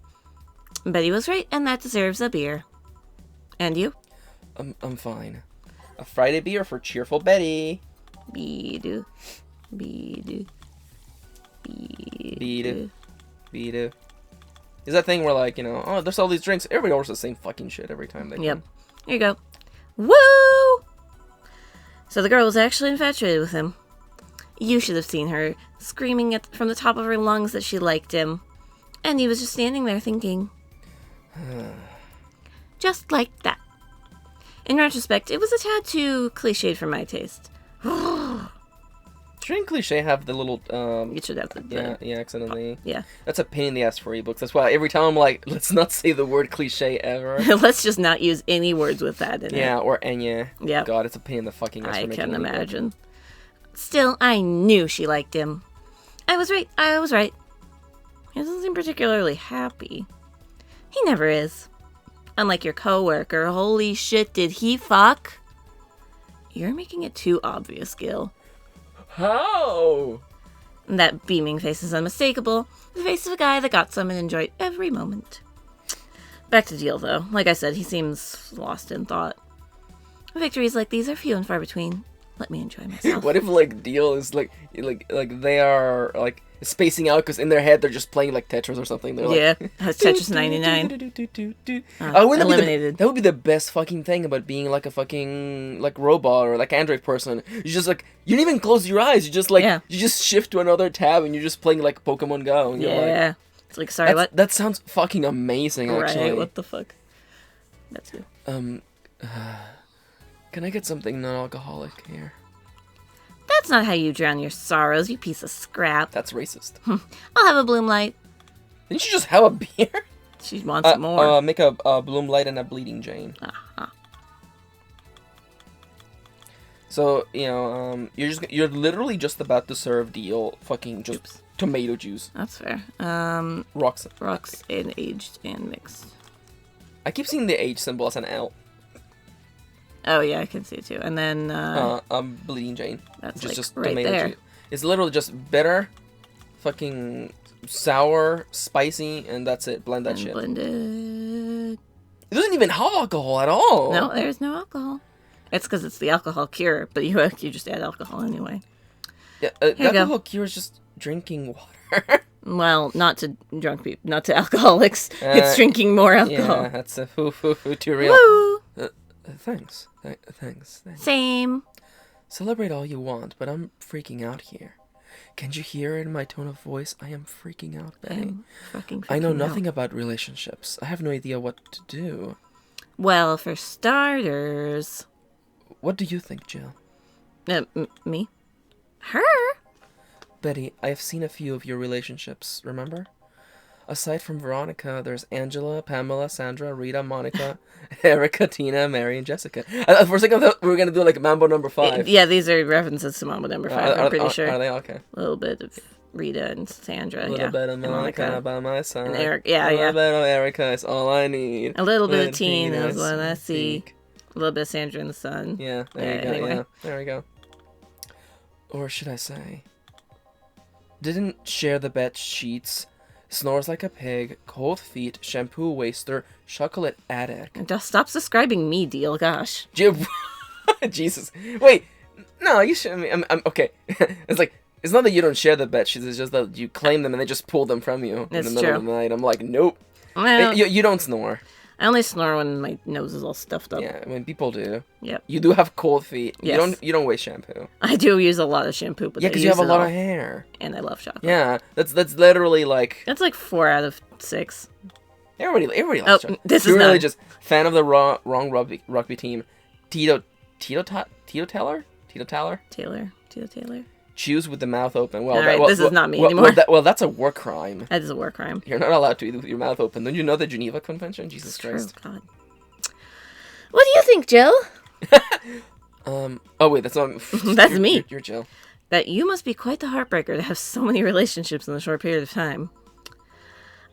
Betty was right, and that deserves a beer. And you? I'm fine. A Friday beer for cheerful Betty. Be-do. Is that thing where like, oh, there's all these drinks. Everybody orders the same fucking shit every time they Yep. come. Here you go. Woo! So the girl was actually infatuated with him. You should have seen her screaming from the top of her lungs that she liked him. And he was just standing there thinking. Just like that. In retrospect, it was a tad too cliched for my taste. Shouldn't cliche have the little You should have the accent on the yeah. That's a pain in the ass for ebooks. That's why every time I'm like, let's not say the word cliche ever. Let's just not use any words with that in it. Yeah, or enya. Yeah. God, it's a pain in the fucking ass. I for making can an ebook. imagine. Still, I knew she liked him. I was right. He doesn't seem particularly happy. He never is. Unlike your coworker, holy shit, did he fuck? You're making it too obvious, Gil. How? That beaming face is unmistakable. The face of a guy that got some and enjoyed every moment. Back to Deal, though. Like I said, he seems lost in thought. Victories like these are few and far between. Let me enjoy myself. What if like Deal is like they are like spacing out because in their head they're just playing like Tetris or something. They're Yeah, like, has Tetris 99. That would be the best fucking thing about being like a fucking like robot or like Android person. You just like you don't even close your eyes. You just like you just shift to another tab and you're just playing like Pokemon Go. And you're Yeah. like, It's like, sorry, what? That sounds fucking amazing. Actually, Right, what the fuck? That's you. Can I get something non-alcoholic here? That's not how you drown your sorrows, you piece of scrap. That's racist. I'll have a bloom light. Didn't you just have a beer? She wants more. Make a Bloom Light and a Bleeding Jane. Uh-huh. So, you know, you're literally just about to serve Deal fucking just tomato juice. That's fair. Rocks. Rocks and aged and mixed. I keep seeing the H symbol as an L. Oh yeah, I can see it too. And then Bleeding Jane. that's Which is like just right tomato there. juice. It's literally just bitter, fucking sour, spicy, and that's it. Blend that And shit. blended. It doesn't even have alcohol at all. No, there's no alcohol. It's because it's the alcohol cure, but you just add alcohol anyway. Yeah, you that go. whole cure is just drinking water. Well, not to drunk people, not to alcoholics. It's drinking more alcohol. Yeah, that's a too real. Woo! Thanks. Thanks. Same. Celebrate all you want, but I'm freaking out here. Can't you hear it in my tone of voice? I am freaking out, Betty. I'm fucking I know freaking out. nothing about relationships. I have no idea what to do. Well, for starters, What do you think, Jill? me, her. Betty, I have seen a few of your relationships, remember? Aside from Veronica, there's Angela, Pamela, Sandra, Rita, Monica, Erica, Tina, Mary, and Jessica. For a second, I thought we were going to do like Mambo number 5. Yeah, these are references to Mambo number 5. I'm pretty sure. Are they? Okay. A little bit of Rita and Sandra. A little bit of and Monica by my side. And Eric. Yeah, a little yeah. bit of Erica is all I need. A little bit of When Tina is what I see. seek. A little bit of Sandra in the sun. Yeah, there you go. Anyway. Yeah, there we go. Or should I say, didn't share the bed sheets, snores like a pig, cold feet, shampoo waster, chocolate addict. And just stop subscribing me, Deal. Gosh. Jesus. Wait. No, you should. I'm okay. It's like it's not that you don't share the bed sheets. It's just that you claim them and they just pull them from you in That's the middle true. of the night. I'm like, nope. Well, You don't snore. I only snore when my nose is all stuffed up. Yeah, I mean people do. Yep. You do have cold feet. Yes. You don't waste shampoo. I do use a lot of shampoo, but Yeah, I because you use have a it lot all. of hair. And I love chocolate. Yeah, that's literally like That's like 4 out of 6. everybody likes Oh, chocolate. this is You're really not. just fan of the wrong rugby team. Tito Taylor. Taylor. Chews with the mouth open. Well, All right, this is not me anymore. That's a war crime. That is a war crime. You're not allowed to eat with your mouth open. Don't you know the Geneva Convention? Jesus Christ. True, God. What do you think, Jill? Oh wait, that's not. That's me. You're Jill. That you must be quite the heartbreaker to have so many relationships in a short period of time.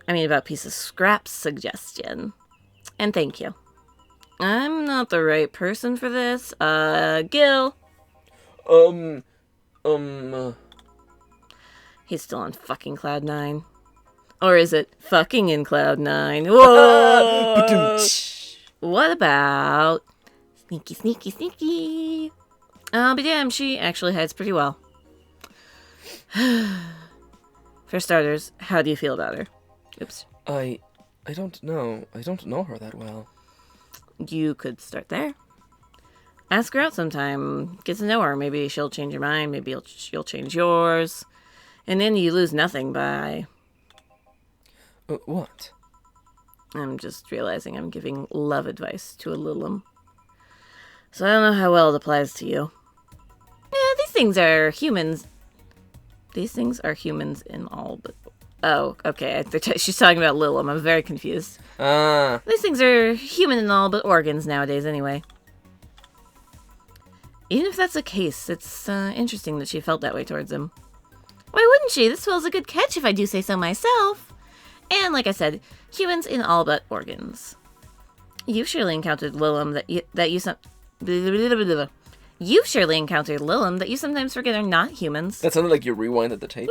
I mean, about piece of scrap suggestion. And thank you. I'm not the right person for this. Gil. He's still on fucking Cloud 9. Or is it fucking in Cloud 9? Whoa! What about sneaky? I'll be damned, she actually hides pretty well. For starters, how do you feel about her? Oops. I don't know. I don't know her that well. You could start there. Ask her out sometime. Get to know her. Maybe she'll change your mind. Maybe she'll change yours. And then you lose nothing by... What? I'm just realizing I'm giving love advice to a Lilum. So I don't know how well it applies to you. Yeah, these things are humans. These things are humans in all but... Oh, okay. She's talking about Lilum. I'm very confused. These things are human in all but organs nowadays anyway. Even if that's the case, it's interesting that she felt that way towards him. Why wouldn't she? This fellow's a good catch if I do say so myself. And like I said, humans in all but organs. You've surely encountered Lilum You've surely encountered Lilim that you sometimes forget are not humans. That sounded like you rewinded the tape.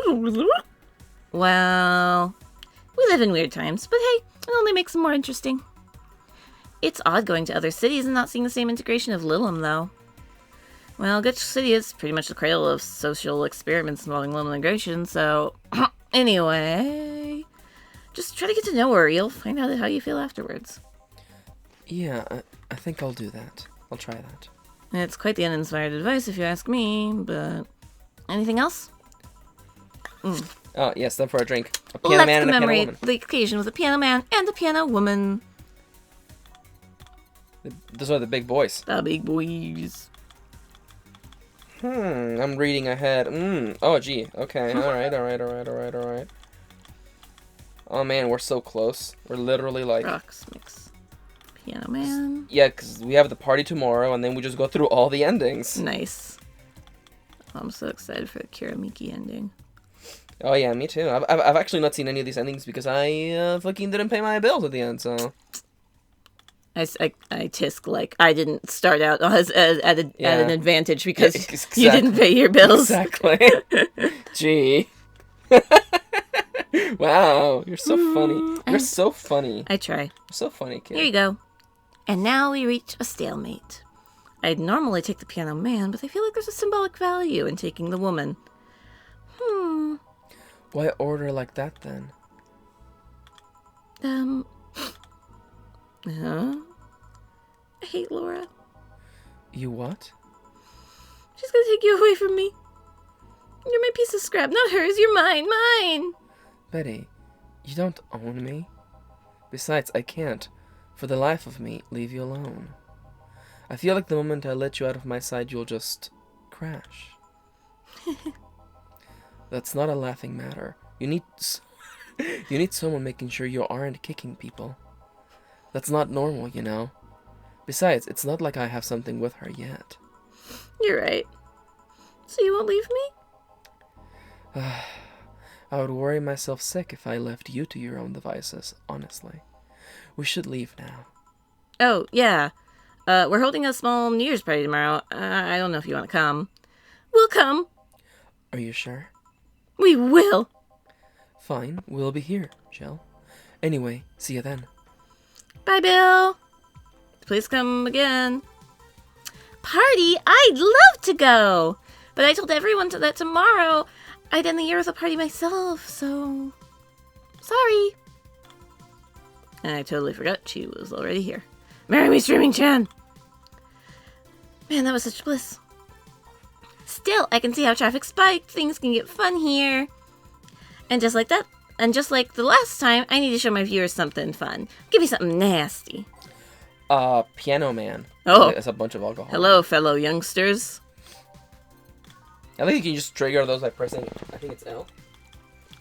Well, we live in weird times, but hey, it only makes them more interesting. It's odd going to other cities and not seeing the same integration of Lilim, though. Well, Gutch City is pretty much the cradle of social experiments involving Lilim integration, so... Anyway... Just try to get to know her. You'll find out how you feel afterwards. Yeah, I think I'll do that. I'll try that. It's quite the uninspired advice if you ask me, but... Anything else? Oh, yes, time for a drink. A piano Let's man and a piano commemorate woman. the occasion with a piano man and a piano woman. Those are the big boys. The big boys. I'm reading ahead. Oh, gee. Okay, alright. Oh, man, we're so close. We're literally like... Rocks mix. Piano man. Yeah, because we have the party tomorrow, and then we just go through all the endings. Nice. I'm so excited for the Kiramiki ending. Oh, yeah, me too. I've actually not seen any of these endings because I fucking didn't pay my bills at the end, so... I tisk like I didn't start out at an advantage because exactly. you didn't pay your bills. Exactly. Gee. Wow, you're so funny. You're so funny. I try. You're so funny, kid. Here you go. And now we reach a stalemate. I'd normally take the piano man, but I feel like there's a symbolic value in taking the woman. Why order like that, then? Huh? I hate Laura. You what? She's gonna take you away from me. You're my piece of scrap, not hers. You're mine. Mine! Betty, you don't own me. Besides, I can't, for the life of me, leave you alone. I feel like the moment I let you out of my sight, you'll just crash. That's not a laughing matter. You need someone making sure you aren't kicking people. That's not normal, you know. Besides, it's not like I have something with her yet. You're right. So you won't leave me? I would worry myself sick if I left you to your own devices, honestly. We should leave now. Oh, yeah. We're holding a small New Year's party tomorrow. I don't know if you want to come. We'll come. Are you sure? We will. Fine, we'll be here, Jill. Anyway, see you then. Bye, Bill. Please come again. Party? I'd love to go. But I told everyone that tomorrow I'd end the year with a party myself, so... Sorry. And I totally forgot she was already here. Marry me, Dreamin-chan. Man, that was such bliss. Still, I can see how traffic spiked. Things can get fun here. And just like that, and just like the last time, I need to show my viewers something fun. Give me something nasty. Piano Man. Oh. It's a bunch of alcohol. Hello, fellow youngsters. I think you can just trigger those by pressing, I think it's L.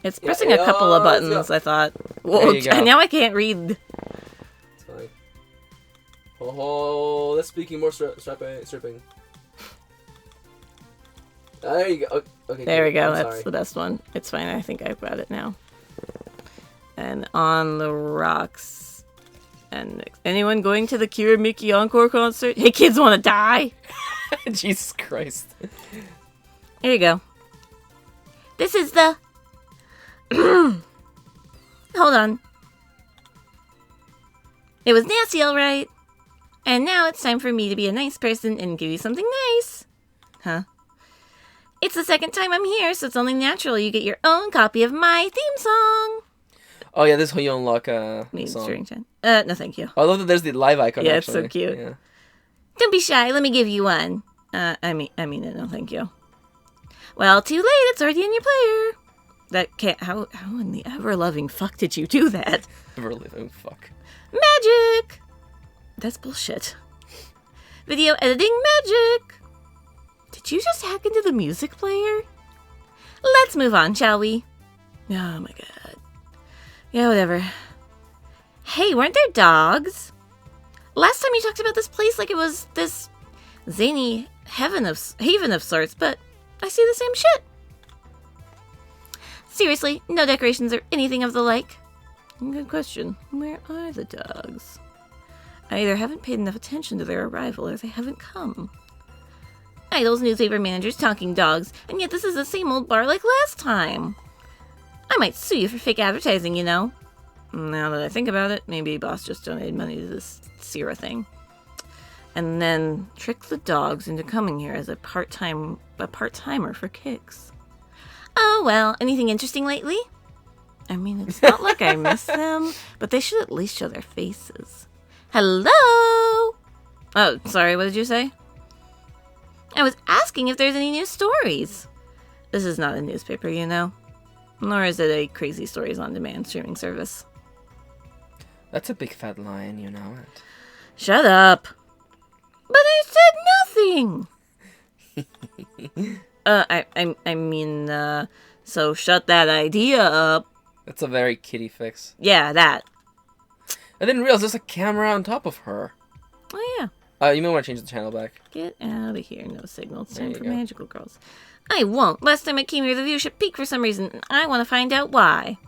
It's pressing a couple of buttons, I thought. Whoa, you go. now I can't read. It's fine. Oh, that's speaking more stripping. There you go. Okay, There we good. go, I'm that's sorry. the best one. It's fine, I think I've got it now. And on the rocks. And anyone going to the Kiramiki Encore concert? Hey, kids want to die? Jesus Christ. Here you go. This is the... Hold on. It was nasty, all right. And now it's time for me to be a nice person and give you something nice. Huh? It's the second time I'm here, so it's only natural you get your own copy of my theme song. Oh yeah, this is how you unlock Means song. during 10. No, thank you. I love that there's the live icon. Yeah, it's so actually. cute. Yeah. Don't be shy. Let me give you one. I mean it. No, thank you. Well, too late. It's already in your player. That can't. How in the ever-loving fuck did you do that? Really, oh fuck. Magic. That's bullshit. Video editing magic. Did you just hack into the music player? Let's move on, shall we? Oh my god. Yeah, whatever. Hey, weren't there dogs? Last time you talked about this place like it was this zany haven of sorts, but I see the same shit. Seriously, no decorations or anything of the like. Good question. Where are the dogs? I either haven't paid enough attention to their arrival or they haven't come. Idles, newspaper managers, talking dogs, and yet this is the same old bar like last time. I might sue you for fake advertising, you know. Now that I think about it, maybe boss just donated money to this Sierra thing. And then trick the dogs into coming here as a part-timer for kicks. Oh, well, anything interesting lately? I mean, it's not like I miss them, but they should at least show their faces. Hello? Oh, sorry, what did you say? I was asking if there's any new stories. This is not a newspaper, you know. Nor is it a Crazy Stories on Demand streaming service. That's a big fat lie, and you know it. Shut up. But I said nothing. I mean, so shut that idea up. That's a very kitty fix. Yeah, that. I didn't realize there's a camera on top of her. Oh, yeah. You may want to change the channel back. Get out of here. No signal. It's There time you for go. magical girls. I won't. Last time I came here, the viewership peaked for some reason, and I want to find out why.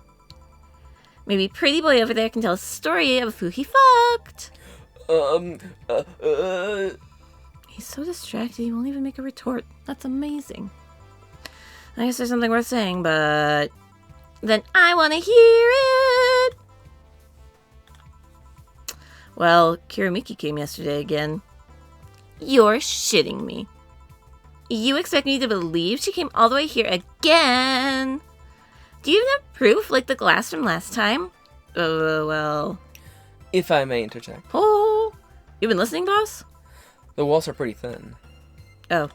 Maybe Pretty Boy over there can tell us a story of who he fucked. He's so distracted he won't even make a retort. That's amazing. I guess there's something worth saying, but then I want to hear it. Well, Kiramiki came yesterday again. You're shitting me. You expect me to believe she came all the way here again? Do you even have proof, like the glass from last time? Well... If I may interject. Oh, you been listening, boss? The walls are pretty thin. Oh,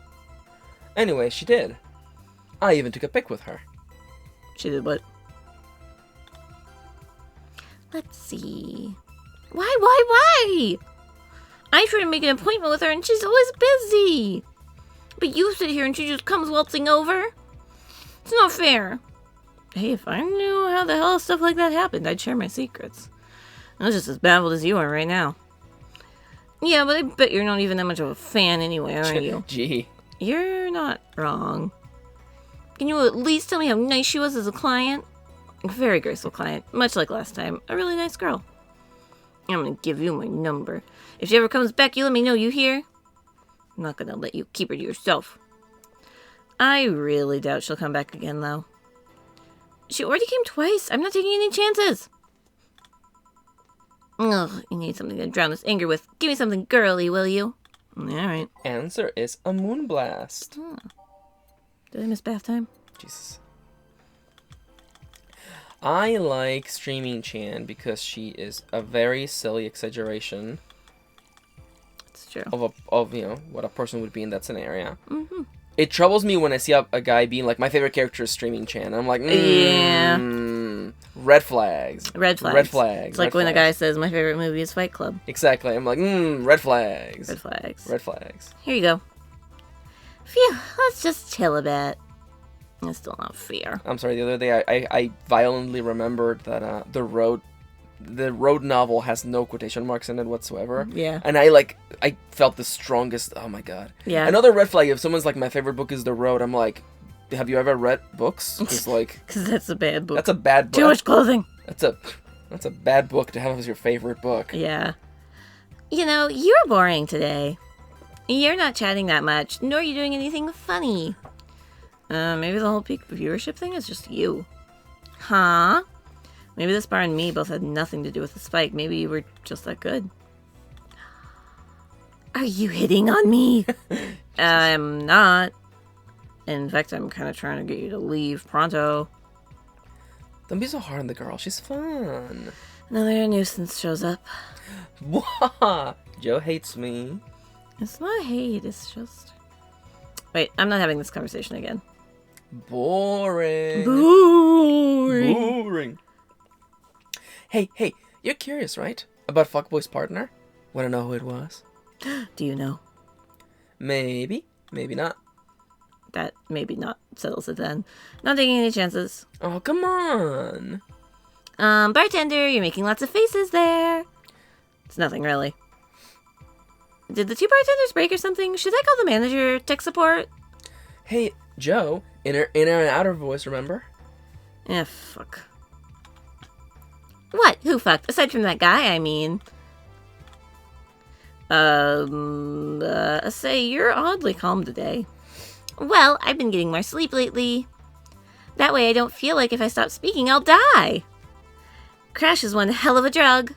Anyway, she did. I even took a pic with her. she did what? Let's see. Why? I try to make an appointment with her and she's always busy. But you sit here and she just comes waltzing over? It's not fair. Hey, if I knew how the hell stuff like that happened, I'd share my secrets. I'm just as baffled as you are right now. Yeah, but I bet you're not even that much of a fan anyway, are you? Gee. You're not wrong. Can you at least tell me how nice she was as a client? A very graceful client, much like last time. A really nice girl. I'm gonna give you my number. If she ever comes back, you let me know, you hear? I'm not gonna let you keep her to yourself. I really doubt she'll come back again, though. She already came twice. I'm not taking any chances. Ugh, you need something to drown this anger with. Give me something girly, will you? Alright. Answer is a moonblast. Did I miss bath time? Jesus. I like Streaming Chan because she is a very silly exaggeration It's true. of you know what a person would be in that scenario. Mm-hmm. It troubles me when I see a guy being like, my favorite character is Streaming Chan. I'm like, Yeah. red flags. Red flags. Red flags. It's like when a guy says, my favorite movie is Fight Club. Exactly. I'm like, red flags. Red flags. Red flags. Here you go. Phew, let's just chill a bit. It's still not fair. I'm sorry. The other day, I violently remembered that the road novel has no quotation marks in it whatsoever. Yeah. And I felt the strongest. Oh my god. Yeah. Another red flag. If someone's like, my favorite book is The Road, I'm like, have you ever read books? It's like, Because that's a bad book. that's a bad book. Too much clothing. That's a bad book to have as your favorite book. Yeah. You know, you're boring today. You're not chatting that much, nor are you doing anything funny. Maybe the whole peak viewership thing is just you. Huh? Maybe this bar and me both had nothing to do with the spike. Maybe you were just that good. Are you hitting on me? I'm not. In fact, I'm kind of trying to get you to leave pronto. Don't be so hard on the girl. She's fun. Another nuisance shows up. Wah! Joe hates me. It's not hate, it's just... Wait, I'm not having this conversation again. Boring. Boring. Boring. Hey, you're curious, right? About Fuckboy's partner? Wanna know who it was? Do you know? Maybe. Maybe not. That maybe not settles it then. Not taking any chances. Oh, come on. Bartender, you're making lots of faces there. It's nothing, really. Did the two bartenders break or something? Should I call the manager, tech support? Hey, Joe, inner and outer voice, remember? Eh, fuck. What? Who fucked? Aside from that guy, I mean. Say, you're oddly calm today. Well, I've been getting more sleep lately. That way I don't feel like if I stop speaking, I'll die. Crash is one hell of a drug.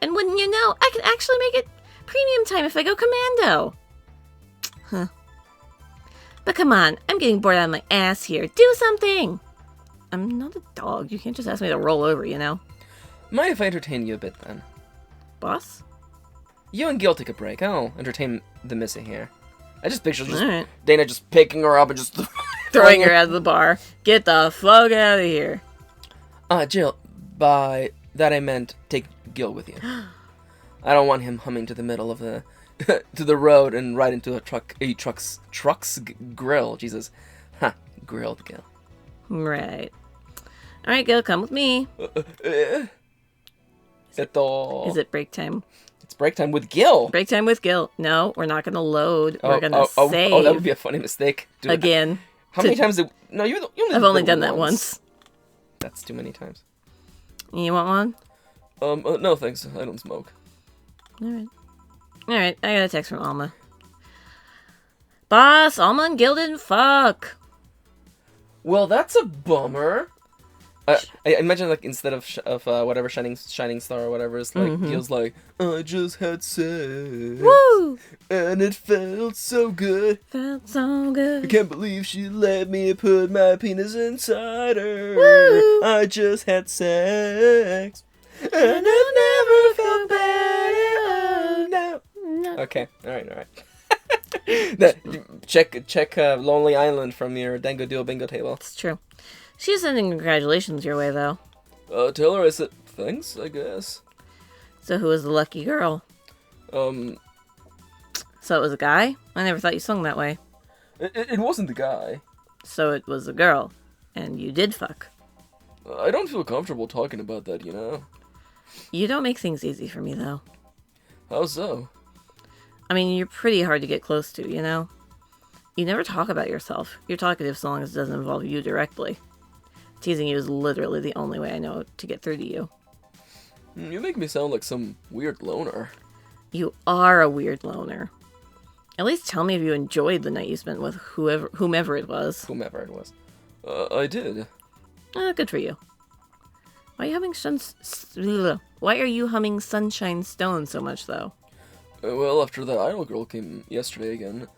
And wouldn't you know, I can actually make it premium time if I go commando. Huh. But come on, I'm getting bored out of my ass here. Do something! I'm not a dog. You can't just ask me to roll over, you know? Mind if I entertain you a bit, then? Boss? You and Gil take a break. I'll entertain the missing here. I just picture Alright. Dana just picking her up and just... Throwing her out of the bar. Get the fuck out of here. Jill, by that I meant take Gil with you. I don't want him humming to the middle of the... to the road and right into a truck's grill. Jesus. Ha, grilled Gil. Right. Alright, Gil, come with me. Is it break time? It's break time with Gil. Break time with Gil. No, we're not gonna load. We're gonna save. Oh, that would be a funny mistake. Again. How many times did... No, you only I've only done that once. That's too many times. You want one? No thanks. I don't smoke. Alright, I got a text from Alma. Boss, Alma and Gil didn't fuck. Well, that's a bummer. I imagine, like, instead of whatever shining star or whatever, it's like Gil's like, I just had sex. Woo! And it felt so good. Felt so I good. can't believe she let me put my penis inside her. Woo! I just had sex. And I never felt better. No. Okay, alright. Check Lonely Island from your Dango Duo bingo table. It's true. She's sending congratulations your way, though. Tell her I said thanks, I guess. So who was the lucky girl? So it was a guy? I never thought you sung that way. It wasn't the guy. So it was a girl. And you did fuck. I don't feel comfortable talking about that, you know? You don't make things easy for me, though. How so? I mean, you're pretty hard to get close to, you know? You never talk about yourself. You're talkative so long as it doesn't involve you directly. Teasing you is literally the only way I know to get through to you. You make me sound like some weird loner. You are a weird loner. At least tell me if you enjoyed the night you spent with whomever it was. Whomever it was. I did. Good for you. Why are you humming Sunshine Stone so much, though? Well, after that idol girl came yesterday again,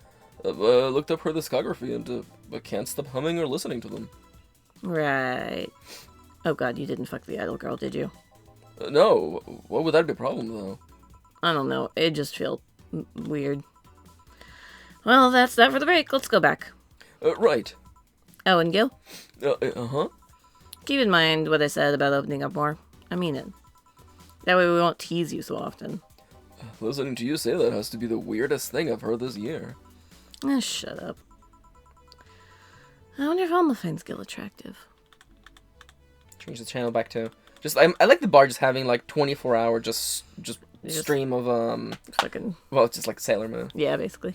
I looked up her discography and I can't stop humming or listening to them. Right. Oh god, you didn't fuck the idol girl, did you? No, why would that be a problem, though? I don't know, it just felt weird. Well, that's that for the break. Let's go back. Right. Oh, and Gil? Uh-huh. Keep in mind what I said about opening up more. I mean it. That way we won't tease you so often. Listening to you say that has to be the weirdest thing I've heard this year. Shut up. I wonder if Alma finds Gil attractive. Change the channel back to... I like the bar just having, like, 24-hour just stream of, Fucking... Well, it's just like Sailor Moon. Yeah, basically.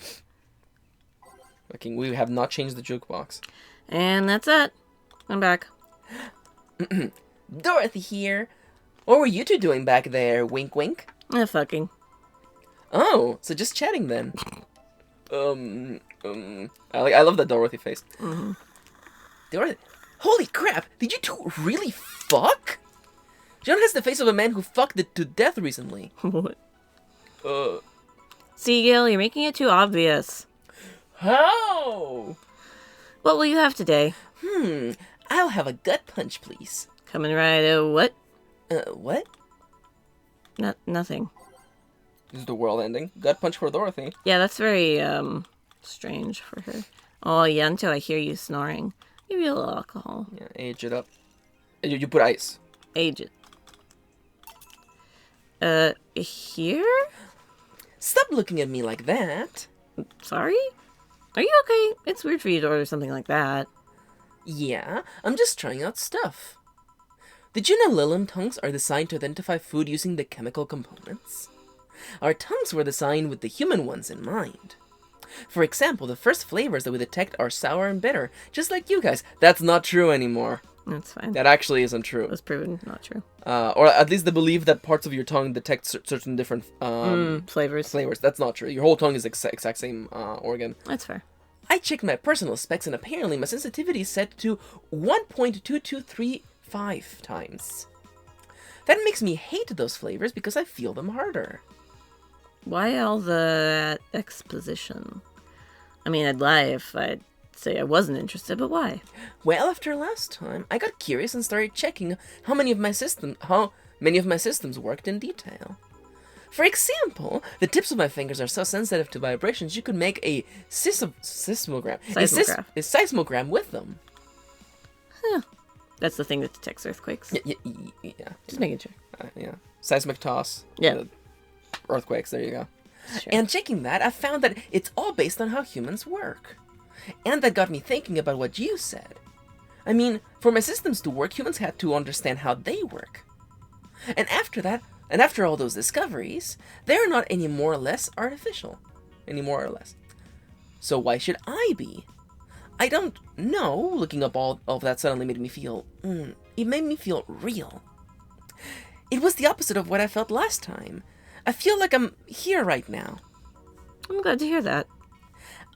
Okay, we have not changed the jukebox. And that's it. I'm back. Dorothy here. What were you two doing back there? Wink, wink. Fucking. Oh, so just chatting then. I love that Dorothy face. Mm-hmm. Dorothy, holy crap! Did you two really fuck? John has the face of a man who fucked it to death recently. What? See, Gil, you're making it too obvious. How? What will you have today? I'll have a gut punch, please. Coming right what? What? Nothing. Is the world ending? Gut punch for Dorothy. Yeah, that's very, strange for her. Oh, Yanto, I hear you snoring. Maybe a little alcohol. Yeah, age it up. You put ice. Age it. Here? Stop looking at me like that. Sorry? Are you okay? It's weird for you to order something like that. Yeah, I'm just trying out stuff. Did you know Lilim tongues are designed to identify food using the chemical components? Our tongues were designed with the human ones in mind. For example, the first flavors that we detect are sour and bitter, just like you guys. That's not true anymore. That's fine. That actually isn't true. It was proven not true. Or at least the belief that parts of your tongue detect certain different Flavors. flavors. That's not true. Your whole tongue is the exact same organ. That's fair. I checked my personal specs, and apparently my sensitivity is set to 1.2235 times. That makes me hate those flavors because I feel them harder. Why all the exposition? I mean, I'd lie if I'd say I wasn't interested, but why? Well, after last time, I got curious and started checking how many of my systems worked in detail. For example, the tips of my fingers are so sensitive to vibrations you could make a seismogram with them. Huh. That's the thing that detects earthquakes. Yeah. Just making sure. Yeah. Seismic toss. Yeah. Earthquakes, there you go. Sure. And checking that, I found that it's all based on how humans work. And that got me thinking about what you said. I mean, for my systems to work, humans had to understand how they work. And after all those discoveries, they're not any more or less artificial. Any more or less. So why should I be? I don't know. Looking up all of that suddenly made me feel... it made me feel real. It was the opposite of what I felt last time. I feel like I'm here right now. I'm glad to hear that.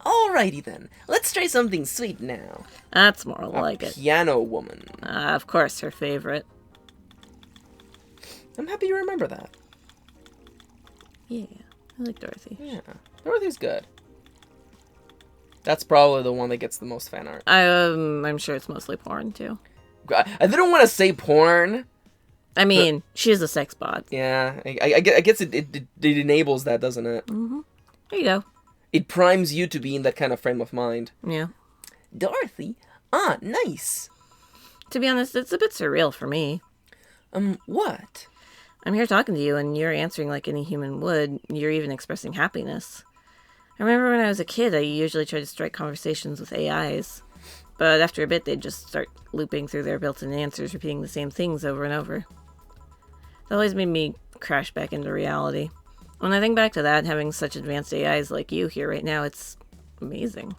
Alrighty then. Let's try something sweet now. That's more like it. Piano Woman. Of course, her favorite. I'm happy you remember that. Yeah, I like Dorothy. Yeah. Dorothy's good. That's probably the one that gets the most fan art. I'm sure it's mostly porn, too. I didn't want to say porn. I mean, she is a sex bot. Yeah, I guess it enables that, doesn't it? Mm-hmm. There you go. It primes you to be in that kind of frame of mind. Yeah. Dorothy? Nice. To be honest, it's a bit surreal for me. What? I'm here talking to you, and you're answering like any human would. You're even expressing happiness. I remember when I was a kid, I usually tried to strike conversations with AIs. But after a bit, they'd just start looping through their built-in answers, repeating the same things over and over. It always made me crash back into reality. When I think back to that, having such advanced AIs like you here right now, it's amazing.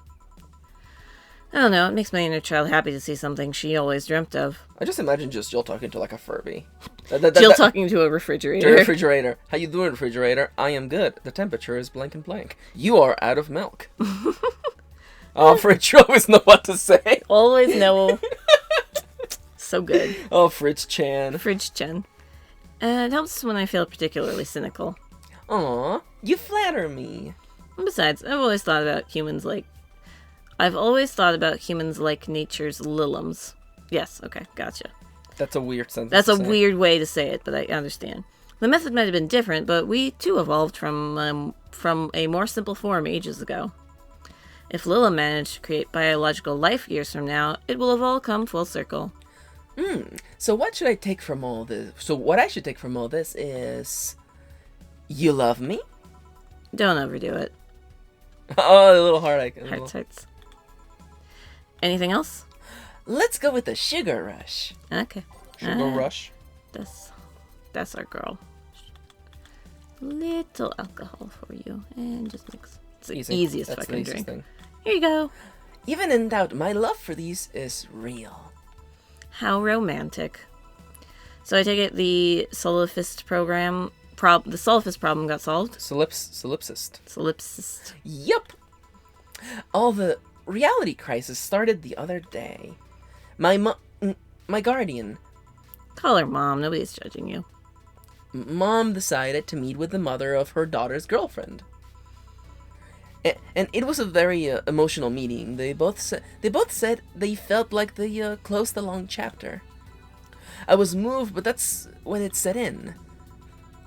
I don't know, it makes my inner child happy to see something she always dreamt of. I just imagine just Jill talking to like a Furby. Jill talking to a refrigerator. To a refrigerator. How you doing, refrigerator? I am good. The temperature is blank and blank. You are out of milk. Oh, Fridge, you always know what to say. Always know. So good. Oh, Fridge Chan. Fridge Chan. It helps when I feel particularly cynical. Aw, you flatter me. And besides, I've always thought about humans like nature's liliums. Yes, okay, gotcha. That's a weird sentence. That's a weird way to say it, but I understand. The method might have been different, but we too evolved from a more simple form ages ago. If Lila managed to create biological life years from now, it will have all come full circle. So what should I take from all this? So what I should take from all this is... You love me? Don't overdo it. Oh, a little heart icon. Hearts. Anything else? Let's go with the sugar rush. Okay. Sugar rush? That's our girl. Little alcohol for you. And just mix. It's the easiest That's fucking the easiest drink. thing. Here you go. Even in doubt, my love for these is real. How romantic. So I take it the solipsist problem got solved? Solipsist. Solipsist. Yup. All the reality crisis started the other day. My guardian, Call her mom. Nobody's judging you. mom decided to meet with the mother of her daughter's girlfriend. And it was a very emotional meeting. They both said they felt like they closed a long chapter. I was moved, but that's when it set in.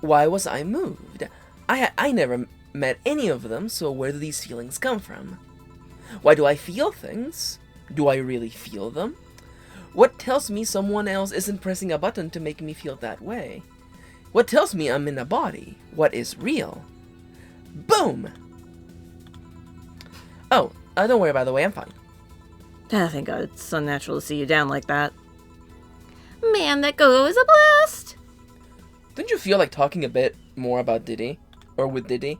Why was I moved? I never met any of them, so where do these feelings come from? Why do I feel things? Do I really feel them? What tells me someone else isn't pressing a button to make me feel that way? What tells me I'm in a body? What is real? Boom! Oh, don't worry, by the way, I'm fine. Thank God, it's unnatural to see you down like that. Man, that go-go is a blast! Don't you feel like talking a bit more about Diddy? Or with Diddy?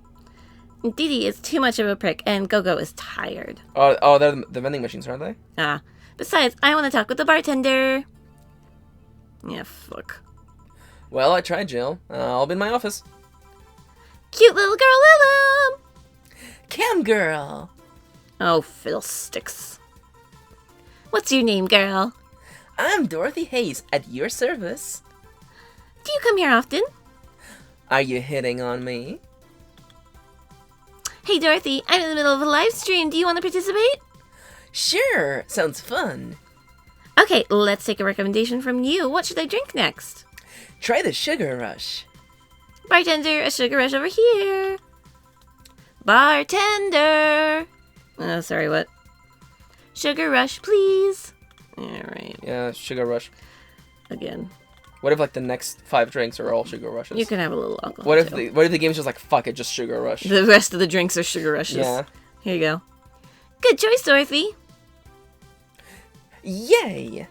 Didi is too much of a prick, and Go-Go is tired. Oh, they're the vending machines, aren't they? Besides, I want to talk with the bartender. Yeah, fuck. Well, I tried, Jill. I'll be in my office. Cute little girl Lilum! Cam girl. Oh, fiddlesticks. What's your name, girl? I'm Dorothy Hayes, at your service. Do you come here often? Are you hitting on me? Hey, Dorothy, I'm in the middle of a live stream. Do you want to participate? Sure, sounds fun. Okay, let's take a recommendation from you. What should I drink next? Try the Sugar Rush. Bartender, a sugar rush over here. Bartender! Sorry, what? Sugar rush, please. Alright, Yeah, Sugar Rush. again. What if, like, the next 5 drinks are all Sugar Rushes? You can have a little alcohol, What if too. the game's just like, fuck it, just Sugar Rush? The rest of the drinks are sugar rushes. Yeah. Here you go. Good choice, Dorothy. Yay!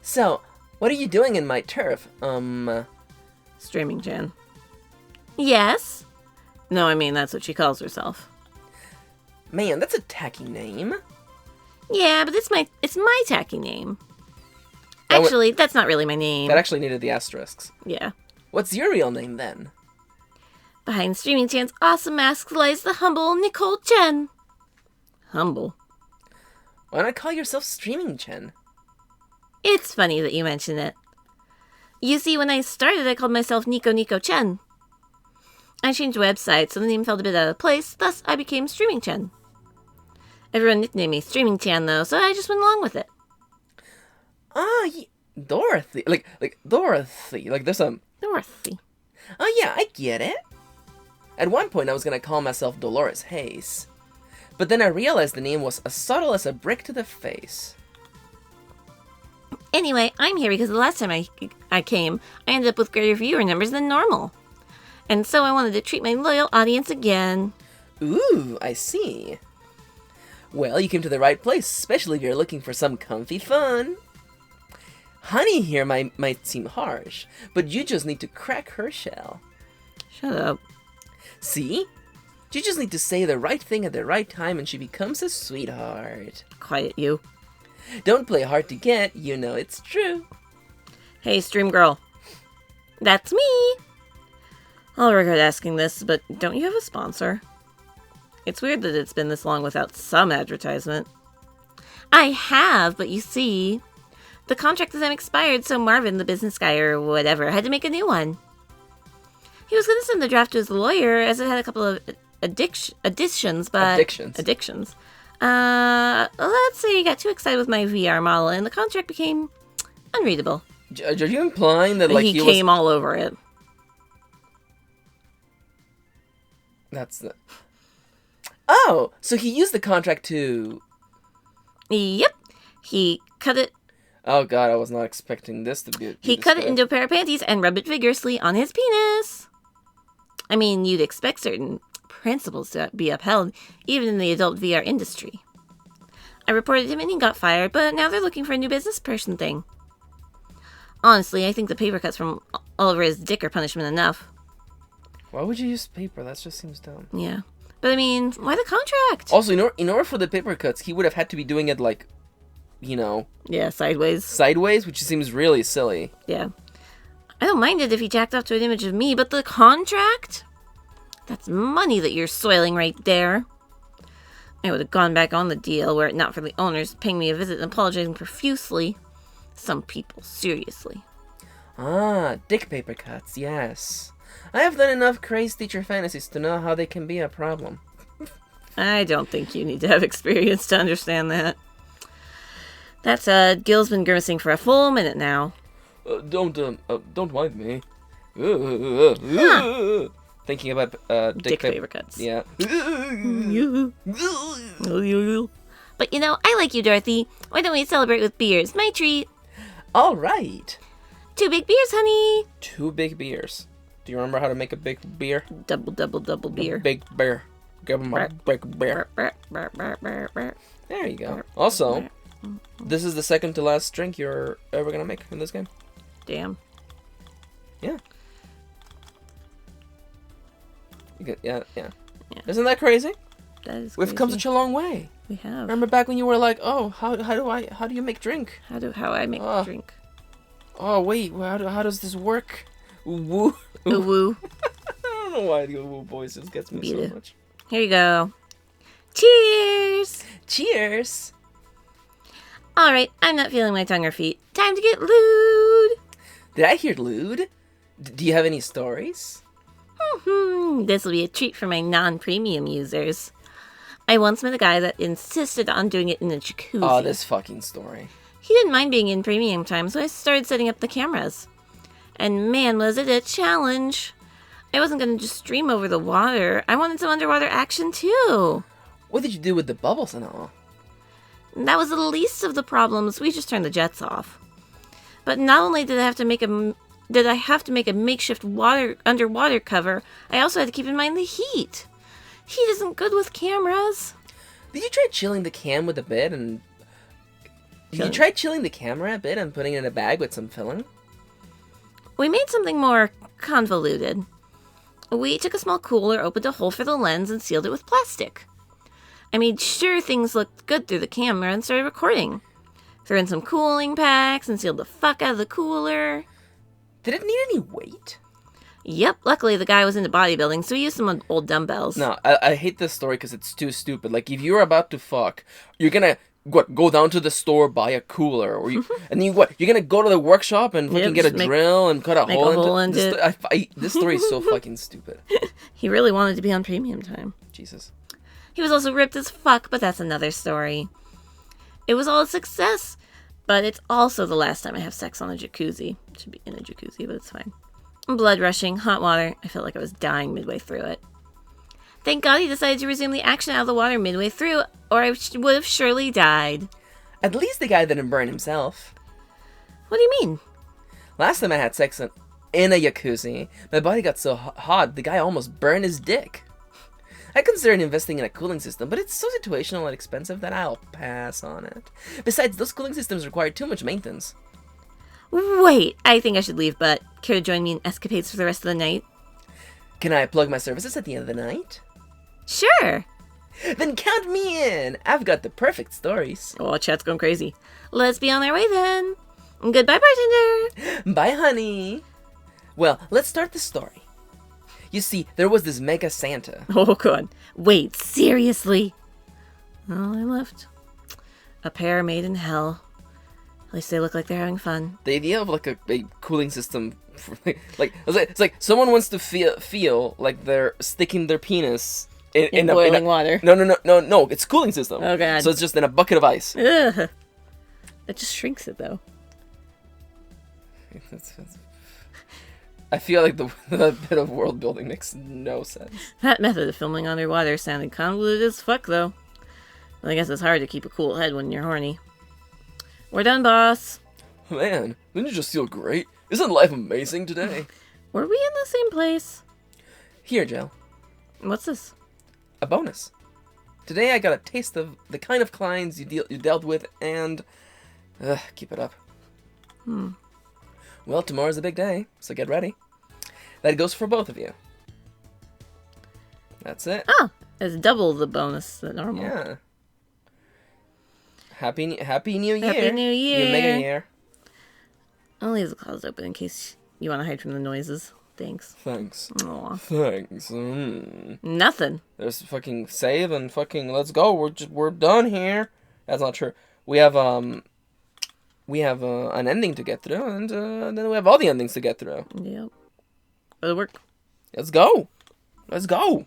So, what are you doing in my turf? Streaming Jan. Yes? No, I mean, that's what she calls herself. Man, that's a tacky name. Yeah, but it's my tacky name. That would- Actually, that's not really my name. That actually needed the asterisks. Yeah. What's your real name then? Behind Streaming Chan's awesome mask lies the humble Nicole Chen. Humble. Why not call yourself Streaming Chen? It's funny that you mention it. You see, when I started, I called myself Nico Chen. I changed websites, so the name felt a bit out of place, thus I became Streaming Chen. Everyone nicknamed me Streaming Chan, though, so I just went along with it. Ah, Dorothy. Like Dorothy. Like, there's a... Dorothy. Oh, yeah, I get it. At one point, I was gonna call myself Dolores Hayes. But then I realized the name was as subtle as a brick to the face. Anyway, I'm here because the last time I came, I ended up with greater viewer numbers than normal. And so I wanted to treat my loyal audience again. Ooh, I see. Well, you came to the right place, especially if you're looking for some comfy fun. Honey here might seem harsh, but you just need to crack her shell. Shut up. See? You just need to say the right thing at the right time and she becomes a sweetheart. Quiet, you. Don't play hard to get, you know it's true. Hey, Stream Girl. That's me. I'll regret asking this, but don't you have a sponsor? It's weird that it's been this long without some advertisement. I have, but you see, the contract with them expired, so Marvin, the business guy or whatever, had to make a new one. He was going to send the draft to his lawyer as it had a couple of additions, but... Addictions. Let's say he got too excited with my VR model and the contract became unreadable. Are you implying that, like, he he came was... all over it. That's the... Oh, so he used the contract to... Yep. He cut it. Oh god, I was not expecting this to be... He cut it into a pair of panties and rubbed it vigorously on his penis. I mean, you'd expect certain principles to be upheld, even in the adult VR industry. I reported him and he got fired, but now they're looking for a new business person thing. Honestly, I think the paper cuts from all over his dick are punishment enough. Why would you use paper? That just seems dumb. Yeah. But I mean, why the contract? Also, in order for the paper cuts, he would have had to be doing it, like, you know, Yeah, sideways. sideways, which seems really silly. Yeah. I don't mind it if he jacked off to an image of me, but the contract? That's money that you're soiling right there. I would have gone back on the deal were it not for the owners paying me a visit and apologizing profusely. Some people, seriously. Ah, dick paper cuts, yes. I have done enough crazy teacher fantasies to know how they can be a problem. I don't think you need to have experience to understand that. That's, Gil's been grimacing for a full minute now. Don't mind me. Thinking about Dick paper cuts. Yeah. But you know, I like you, Dorothy. Why don't we celebrate with beers? My treat. All right. 2 big beers, honey. 2 big beers. Do you remember how to make a big beer? Double beer. Big beer. Give him a big beer. There you go. Also, this is the second to last drink you're ever gonna make in this game. Damn. Yeah. Yeah. Isn't that crazy? That is We've come crazy. such a long way. We have. Remember back when you were like, oh, how do you make drink? How I make Ah. drink? Oh, wait, how does this work? Woo. Woo. I don't know why the woo voice just gets me Beat so it. much. Here you go. Cheers! Cheers! All right, I'm not feeling my tongue or feet. Time to get lewd. Did I hear lewd? Do you have any stories? This will be a treat for my non-premium users. I once met a guy that insisted on doing it in a jacuzzi. Oh, this fucking story. He didn't mind being in premium time, so I started setting up the cameras. And man, was it a challenge. I wasn't going to just stream over the water. I wanted some underwater action too. What did you do with the bubbles and all? That was the least of the problems. We just turned the jets off. But not only did I have to make a makeshift underwater cover, I also had to keep in mind the heat. Heat isn't good with cameras. Did you try chilling the cam with a bit and... You tried chilling the camera a bit and putting it in a bag with some filling? We made something more convoluted. We took a small cooler, opened a hole for the lens, and sealed it with plastic. I made sure things looked good through the camera and started recording. Threw in some cooling packs and sealed the fuck out of the cooler. Did it need any weight? Yep, luckily the guy was into bodybuilding, so he used some old dumbbells. No, I hate this story because it's too stupid. Like, if you're about to fuck, you're gonna... go down to the store, buy a cooler, or you, and then you're gonna go to the workshop and fucking get a drill and cut a hole into it. This story is so fucking stupid. He really wanted to be on premium time. Jesus. He was also ripped as fuck, but that's another story. It was all a success, but it's also the last time I have sex on a jacuzzi. It should be in a jacuzzi, but it's fine. Blood rushing, hot water. I felt like I was dying midway through it. Thank God he decided to resume the action out of the water midway through, or I would have surely died. At least the guy didn't burn himself. What do you mean? Last time I had sex in a jacuzzi, my body got so hot, the guy almost burned his dick. I considered investing in a cooling system, but it's so situational and expensive that I'll pass on it. Besides, those cooling systems require too much maintenance. Wait, I think I should leave, but care to join me in escapades for the rest of the night? Can I plug my services at the end of the night? Sure. Then count me in. I've got the perfect stories. Oh, chat's going crazy. Let's be on our way then. Goodbye, bartender. Bye, honey. Well, let's start the story. You see, there was this mega Santa. Oh, God. Wait, seriously? Well, I left. A pair made in hell. At least they look like they're having fun. The idea of like a cooling system, it's like someone wants to feel like they're sticking their penis in boiling water. No, it's a cooling system. Oh, God. So it's just in a bucket of ice. Ugh. That just shrinks it, though. I feel like the bit of world building makes no sense. That method of filming underwater sounded convoluted as fuck, though. Well, I guess it's hard to keep a cool head when you're horny. We're done, boss. Man, didn't you just feel great? Isn't life amazing today? Were we in the same place? Here, Jill. What's this? A bonus. Today I got a taste of the kind of clients you dealt with, and keep it up. Well, tomorrow's a big day, so get ready. That goes for both of you. That's it. Oh, it's double the bonus than normal. Yeah. Happy New Year. Happy New Year. You mega year. I'll leave the closet open in case you want to hide from the noises. Thanks. Thanks. Aw. Thanks. Nothing. There's fucking save and fucking let's go. We're done here. That's not true. We have an ending to get through, and then we have all the endings to get through. Yep. It'll work. Let's go. Let's go.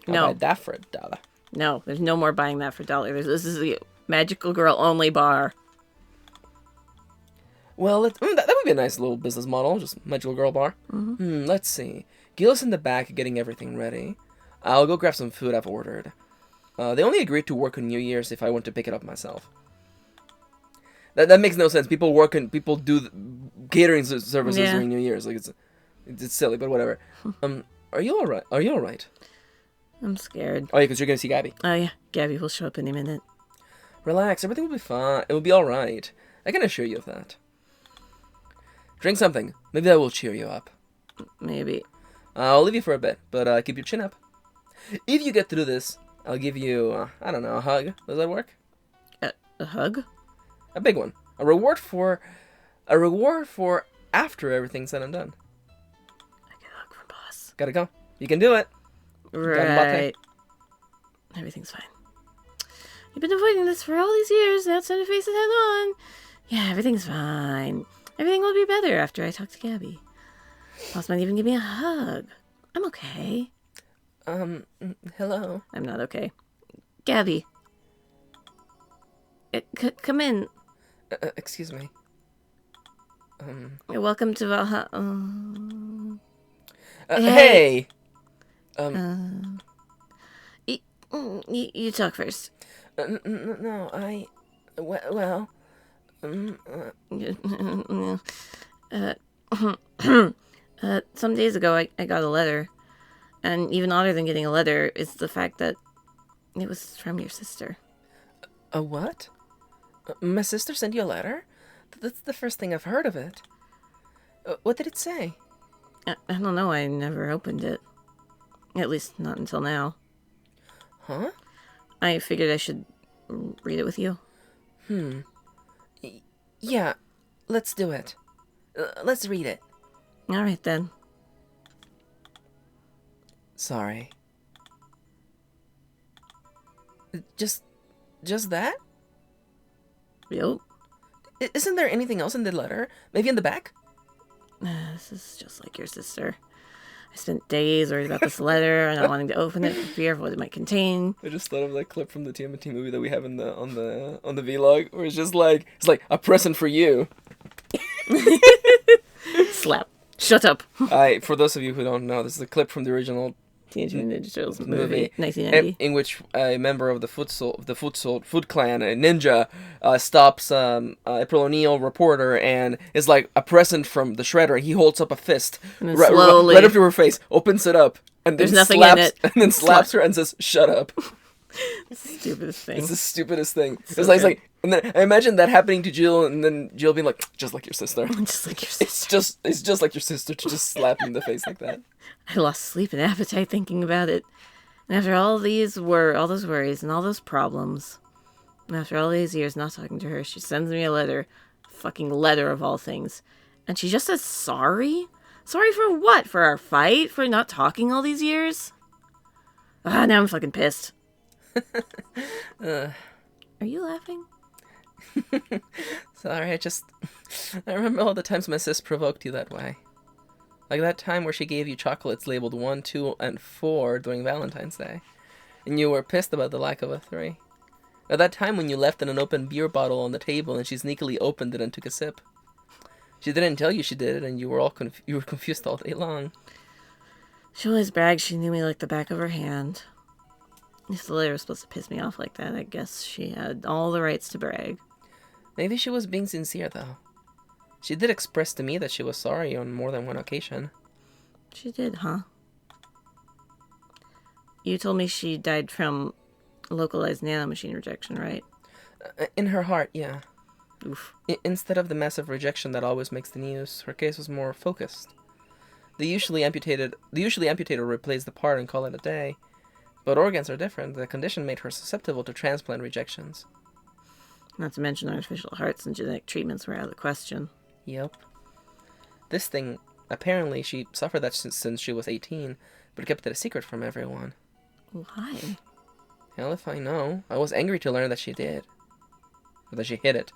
No. I'll buy that for $1. No, there's no more buying that for $1. This is the magical girl only bar. Well, that would be a nice little business model, just magical girl bar. Let's see. Gil's in the back getting everything ready. I'll go grab some food I've ordered. They only agreed to work on New Year's if I want to pick it up myself. That makes no sense. People do catering services during New Year's. Like it's silly, but whatever. Are you all right? Are you all right? I'm scared. Oh yeah, because you're gonna see Gabby. Oh yeah, Gabby will show up any minute. Relax, everything will be fine. It will be all right. I can assure you of that. Drink something. Maybe that will cheer you up. Maybe. I'll leave you for a bit, but keep your chin up. If you get through this, I'll give you, I don't know, a hug. Does that work? A hug? A big one. A reward for A reward for after everything's said and done. I get a hug from boss. Gotta go. You can do it. Right. Everything's fine. You've been avoiding this for all these years. Now it's time to face it head on. Yeah, everything's fine. Everything will be better after I talk to Gabby. Boss might even give me a hug. I'm okay. Hello. I'm not okay. Gabby. Come in. Excuse me. Welcome to Valhalla. Hey! You talk first. No, well, Some days ago, I got a letter. And even odder than getting a letter is the fact that it was from your sister. A what? My sister sent you a letter? That's the first thing I've heard of it. What did it say? I don't know. I never opened it. At least not until now. Huh? I figured I should read it with you. Yeah, let's do it. Let's read it. All right, then. Sorry. Just that? Yep. Isn't there anything else in the letter? Maybe in the back? This is just like your sister. I spent days worried about this letter and not wanting to open it for fear of what it might contain. I just thought of that clip from the TMNT movie that we have on the vlog, where it's like a present for you. Slap. Shut up. For those of you who don't know, this is a clip from the original Teenage Mutant Ninja Turtles movie, 1990. in which a member of the Foot Clan, a ninja, stops April O'Neil, reporter, and is like a present from the Shredder. He holds up a fist And then slowly, right up to her face, opens it up, and there's then nothing slaps, in it. and then slaps her and says, "Shut up." Stupidest thing. It's the stupidest thing. So It's like, and then I imagine that happening to Jill, and then Jill being like, "Just like your sister." Just like your sister. It's just like your sister to just slap me in the face like that. I lost sleep and appetite thinking about it. And after all those worries and all those problems, and after all these years not talking to her, she sends me a letter. Fucking letter of all things. And she just says sorry? Sorry for what? For our fight? For not talking all these years? Now I'm fucking pissed. Are you laughing? Sorry, I remember all the times my sis provoked you that way. Like that time where she gave you chocolates labeled 1, 2, and 4 during Valentine's Day. And you were pissed about the lack of a 3. Or that time when you left an open beer bottle on the table and she sneakily opened it and took a sip. She didn't tell you she did it, and you were confused all day long. She always bragged she knew me like the back of her hand. If the letter was supposed to piss me off like that, I guess she had all the rights to brag. Maybe she was being sincere, though. She did express to me that she was sorry on more than one occasion. She did, huh? You told me she died from localized nanomachine rejection, right? In her heart, yeah. Oof. Instead of the massive rejection that always makes the news, her case was more focused. They usually amputate or replace the part and call it a day. But organs are different. The condition made her susceptible to transplant rejections. Not to mention artificial hearts and genetic treatments were out of the question. Yep. This thing, apparently she suffered that since she was 18, but kept it a secret from everyone. Why? Hell if I know. I was angry to learn that she did. Or that she hid it.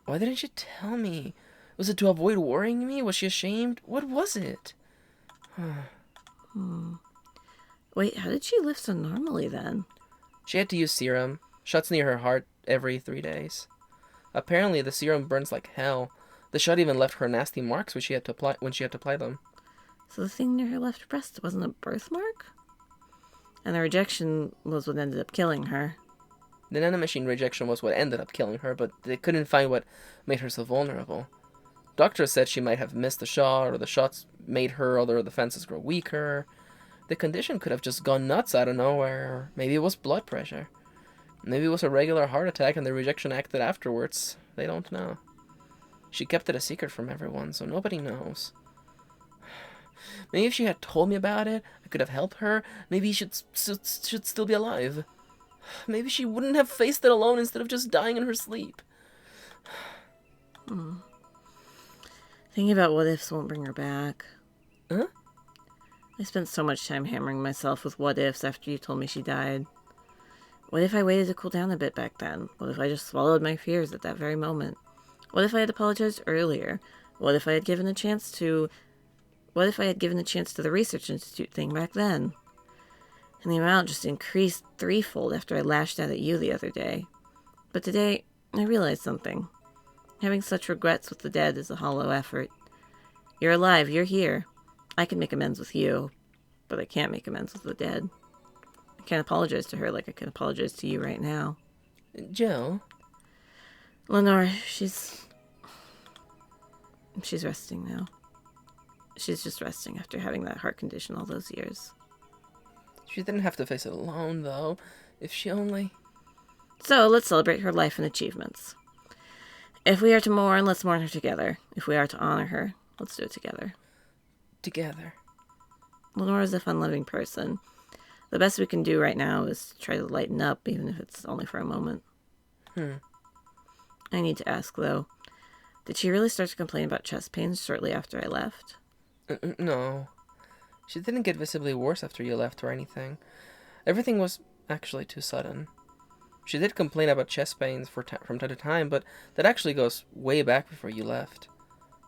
Why didn't she tell me? Was it to avoid worrying me? Was she ashamed? What was it? Wait, how did she live so normally then? She had to use serum. Shots near her heart every 3 days. Apparently the serum burns like hell. The shot even left her nasty marks when she had to apply them. So the thing near her left breast wasn't a birthmark? And the rejection was what ended up killing her. The nanomachine rejection was what ended up killing her, but they couldn't find what made her so vulnerable. Doctors said she might have missed a shot, or the shots made her other defenses grow weaker. The condition could have just gone nuts out of nowhere. Maybe it was blood pressure. Maybe it was a regular heart attack and the rejection acted afterwards. They don't know. She kept it a secret from everyone, so nobody knows. Maybe if she had told me about it, I could have helped her. Maybe she should still be alive. Maybe she wouldn't have faced it alone instead of just dying in her sleep. Thinking about what ifs won't bring her back. Huh? I spent so much time hammering myself with what ifs after you told me she died. What if I waited to cool down a bit back then? What if I just swallowed my fears at that very moment? What if I had apologized earlier? What if I had given a chance to the Research Institute thing back then? And the amount just increased threefold after I lashed out at you the other day. But today, I realized something. Having such regrets with the dead is a hollow effort. You're alive, you're here. I can make amends with you, but I can't make amends with the dead. I can't apologize to her like I can apologize to you right now. Jill? Lenore, she's resting now. She's just resting after having that heart condition all those years. She didn't have to face it alone, though. If she only... So, let's celebrate her life and achievements. If we are to mourn, let's mourn her together. If we are to honor her, let's do it together. Together. Lenore is a fun-loving person. The best we can do right now is try to lighten up, even if it's only for a moment. I need to ask, though. Did she really start to complain about chest pains shortly after I left? No. She didn't get visibly worse after you left or anything. Everything was actually too sudden. She did complain about chest pains from time to time, but that actually goes way back before you left.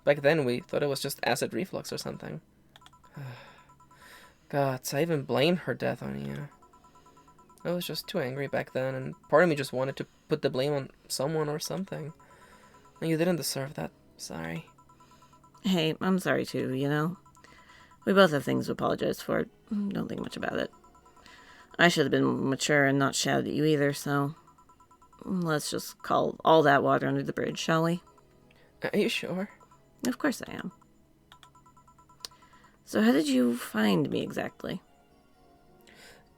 Back then we thought it was just acid reflux or something. Gods, I even blamed her death on you. I was just too angry back then, and part of me just wanted to put the blame on someone or something. And you didn't deserve that. Sorry. Hey, I'm sorry too, you know? We both have things to apologize for. Don't think much about it. I should have been mature and not shouted at you either, so... Let's just call all that water under the bridge, shall we? Are you sure? Of course I am. So how did you find me exactly?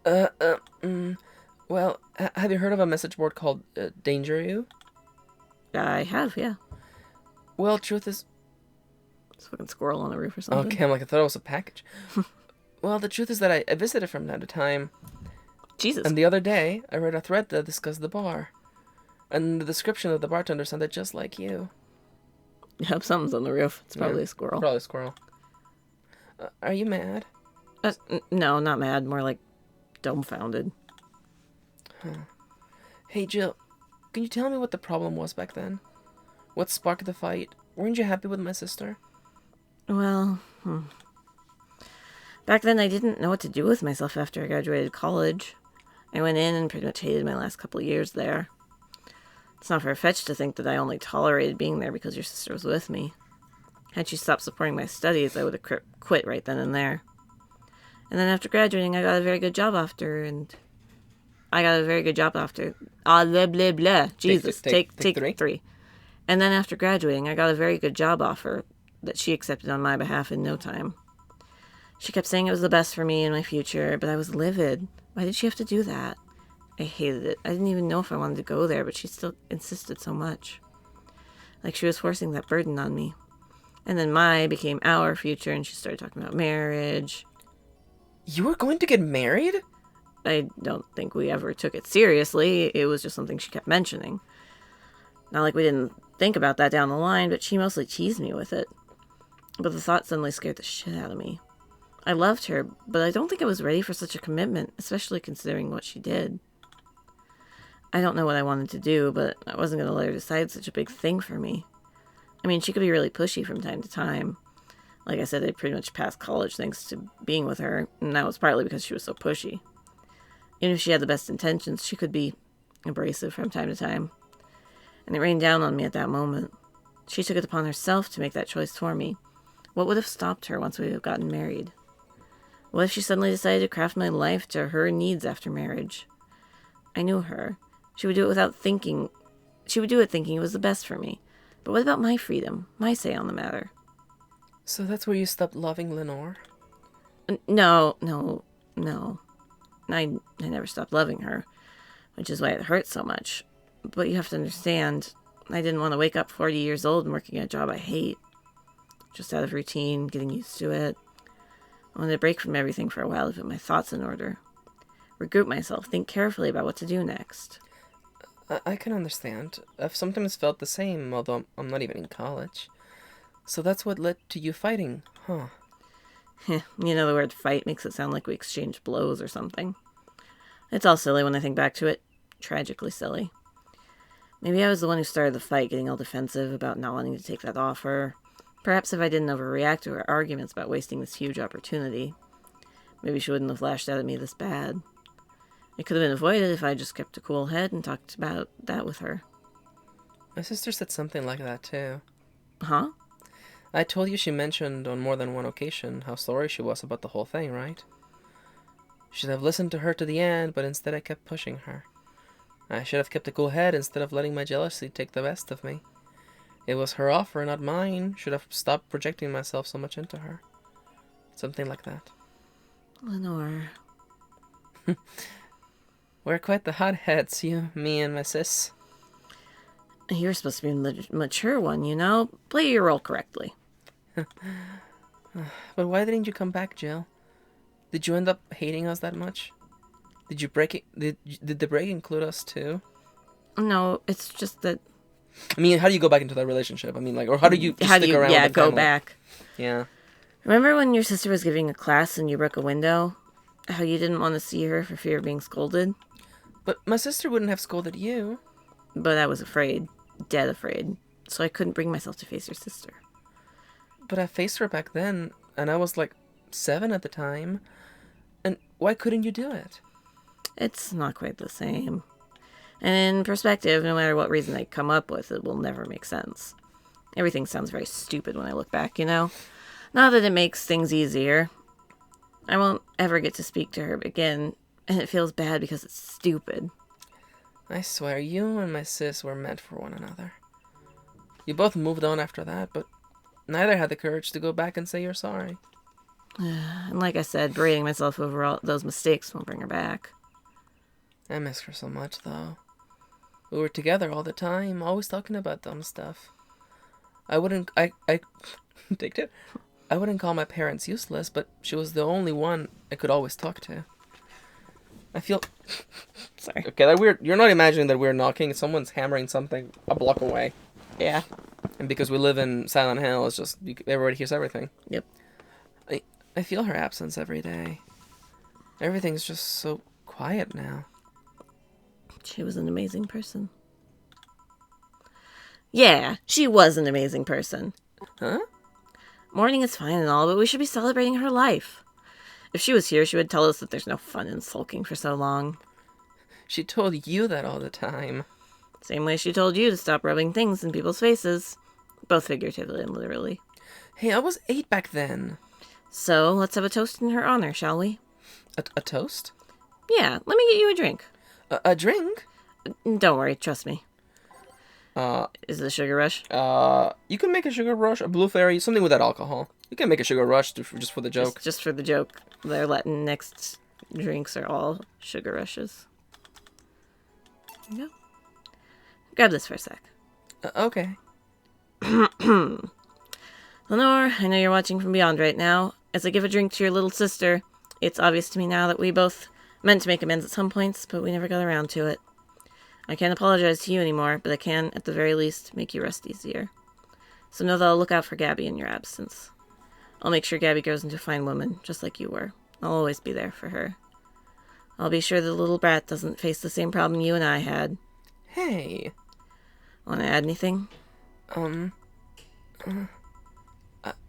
Well, have you heard of a message board called Danger You? I have, yeah. Well, truth is... It's a fucking squirrel on the roof or something. Okay, I thought it was a package. Well, the truth is that I visited from time to time. Jesus. And the other day, I read a thread that discussed the bar. And the description of the bartender sounded just like you. Yep, something's on the roof. It's probably a squirrel. Probably a squirrel. Are you mad? No, not mad. More like dumbfounded. Hey, Jill, can you tell me what the problem was back then? What sparked the fight? Weren't you happy with my sister? Well, back then I didn't know what to do with myself after I graduated college. I went in and pretty much hated my last couple of years there. It's not far-fetched to think that I only tolerated being there because your sister was with me. Had she stopped supporting my studies, I would have quit right then and there. And then after graduating, I got a very good job after. Blah, blah, blah. Jesus, take three. And then after graduating, I got a very good job offer that she accepted on my behalf in no time. She kept saying it was the best for me and my future, but I was livid. Why did she have to do that? I hated it. I didn't even know if I wanted to go there, but she still insisted so much. Like she was forcing that burden on me. And then my became our future, and she started talking about marriage. You were going to get married? I don't think we ever took it seriously. It was just something she kept mentioning. Not like we didn't think about that down the line, but she mostly teased me with it. But the thought suddenly scared the shit out of me. I loved her, but I don't think I was ready for such a commitment, especially considering what she did. I don't know what I wanted to do, but I wasn't going to let her decide such a big thing for me. I mean, she could be really pushy from time to time. Like I said, I pretty much passed college thanks to being with her, and that was partly because she was so pushy. Even if she had the best intentions, she could be abrasive from time to time. And it rained down on me at that moment. She took it upon herself to make that choice for me. What would have stopped her once we had gotten married? What if she suddenly decided to craft my life to her needs after marriage? I knew her. She would do it without thinking. She would do it thinking it was the best for me. But what about my freedom? My say on the matter? So that's where you stopped loving Lenore? No. I never stopped loving her, which is why it hurt so much. But you have to understand, I didn't want to wake up 40 years old and working a job I hate. Just out of routine, getting used to it. I wanted to break from everything for a while to put my thoughts in order. Regroup myself, think carefully about what to do next. I can understand. I've sometimes felt the same, although I'm not even in college. So that's what led to you fighting, huh? You know, the word fight makes it sound like we exchanged blows or something. It's all silly when I think back to it. Tragically silly. Maybe I was the one who started the fight, getting all defensive about not wanting to take that offer. Perhaps if I didn't overreact to her arguments about wasting this huge opportunity, maybe she wouldn't have lashed out at me this bad. It could have been avoided if I just kept a cool head and talked about that with her. My sister said something like that, too. Huh? I told you she mentioned on more than one occasion how sorry she was about the whole thing, right? Should have listened to her to the end, but instead I kept pushing her. I should have kept a cool head instead of letting my jealousy take the best of me. It was her offer, not mine. Should have stopped projecting myself so much into her. Something like that. Lenore. We're quite the hotheads, you, me, and my sis. You're supposed to be the mature one, you know? Play your role correctly. But why didn't you come back, Jill? Did you end up hating us that much? Did you break it? Did the break include us too? No, it's just that... I mean, how do you go back into that relationship? I mean, like, or how do you stick around yeah, with the go family? back. Yeah. Remember when your sister was giving a class and you broke a window? How you didn't want to see her for fear of being scolded? But my sister wouldn't have scolded you. But I was afraid. Dead afraid. So I couldn't bring myself to face your sister. But I faced her back then, and I was like 7 at the time. And why couldn't you do it? It's not quite the same. And in perspective, no matter what reason I come up with, it will never make sense. Everything sounds very stupid when I look back, you know? Not that it makes things easier. I won't ever get to speak to her again, and it feels bad because it's stupid. I swear, you and my sis were meant for one another. You both moved on after that, but neither had the courage to go back and say you're sorry. And like I said, berating myself over all those mistakes won't bring her back. I miss her so much, though. We were together all the time, always talking about dumb stuff. I take it. I wouldn't call my parents useless, but she was the only one I could always talk to. I feel... Sorry. Okay, that weird. You're not imagining that we're knocking. Someone's hammering something a block away. Yeah. And because we live in Silent Hill, it's just... everybody hears everything. Yep. I feel her absence every day. Everything's just so quiet now. She was an amazing person. Yeah, she was an amazing person. Huh? Mourning is fine and all, but we should be celebrating her life. If she was here, she would tell us that there's no fun in sulking for so long. She told you that all the time. Same way she told you to stop rubbing things in people's faces. Both figuratively and literally. Hey, I was 8 back then. So, let's have a toast in her honor, shall we? A toast? Yeah, let me get you a drink. A drink? Don't worry, trust me. Is it a sugar rush? You can make a sugar rush, a blue fairy, something without alcohol. You can make a sugar rush just for the joke. Just for the joke. Their Latinx drinks are all sugar rushes. There you go. Grab this for a sec. Okay. Lenore, I know you're watching from beyond right now. As I give a drink to your little sister, it's obvious to me now that we both meant to make amends at some points, but we never got around to it. I can't apologize to you anymore, but I can, at the very least, make you rest easier. So know that I'll look out for Gabby in your absence. I'll make sure Gabby grows into a fine woman, just like you were. I'll always be there for her. I'll be sure the little brat doesn't face the same problem you and I had. Hey. Want to add anything? I'll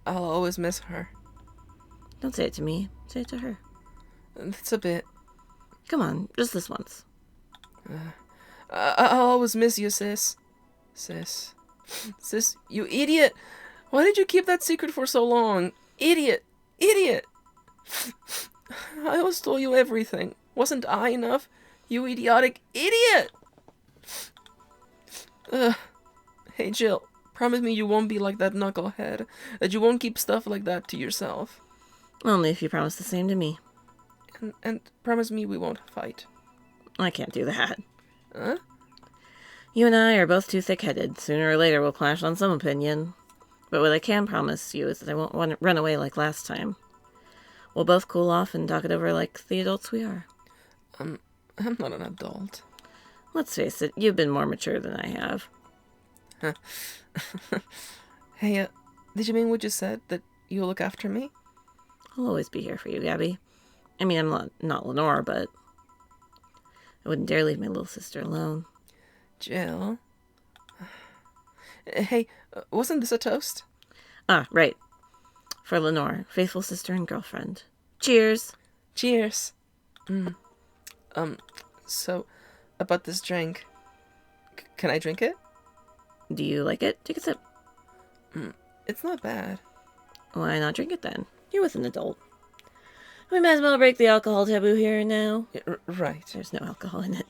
always miss her. Don't say it to me. Say it to her. That's a bit... Come on, just this once. I'll always miss you, sis. Sis, you idiot! Why did you keep that secret for so long? Idiot! Idiot! I always told you everything. Wasn't I enough? You idiotic idiot! Hey, Jill, promise me you won't be like that knucklehead. That you won't keep stuff like that to yourself. Only if you promise the same to me. And promise me we won't fight. I can't do that. Huh? You and I are both too thick-headed. Sooner or later we'll clash on some opinion. But what I can promise you is that I won't run away like last time. We'll both cool off and talk it over like the adults we are. I'm not an adult. Let's face it, you've been more mature than I have. Hey, Did you mean what you said, that you'll look after me? I'll always be here for you, Gabby. I mean, I'm not Lenore, but I wouldn't dare leave my little sister alone. Jill? Hey, wasn't this a toast? Ah, right. For Lenore, faithful sister and girlfriend. Cheers. Cheers. So, about this drink. Can I drink it? Do you like it? Take a sip. It's not bad. Why not drink it then? You're with an adult. We might as well break the alcohol taboo here and now. Yeah, right. There's no alcohol in it.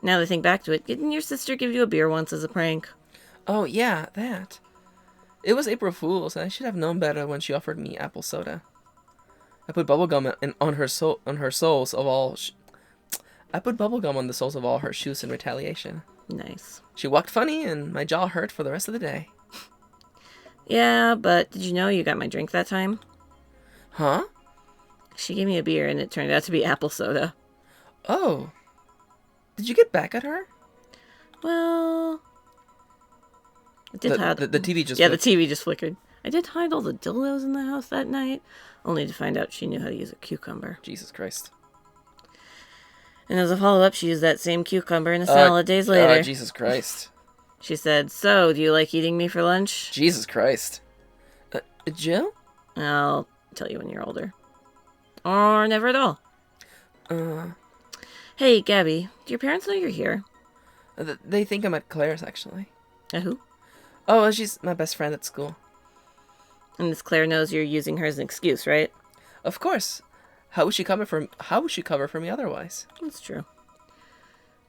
Now that I think back to it, didn't your sister give you a beer once as a prank? Oh, yeah, that. It was April Fool's, and I should have known better when she offered me apple soda. I put bubblegum on the soles of all her shoes in retaliation. Nice. She walked funny, and my jaw hurt for the rest of the day. Yeah, but did you know you got my drink that time? Huh? She gave me a beer, and it turned out to be apple soda. Oh. Did you get back at her? Well, I did the TV just... Yeah, the TV just flickered. I did hide all the dildos in the house that night, only to find out she knew how to use a cucumber. Jesus Christ. And as a follow-up, she used that same cucumber in a salad days later. Jesus Christ. She said, "So, do you like eating me for lunch?" Jesus Christ. Jill? I'll tell you when you're older. Or never at all. Hey, Gabby, do your parents know you're here? They think I'm at Claire's, actually. At who? Oh, she's my best friend at school. And Miss Claire knows you're using her as an excuse, right? Of course. How would she cover for me otherwise? That's true.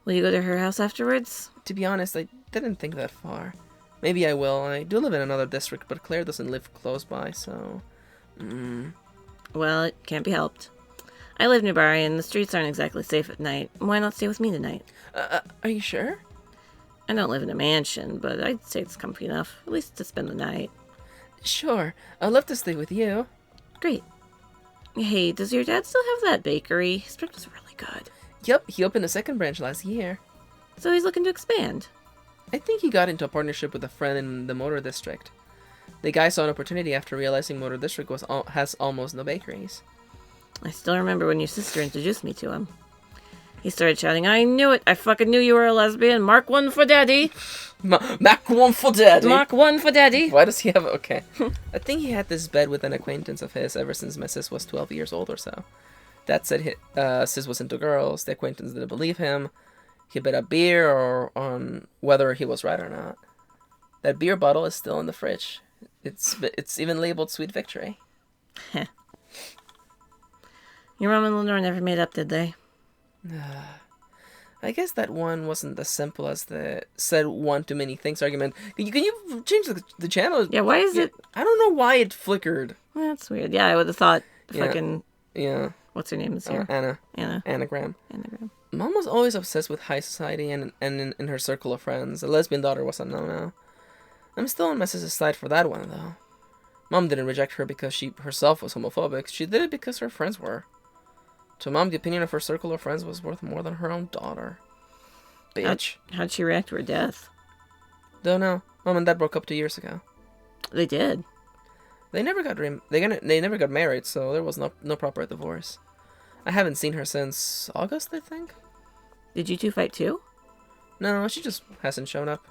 Will you go to her house afterwards? To be honest, I didn't think that far. Maybe I will. I do live in another district, but Claire doesn't live close by, so... Well, it can't be helped. I live nearby, and the streets aren't exactly safe at night. Why not stay with me tonight? Are you sure? I don't live in a mansion, but I'd say it's comfy enough, at least to spend the night. Sure. I'd love to stay with you. Great. Hey, does your dad still have that bakery? His bread was really good. Yep, he opened a second branch last year. So he's looking to expand. I think he got into a partnership with a friend in the Motor District. The guy saw an opportunity after realizing Motor District has almost no bakeries. I still remember when your sister introduced me to him. He started shouting, "I knew it! I fucking knew you were a lesbian! Mark 1 for daddy!" Mark 1 for daddy! Mark 1 for daddy! Why does he have... Okay. I think he had this bed with an acquaintance of his ever since my sis was 12 years old or so. Dad said sis was into girls. The acquaintance didn't believe him. He bet a beer on whether he was right or not. That beer bottle is still in the fridge. It's even labeled Sweet Victory. Your mom and Lenore never made up, did they? I guess that one wasn't as simple as the said one too many things argument. Can you change the channel? Yeah, why is it? I don't know why it flickered. That's weird. Yeah, I would have thought fucking... Yeah. What's her name is here? Anna. Anagram. Mom was always obsessed with high society and in her circle of friends. A lesbian daughter was a no-no. I'm still on my sister's side for that one, though. Mom didn't reject her because she herself was homophobic. She did it because her friends were. To Mom, the opinion of her circle of friends was worth more than her own daughter. Bitch. How'd she react to her death? Don't know. Mom and Dad broke up 2 years ago. They did. They never got married, so there was no proper divorce. I haven't seen her since August, I think. Did you two fight too? No, she just hasn't showed up.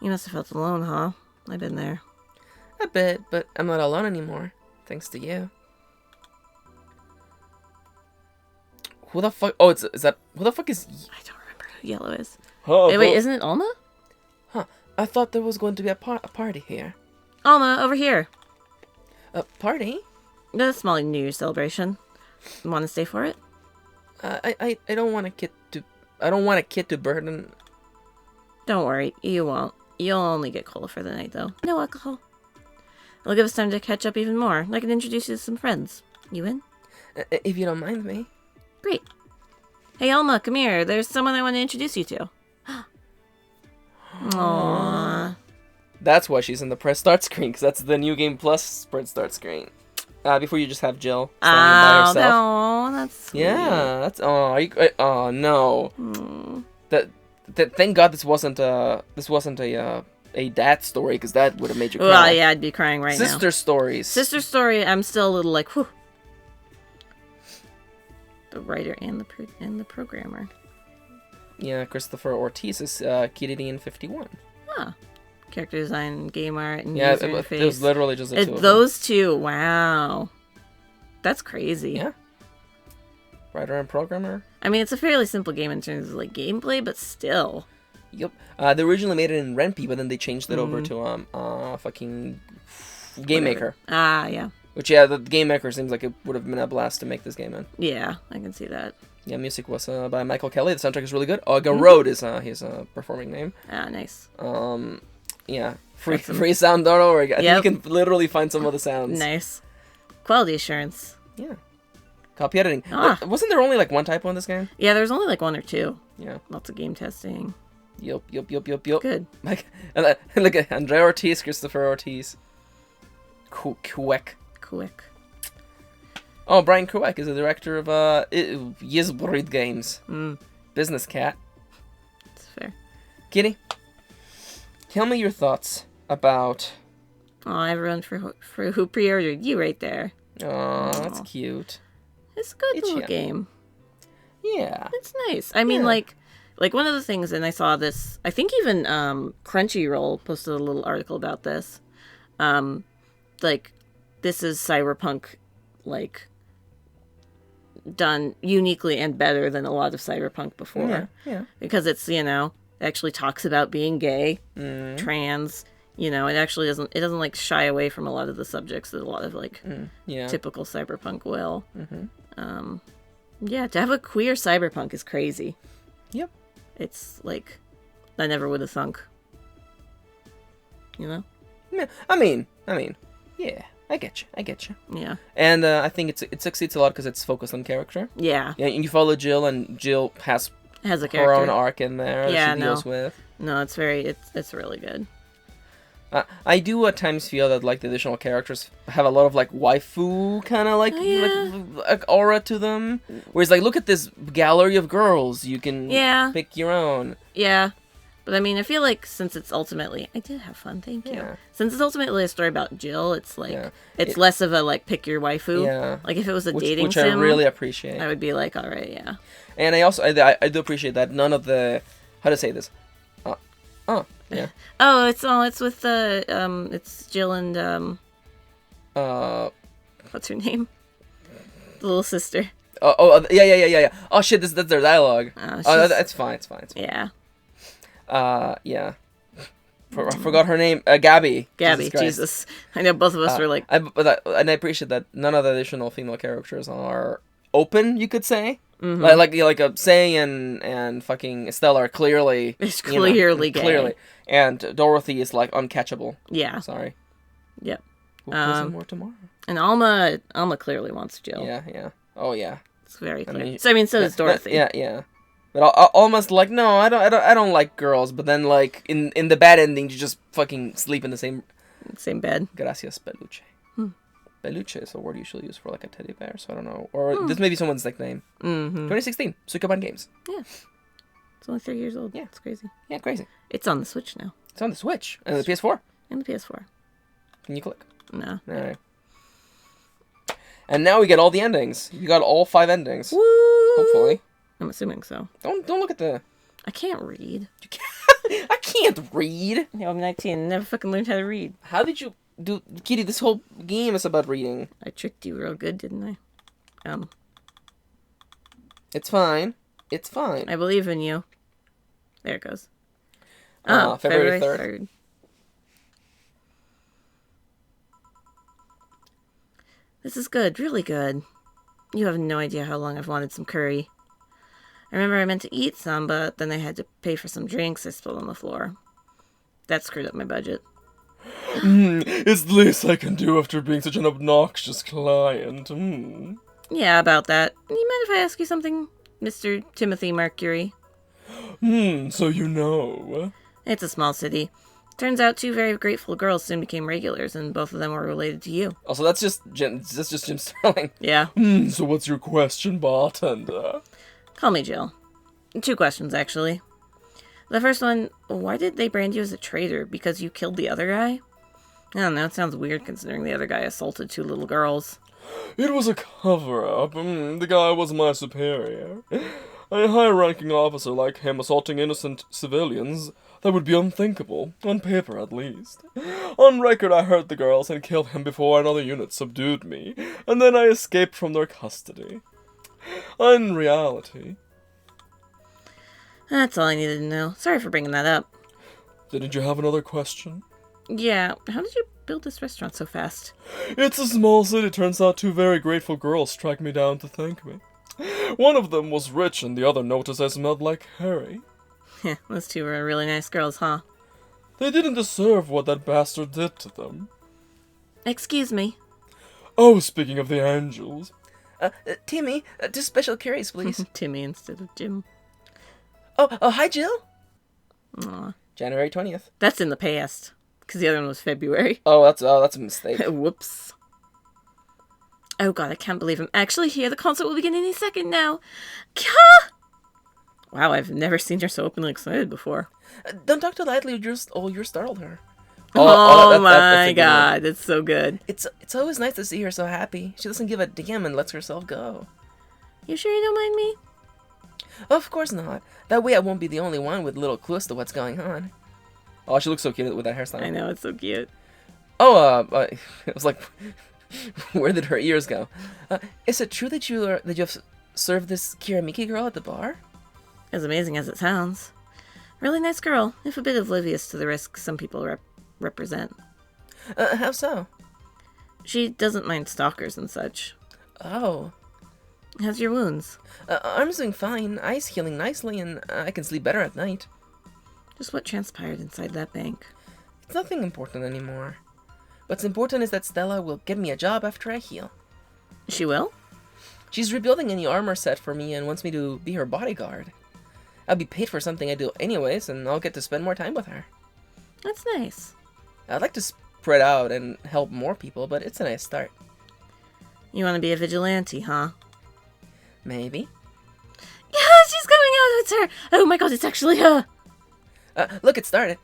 You must have felt alone, huh? I've been there. A bit, but I'm not alone anymore. Thanks to you. Who the fuck? Oh, is that... Who the fuck is... I don't remember who Yellow is. Oh, Wait, isn't it Alma? Huh. I thought there was going to be a party here. Alma, over here. A party? The small New Year's celebration. Want to stay for it? I don't want a kid to... I don't want a kid to burden... Don't worry, you won't. You'll only get cola for the night, though. No alcohol. It'll give us time to catch up even more. I can introduce you to some friends. You in? If you don't mind me. Great. Hey, Alma, come here. There's someone I want to introduce you to. Aww. That's why she's in the press start screen, because that's the New Game Plus press start screen. Before you just have Jill standing by herself. Oh, that's sweet. Yeah, that's... Oh, no. Hmm. Thank God this wasn't a a dad story, because that would have made you cry. Well, yeah, I'd be crying right now. Sister stories. Sister story, I'm still a little like, whew. The writer and the programmer. Yeah, Christopher Ortiz is KittyLynn 51. Huh. Character design, game art, and Yeah, user interface. it was literally just the two of them. Those two, wow. That's crazy. Yeah. Writer and programmer. I mean, it's a fairly simple game in terms of like gameplay, but still. Yep. They originally made it in Ren'Py, but then they changed it over to fucking Game Maker. Ah, yeah. Which, yeah, the Game Maker seems like it would have been a blast to make this game in. Yeah, I can see that. Yeah, music was by Michael Kelly. The soundtrack is really good. Oga Road is his performing name. Ah, nice. Yeah, free sound .org. I think you can literally find some of the sounds. Nice. Quality assurance. Yeah. Copy editing. Ah. Wasn't there only like one typo in this game? Yeah, there's only like one or two. Yeah. Lots of game testing. Yup. Good. Like, and look at Andre Ortiz, Christopher Ortiz. Quick. Oh, Brian Kueck is the director of Yizbrid Games. Business Cat. That's fair. Kitty, tell me your thoughts about... Oh, everyone for who pre-ordered you right there. Oh, that's cute. It's a good It's little yummy. game. Yeah. It's nice. I mean, Yeah. like one of the things, and I saw this, I think even Crunchyroll posted a little article about this. Like, this is cyberpunk, like, done uniquely and better than a lot of cyberpunk before. Yeah. Because it's, it actually talks about being gay, trans, it actually doesn't like shy away from a lot of the subjects that a lot of like typical cyberpunk will. Yeah, to have a queer cyberpunk is crazy. Yep. It's like, I never would have thunk. Yeah, I mean, yeah, I get you. Yeah. And I think it succeeds a lot because it's focused on character. Yeah. Yeah, and you follow Jill, and Jill has a her character. own arc in there that she deals with. No, it's really good. I do at times feel that like the additional characters have a lot of like waifu kind of like aura to them. Whereas like, look at this gallery of girls, you can pick your own. Yeah. But I mean, I feel like since it's ultimately, I did have fun, thank you. Yeah. Since it's ultimately a story about Jill, it's like, it's less of a like pick your waifu. Yeah. Like if it was a dating which sim, I really appreciate. I would be like, all right, yeah. And I also I do appreciate that none of the, how to say this, yeah. Oh, it's with the it's Jill and what's her name? The little sister. Yeah. Oh shit, that's their dialogue. It's fine. Yeah. Yeah. I forgot her name. Gabby. Gabby. Jesus. I know both of us were like. And I appreciate that none of the additional female characters are open, you could say. Mm-hmm. Like Say and fucking Estelle are clearly clearly gay. Clearly. And Dorothy is like uncatchable. Yeah. Sorry. Yep. We'll play some more tomorrow. And Alma clearly wants Jill. Yeah. Oh yeah. It's very clear. So does Dorothy. Yeah. But almost like, no, I don't like girls. But then like in the bad ending, you just fucking sleep in the same bed. Gracias, peluche. Peluche is a word usually used for like a teddy bear, so I don't know. Or this may be someone's nickname. 2016, Sukaban Games. Yeah. It's only 3 years old. Yeah. It's crazy. Yeah, crazy. It's on the Switch now. It's on the Switch. And the PS4. And the PS4. Can you click? No. Alright. And now we get all the endings. You got all 5 endings. Woo! Hopefully. I'm assuming so. Don't look at the... I can't read. You can't... I can't read! No, I'm 19. Never fucking learned how to read. How did you... Kitty, this whole game is about reading. I tricked you real good, didn't I? It's fine. It's fine. I believe in you. There it goes. February 3rd. This is good. Really good. You have no idea how long I've wanted some curry. I remember I meant to eat some, but then I had to pay for some drinks I spilled on the floor. That screwed up my budget. It's the least I can do after being such an obnoxious client. Yeah, about that. You mind if I ask you something, Mr. Timothy Mercury? So you know. It's a small city. Turns out 2 very grateful girls soon became regulars, and both of them were related to you. Also, that's just Jim Sterling. Yeah. So what's your question, bartender? Call me Jill. 2 questions, actually. The first one, why did they brand you as a traitor? Because you killed the other guy? I don't know, it sounds weird considering the other guy assaulted 2 little girls. It was a cover-up. The guy was my superior. A high-ranking officer like him assaulting innocent civilians, that would be unthinkable, on paper at least. On record, I hurt the girls and killed him before another unit subdued me, and then I escaped from their custody. In reality... That's all I needed to know. Sorry for bringing that up. Didn't you have another question? Yeah, how did you build this restaurant so fast? It's a small city. Turns out 2 very grateful girls tracked me down to thank me. One of them was rich and the other noticed I smelled like Harry. Those 2 were really nice girls, huh? They didn't deserve what that bastard did to them. Excuse me. Oh, speaking of the angels. Timmy, 2 special carries, please. Timmy instead of Jim. Oh, hi, Jill. Aw. January 20th. That's in the past, because the other one was February. Oh, that's a mistake. Whoops. Oh god, I can't believe I'm actually here. The concert will begin any second now. Kah! Wow, I've never seen her so openly excited before. Don't talk too lightly, you're startled her. Oh, that's my a good god, that's so good. It's always nice to see her so happy. She doesn't give a damn and lets herself go. You sure you don't mind me? Of course not. That way I won't be the only one with little clues to what's going on. Oh, she looks so cute with that hairstyle. I know, it's so cute. Oh, it was like, where did her ears go? Is it true that you have served this Kiramiki girl at the bar? As amazing as it sounds. Really nice girl, if a bit oblivious to the risks some people represent. How so? She doesn't mind stalkers and such. Oh. How's your wounds? Arm's doing fine, eyes healing nicely, and I can sleep better at night. Just what transpired inside that bank? It's nothing important anymore. What's important is that Stella will give me a job after I heal. She will? She's rebuilding a new armor set for me and wants me to be her bodyguard. I'll be paid for something I do anyways, and I'll get to spend more time with her. That's nice. I'd like to spread out and help more people, but it's a nice start. You want to be a vigilante, huh? Maybe. Yeah, she's coming out! It's her! Oh my god, it's actually her! Look, it started.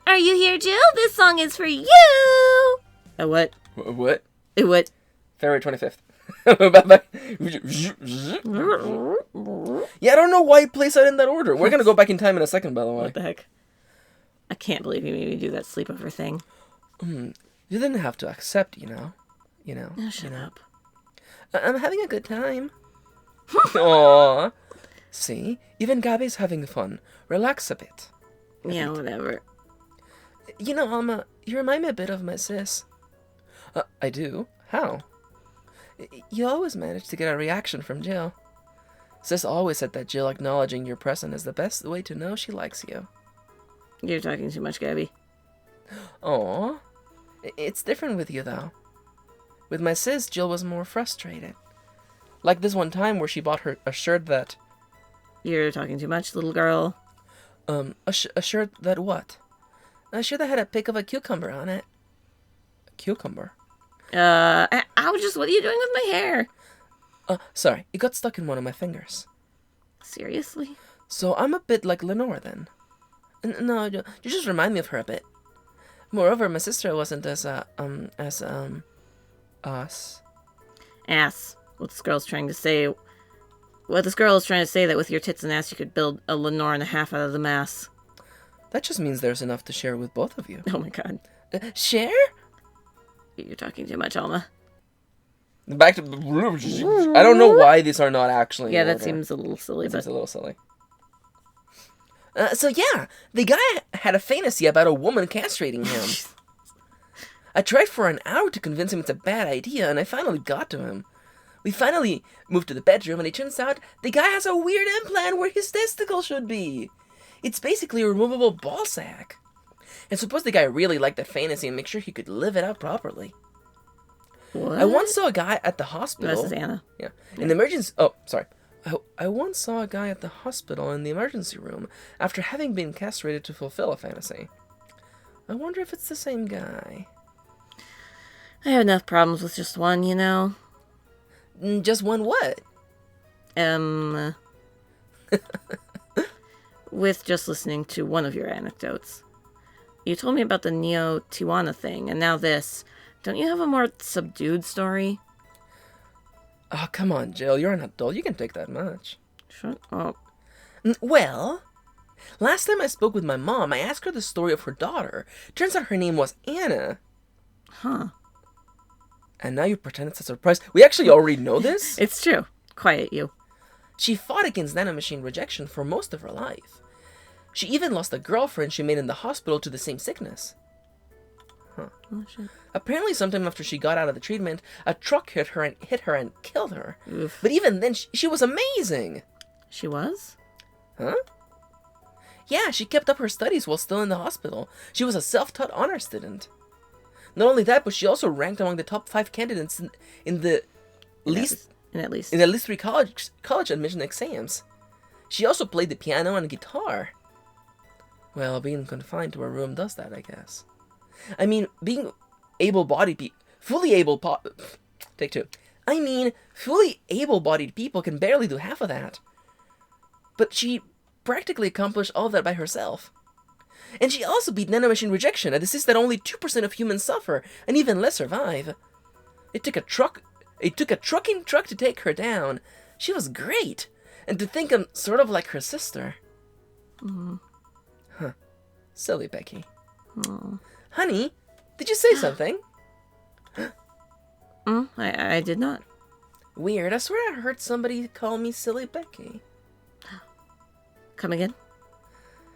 Are you here, Jill? This song is for you! A what? What? A what? February 25th. Yeah, I don't know why it plays out in that order. We're gonna go back in time in a second, by the way. What the heck? I can't believe you made me do that sleepover thing. You didn't have to accept, you know. Oh, shut up. I'm having a good time. Aww. See? Even Gabi's having fun. Relax a bit. Yeah, whatever. You know, Alma, you remind me a bit of my sis. I do? How? You always manage to get a reaction from Jill. Sis always said that Jill acknowledging your presence is the best way to know she likes you. You're talking too much, Gabby. Aw. It's different with you, though. With my sis, Jill was more frustrated. Like this one time where she bought her a shirt that... You're talking too much, little girl. A shirt that what? A shirt that had a pic of a cucumber on it. A cucumber? Ouch, just what are you doing with my hair? Sorry, it got stuck in one of my fingers. Seriously? So I'm a bit like Lenore then. No, you just remind me of her a bit. Moreover, my sister wasn't as us. Ass. What this girl's trying to say... Well, this girl is trying to say that with your tits and ass you could build a Lenore and a half out of the mass. That just means there's enough to share with both of you. Oh my god. Share? You're talking too much, Alma. Back to... I don't know why these are not actually Yeah, in that order. seems a little silly, That seems but... a little silly. So yeah, the guy had a fantasy about a woman castrating him. I tried for an hour to convince him it's a bad idea, and I finally got to him. We finally moved to the bedroom, and it turns out the guy has a weird implant where his testicle should be. It's basically a removable ball sack. And suppose the guy really liked that fantasy and make sure he could live it out properly. What? I once saw a guy at the hospital. This is Anna. Yeah. In the emergency... Oh, sorry. I once saw a guy at the hospital in the emergency room after having been castrated to fulfill a fantasy. I wonder if it's the same guy. I have enough problems with just one, you know. Just one what? with just listening to one of your anecdotes. You told me about the Neo Tijuana thing, and now this. Don't you have a more subdued story? Oh, come on, Jill. You're an adult. You can take that much. Shut up. Well, last time I spoke with my mom, I asked her the story of her daughter. Turns out her name was Anna. Huh. And now you pretend it's a surprise. We actually already know this. It's true. Quiet you. She fought against nanomachine rejection for most of her life. She even lost a girlfriend she made in the hospital to the same sickness. Oh, shit. Apparently, sometime after she got out of the treatment, a truck hit her and killed her. Oof. But even then, she was amazing. She was? Huh? Yeah, she kept up her studies while still in the hospital. She was a self-taught honor student. Not only that, but she also ranked among the top 5 candidates in the least at least 3 college admission exams. She also played the piano and guitar. Well, being confined to her room does that, I guess. I mean, being fully able-bodied people can barely do half of that. But she practically accomplished all of that by herself. And she also beat nanomachine rejection, a disease that only 2% of humans suffer, and even less survive. It took a trucking truck to take her down. She was great. And to think I'm sort of like her sister. Huh. Silly Becky. Honey, did you say something? I did not. Weird. I swear I heard somebody call me Silly Becky. Come again?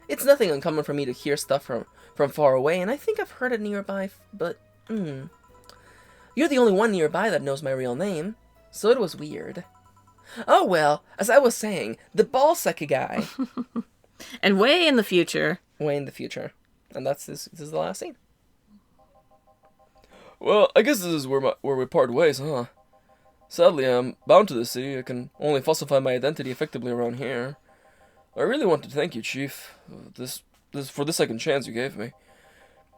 It's nothing uncommon for me to hear stuff from far away, and I think I've heard it nearby, but, You're the only one nearby that knows my real name, so it was weird. Oh well, as I was saying, the ball-sucky guy. And way in the future. Way in the future. And this is the last scene. Well, I guess this is where we part ways, huh? Sadly, I'm bound to the city. I can only falsify my identity effectively around here. I really want to thank you, Chief. For this second chance you gave me.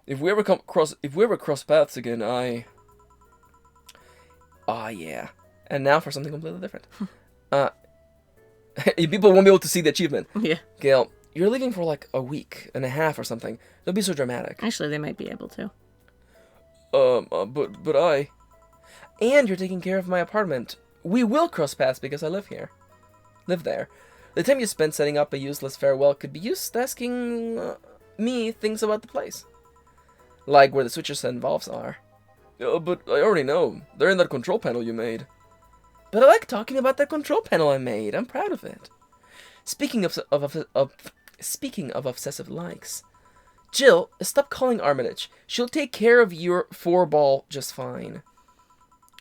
If we ever cross paths again, Yeah. And now for something completely different. People won't be able to see the achievement. Yeah. Gail, you're leaving for like a week and a half or something. Don't be so dramatic. Actually, they might be able to. but I... And you're taking care of my apartment. We will cross paths because I live here. Live there. The time you spent setting up a useless farewell could be used asking me things about the place. Like where the switches and valves are. but I already know. They're in that control panel you made. But I like talking about that control panel I made. I'm proud of it. Speaking of obsessive likes, Jill, stop calling Armitage. She'll take care of your 4-ball just fine.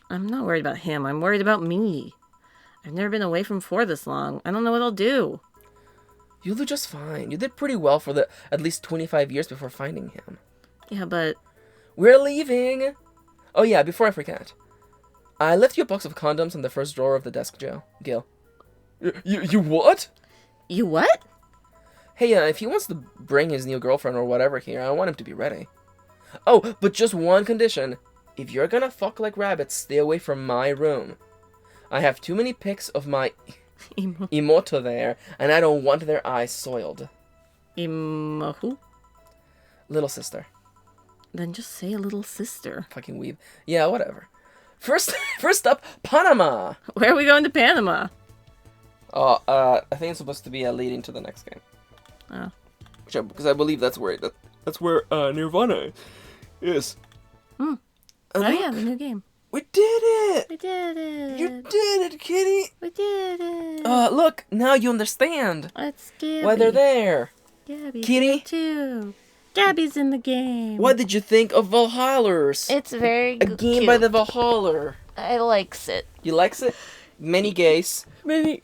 I'm not worried about him. I'm worried about me. I've never been away from 4 this long. I don't know what I'll do. You'll do just fine. You did pretty well for the at least 25 years before finding him. Yeah, but... We're leaving! Oh yeah, before I forget. I left you a box of condoms in the first drawer of the desk, Gil. You what? You what? Hey, if he wants to bring his new girlfriend or whatever here, I want him to be ready. Oh, but just one condition. If you're gonna fuck like rabbits, stay away from my room. I have too many pics of my Imoto there, and I don't want their eyes soiled. Who? Little sister. Then just say a little sister. Fucking weeb. Yeah, whatever. First up, Panama! Where are we going to Panama? Oh, I think it's supposed to be leading to the next game. Oh. Because I believe that's where Nirvana is. Oh look, yeah, the new game. We did it! We did it. You did it, kitty! We did it. Look, now you understand It's Gabby. why they're there. Gabby's Kitty? there too. Gabby's in the game. What did you think of Valhallers? It's very A game by the Valhaller. I likes it. You likes it? Many gays.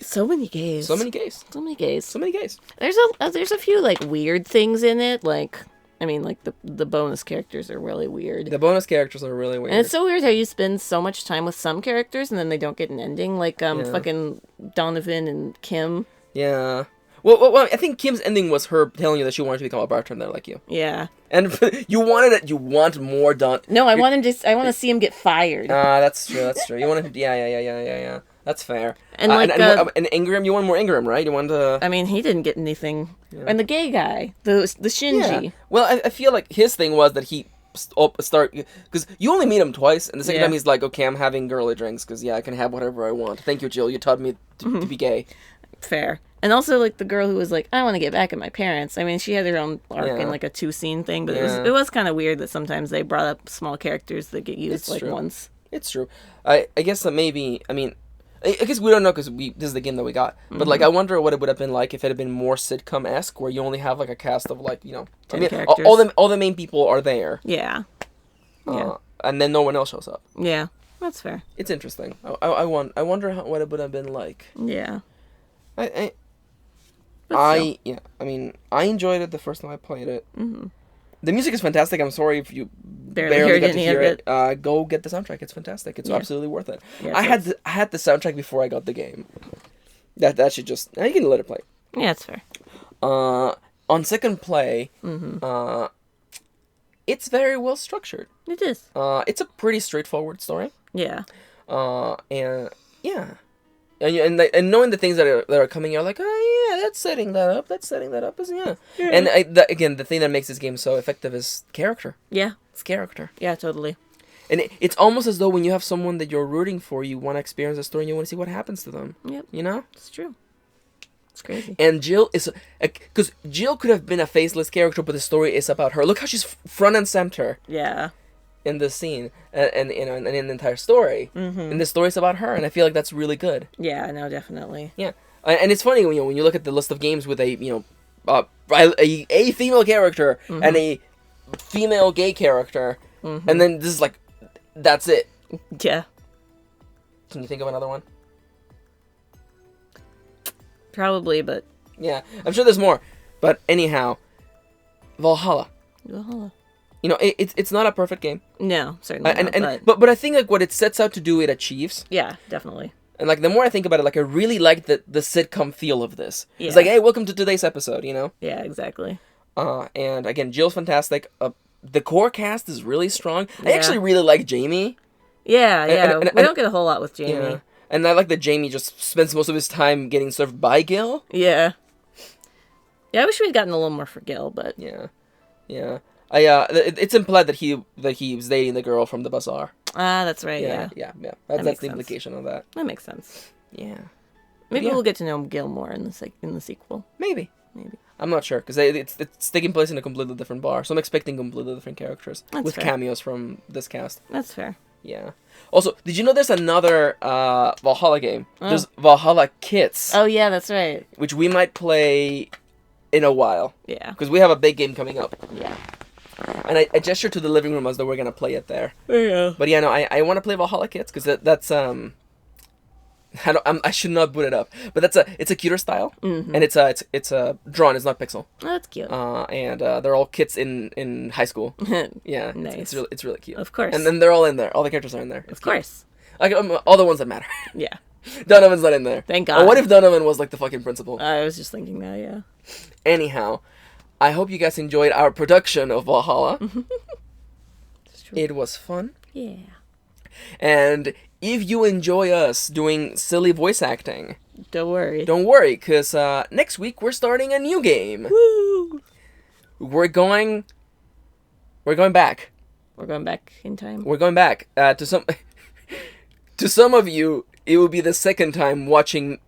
So many gays. So many gays. So many gays. So many gays. There's a few like weird things in it. Like the bonus characters are really weird. The bonus characters are really weird. And it's so weird how you spend so much time with some characters and then they don't get an ending. Like fucking Donovan and Kim. Yeah. Well, I think Kim's ending was her telling you that she wanted to become a bartender like you. Yeah. And you wanted it. You want more Don. No, I want to see him get fired. That's true. You want him. Yeah. That's fair. And and Ingram, you want more Ingram, right? You want to... I mean, he didn't get anything. Yeah. And the gay guy, the Shinji. Yeah. Well, I feel like his thing was that he because you only meet him twice, and the second time he's like, okay, I'm having girly drinks because I can have whatever I want. Thank you, Jill. You taught me to be gay. Fair. And also, like, the girl who was like, I want to get back at my parents. I mean, she had her own arc in, like, a 2-scene thing, but it was kind of weird that sometimes they brought up small characters that get used, once. It's true. I guess that maybe, I mean, I guess we don't know because this is the game that we got. But, like, I wonder what it would have been like if it had been more sitcom-esque, where you only have, like, a cast of, like, 10 I mean, characters. all the main people are there. Yeah. And then no one else shows up. Yeah, that's fair. It's interesting. I wonder what it would have been like. Yeah. I mean, I enjoyed it the first time I played it. Mm-hmm. The music is fantastic. I'm sorry if you barely got to hear it. Go get the soundtrack. It's fantastic. It's absolutely worth it. Yeah, I had the soundtrack before I got the game. That should just... You can let it play. Yeah, it's fair. On second play, it's very well structured. It is. It's a pretty straightforward story. Yeah. And yeah. And knowing the things that are coming, you're like, oh yeah, that's setting that up. Yeah. And again, the thing that makes this game so effective is character. Yeah, it's character. Yeah, totally. And it's almost as though when you have someone that you're rooting for, you want to experience the story and you want to see what happens to them. Yep. You know? It's true. It's crazy. And Jill is... Because Jill could have been a faceless character, but the story is about her. Look how she's front and center. Yeah. In this scene. And in the entire story. Mm-hmm. And the story's about her, and I feel like that's really good. Yeah, no, definitely. Yeah. And it's funny when you look at the list of games with a female character and a female gay character, and then this is like, that's it. Yeah. Can you think of another one? Probably, but... Yeah, I'm sure there's more. But anyhow, Valhalla. You know, it's not a perfect game. No, certainly not. But I think like what it sets out to do, it achieves. Yeah, definitely. And like the more I think about it, like I really like the sitcom feel of this. Yeah. It's like, hey, welcome to today's episode, you know? Yeah, exactly. And again, Jill's fantastic. The core cast is really strong. Yeah. I actually really like Jamie. Yeah, we don't get a whole lot with Jamie. Yeah. And I like that Jamie just spends most of his time getting served by Gil. Yeah. Yeah, I wish we'd gotten a little more for Gil, but... Yeah. It's implied that he was dating the girl from the bazaar. Ah, that's right, yeah. That's the implication of that. That makes sense. Yeah. Maybe we'll get to know Gil more in the sequel. Maybe. I'm not sure, because it's taking place in a completely different bar, so I'm expecting completely different characters. That's with fair. Cameos from this cast. That's fair. Yeah. Also, did you know there's another Valhalla game? Oh. There's Valhalla Kits. Oh, yeah, that's right. Which we might play in a while. Yeah. Because we have a big game coming up. Yeah. And I gestured to the living room as though we're going to play it there. Yeah. But yeah, no, I want to play Valhalla Kits because that's... I should not boot it up, but it's a cuter style, and it's drawn. It's not pixel. Oh, that's cute. And they're all kits in high school. Yeah, nice. It's really cute. Of course. And then they're all in there. All the characters are in there. Of course. Like all the ones that matter. Yeah. Donovan's not in there. Thank God. Or what if Donovan was like the fucking principal? I was just thinking that. Yeah. Anyhow, I hope you guys enjoyed our production of Valhalla. It was fun. Yeah. And if you enjoy us doing silly voice acting, don't worry, because next week we're starting a new game. Woo! We're going back. We're going back in time. We're going back to some. To some of you, it will be the second time watching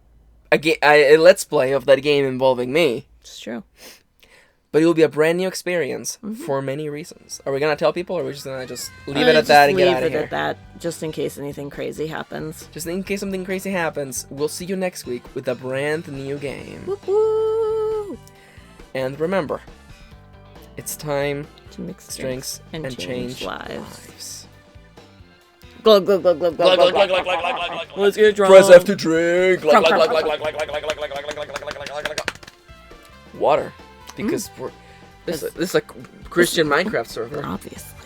a let's play of that game involving me. It's true. But it will be a brand new experience for many reasons. Are we gonna tell people, or are we just gonna leave it at that and get out of here? Leave it at that, just in case anything crazy happens. Just in case something crazy happens, we'll see you next week with a brand new game. Woo-hoo! And remember, it's time to mix drinks and change lives. Glug glug glug glug glug glug glug glug glug glug glug. Let's get drunk. Press F to drink. Water. Because this is a Christian Minecraft server. Obviously.